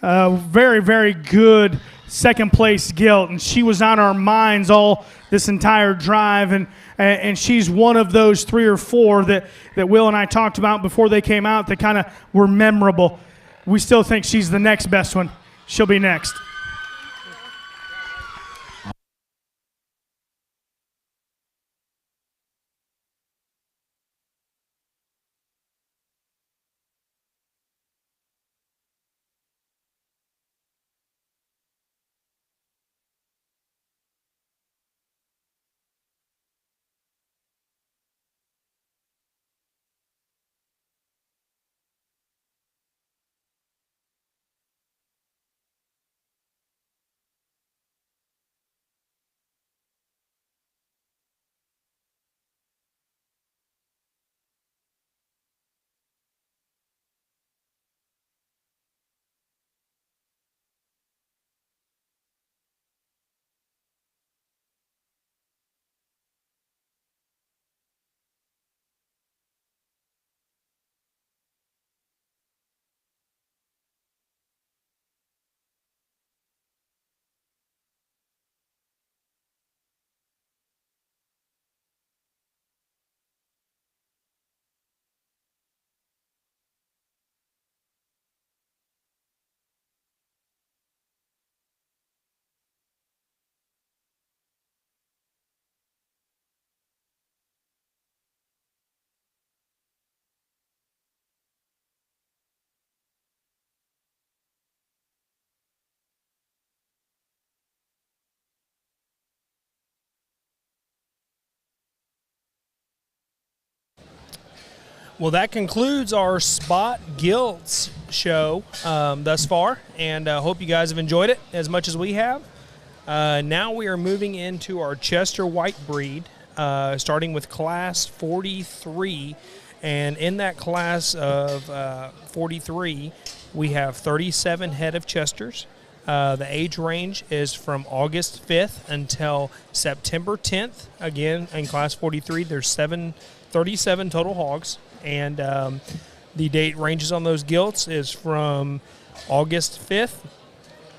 Very, very good second place Gilt, and she was on our minds all this entire drive, and she's one of those 3 or 4 that Will and I talked about before they came out that kind of were memorable. We still think she's the next best one. She'll be next.
Well, that concludes our Spot Gilts show thus far, and hope you guys have enjoyed it as much as we have. Now we are moving into our Chester White breed, starting with Class 43, and in that class of 43, we have 37 head of Chesters. The age range is from August 5th until September 10th. Again, in Class 43, there's 37 total hogs, and the date ranges on those gilts is from August 5th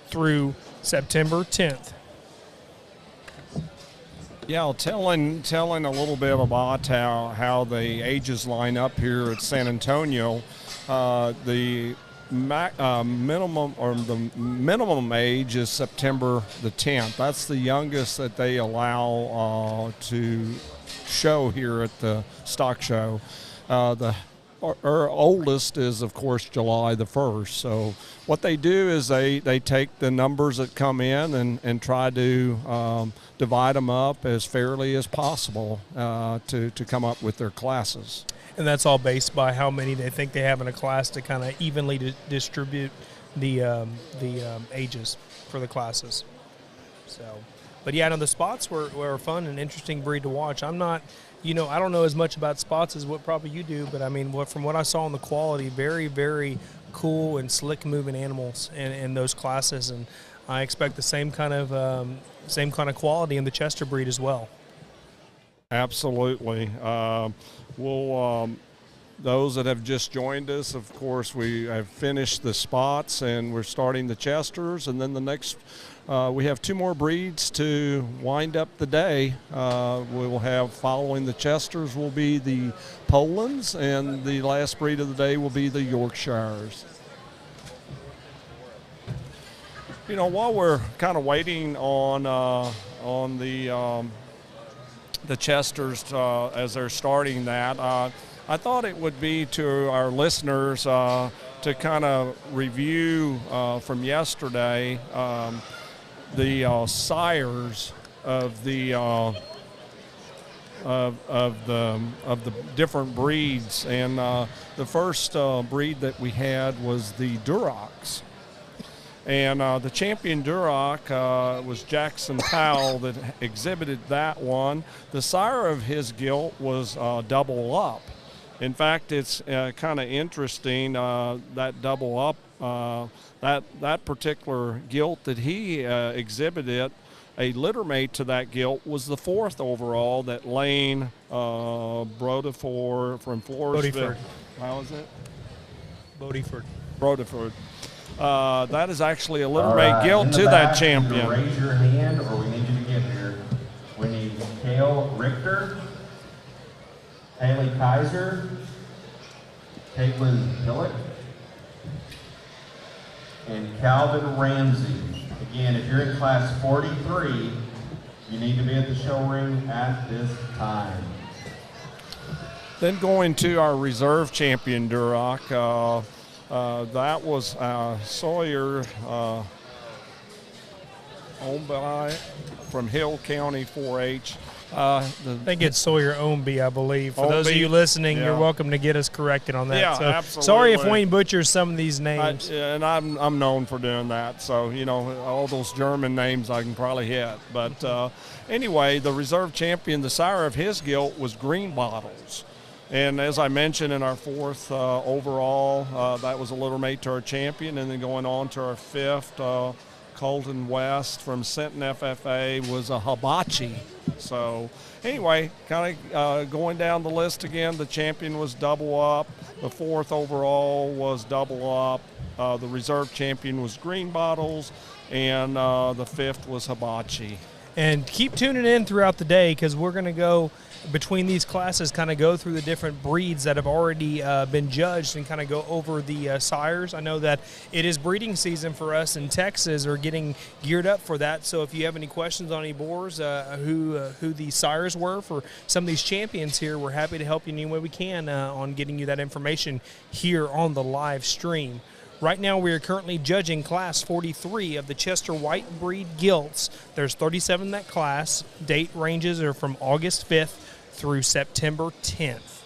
through September 10th.
Yeah, telling a little bit about how the ages line up here at San Antonio. The minimum age is September the 10th. That's the youngest that they allow to show here at the stock show. Our oldest is, of course, July the 1st. So what they do is they take the numbers that come in and try to divide them up as fairly as possible to come up with their classes.
And that's all based by how many they think they have in a class to kind of evenly distribute the ages for the classes. So, but yeah, no, the spots were a fun and interesting breed to watch. I'm not, I don't know as much about spots as what probably you do, but I mean, from what I saw in the quality, very, very cool and slick moving animals in those classes, and I expect the same kind of quality in the Chester breed as well.
Absolutely. Those that have just joined us, of course, we have finished the spots and we're starting the Chesters, and then the next we have 2 more breeds to wind up the day. We will have, following the Chesters, will be the Polands, and the last breed of the day will be the Yorkshires. While we're kind of waiting on the Chesters as they're starting that, I thought it would be to our listeners to kind of review from yesterday the sires of the different breeds, and the first breed that we had was the Durocs. And the champion Duroc was Jackson Powell that exhibited that one. The sire of his gilt was Double Up. In fact, it's kind of interesting, that Double Up, that particular gilt that he exhibited, a littermate to that gilt was the 4th overall that Lane Brodeford from Floresville. How is it? Brodeford. That is actually a littermate gilt to that champion.
Raise your hand, or we need you to get here. We need Kale Richter, Haley Kaiser, Caitlin Pillock, and Calvin Ramsey. Again, if you're in class 43, you need to be at the show ring at this time.
Then going to our reserve champion Duroc, that was Sawyer Omby from Hill County 4-H.
I think it's Sawyer Omby, I believe. For those of you listening, you're welcome to get us corrected on that.
Yeah,
so,
absolutely.
Sorry if Wayne butchers some of these names.
I'm known for doing that. So, all those German names I can probably hit. But anyway, the reserve champion, the sire of his gilt was Green Bottles. And as I mentioned in our 4th overall, that was a littermate to our champion. And then going on to our 5th, Colton West from Sinton FFA was a Hibachi. So anyway, kind of going down the list again, the champion was Double Up. The 4th overall was Double Up. The reserve champion was Green Bottles. And the 5th was Hibachi.
And keep tuning in throughout the day, because we're going to go between these classes, kind of go through the different breeds that have already been judged and kind of go over the sires. I know that it is breeding season for us in Texas, or getting geared up for that. So if you have any questions on any boars, who the sires were for some of these champions here, we're happy to help you any way we can on getting you that information here on the live stream. Right now, we are currently judging Class 43 of the Chester White Breed Gilts. There's 37 in that class. Date ranges are from August 5th through September 10th.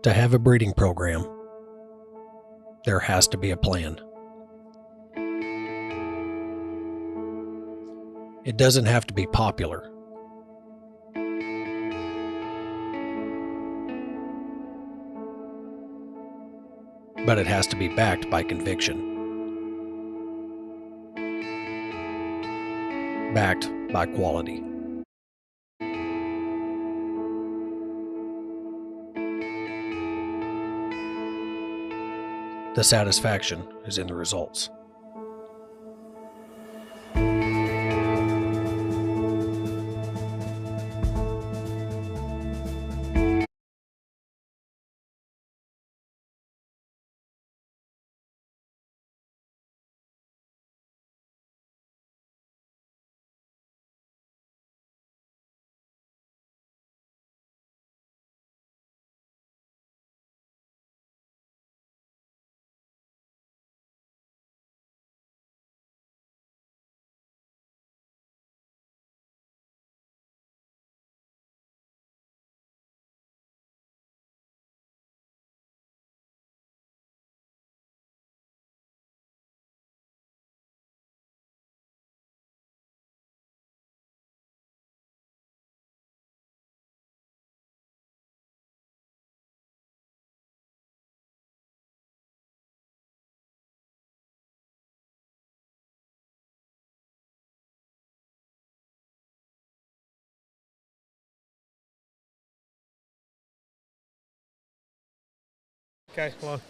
To have a breeding program, there has to be a plan. It doesn't have to be popular. But it has to be backed by conviction. Backed by quality. The satisfaction is in the results.
Okay, well,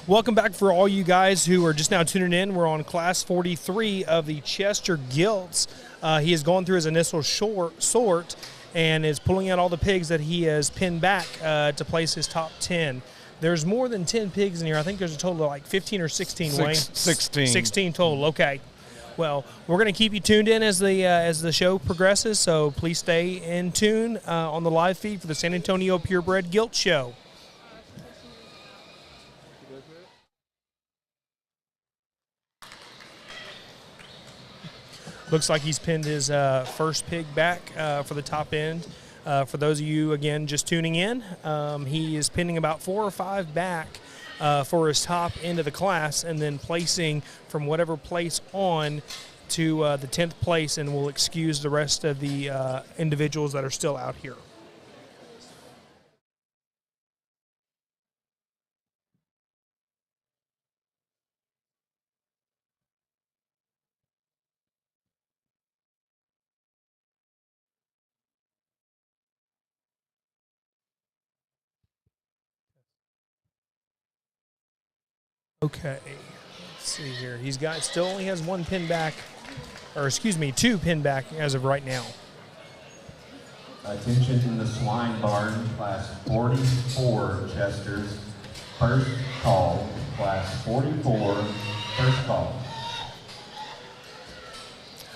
welcome back for all you guys who are just now tuning in. We're on Class 43 of the Chester Gilts. He has gone through his initial sort and is pulling out all the pigs that he has pinned back to place his top 10. There's more than 10 pigs in here. I think there's a total of like 15 or 16, Wayne?
16.
16 total, okay. Well, we're going to keep you tuned in as the show progresses, so please stay in tune on the live feed for the San Antonio Purebred Gilt Show. Looks like he's pinned his first pig back for the top end. For those of you, again, just tuning in, he is pinning about 4 or 5 back for his top end of the class and then placing from whatever place on to the 10th place, and we'll excuse the rest of the individuals that are still out here. Okay, let's see here. He's got still only has 1 pin back, or excuse me, 2 pin back as of right now.
Attention in the swine barn, class 44 Chester's first call, class 44 first call.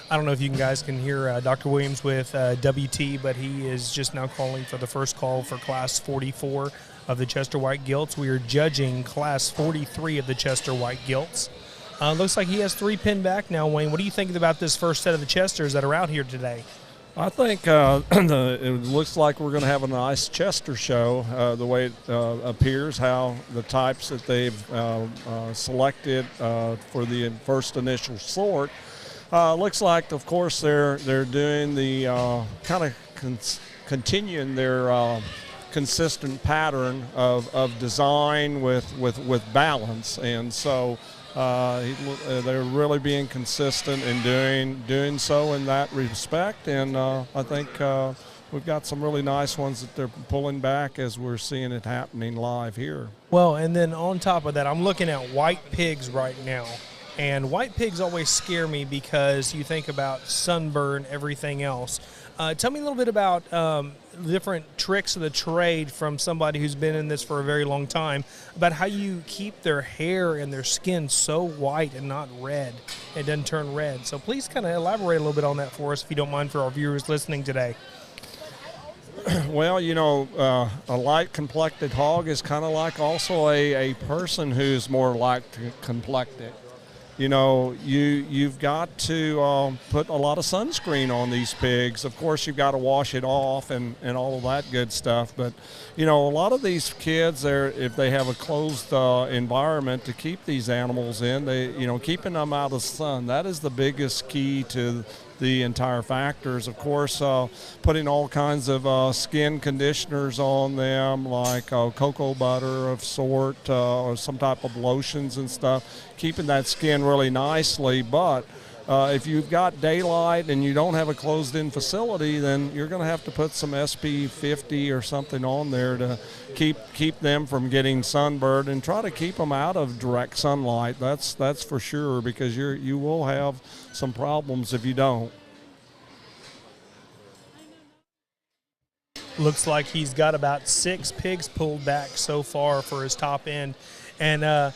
I don't know if you guys can hear Dr. Williams with WT, but he is just now calling for the first call for class 44 of the Chester White Gilts. We are judging class 43 of the Chester White Gilts. Looks like he has 3 pinned back now, Wayne. What do you think about this first set of the Chesters that are out here today?
I think it looks like we're going to have a nice Chester show, the way it appears, how the types that they've selected for the first initial sort. Looks like, of course, they're doing the kind of continuing their consistent pattern of design with balance, and so they're really being consistent in doing so in that respect. And I think we've got some really nice ones that they're pulling back as we're seeing it happening live here.
Well, and then on top of that, I'm looking at white pigs right now. And white pigs always scare me because you think about sunburn, everything else. Tell me a little bit about different tricks of the trade from somebody who's been in this for a very long time, about how you keep their hair and their skin so white and not red. It doesn't turn red. So please kind of elaborate a little bit on that for us, if you don't mind, for our viewers listening today.
Well, you know, a light-complected hog is kind of like also a person who's more light-complected. you've got to put a lot of sunscreen on these pigs. Of course, you've got to wash it off and all of that good stuff. But, a lot of these kids, if they have a closed environment to keep these animals in, keeping them out of the sun, that is the biggest key to the entire factors. Of course, putting all kinds of skin conditioners on them, like cocoa butter of sort, or some type of lotions and stuff, keeping that skin really nicely. But if you've got daylight and you don't have a closed-in facility, then you're going to have to put some SP 50 or something on there to keep them from getting sunburned, and try to keep them out of direct sunlight. That's for sure, because you will have some problems if you don't.
Looks like he's got about 6 pigs pulled back so far for his top end, and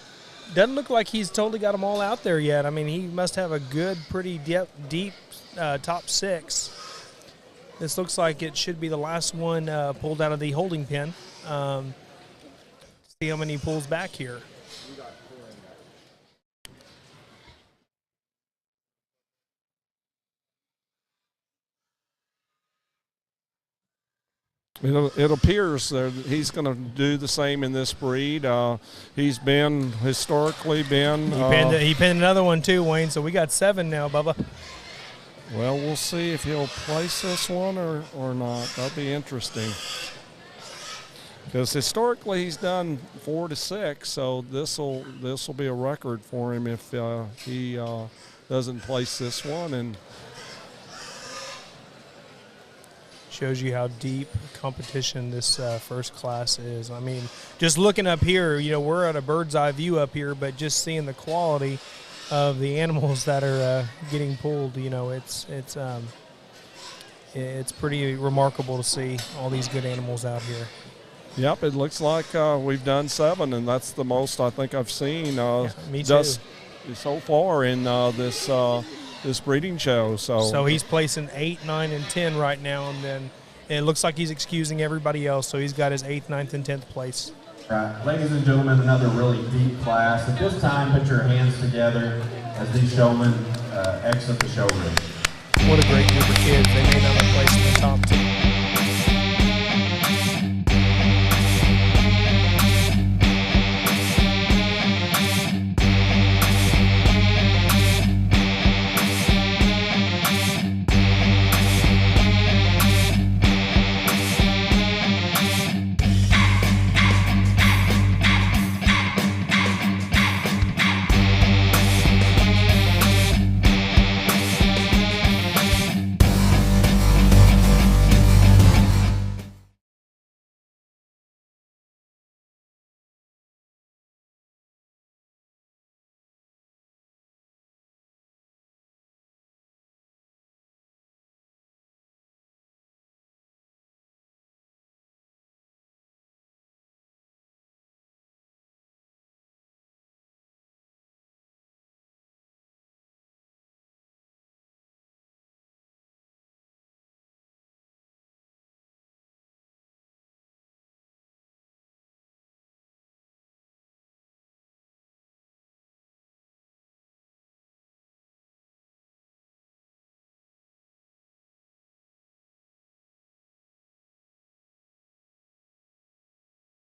doesn't look like he's totally got them all out there yet. I mean, he must have a good, pretty deep top 6. This looks like it should be the last one pulled out of the holding pen. See how many he pulls back here.
It appears that he's going to do the same in this breed. He's historically been.
He pinned another one too, Wayne. So we got 7 now, Bubba.
Well, we'll see if he'll place this one or not. That'll be interesting. Because historically he's done 4 to 6, so this will be a record for him if he doesn't place this one. And
shows you how deep competition this first class is. I mean, just looking up here, we're at a bird's eye view up here, but just seeing the quality of the animals that are getting pulled, it's pretty remarkable to see all these good animals out here.
Yep, it looks like we've done 7, and that's the most I think I've seen
me
just so far in this breeding show.
So he's placing 8, 9, and 10 right now, and then it looks like he's excusing everybody else, so he's got his 8th, 9th, and 10th place.
Right. Ladies and gentlemen, another really deep class. At this time, put your hands together as these showmen exit the showroom.
What a great group of kids. They may not have placed in the top 10.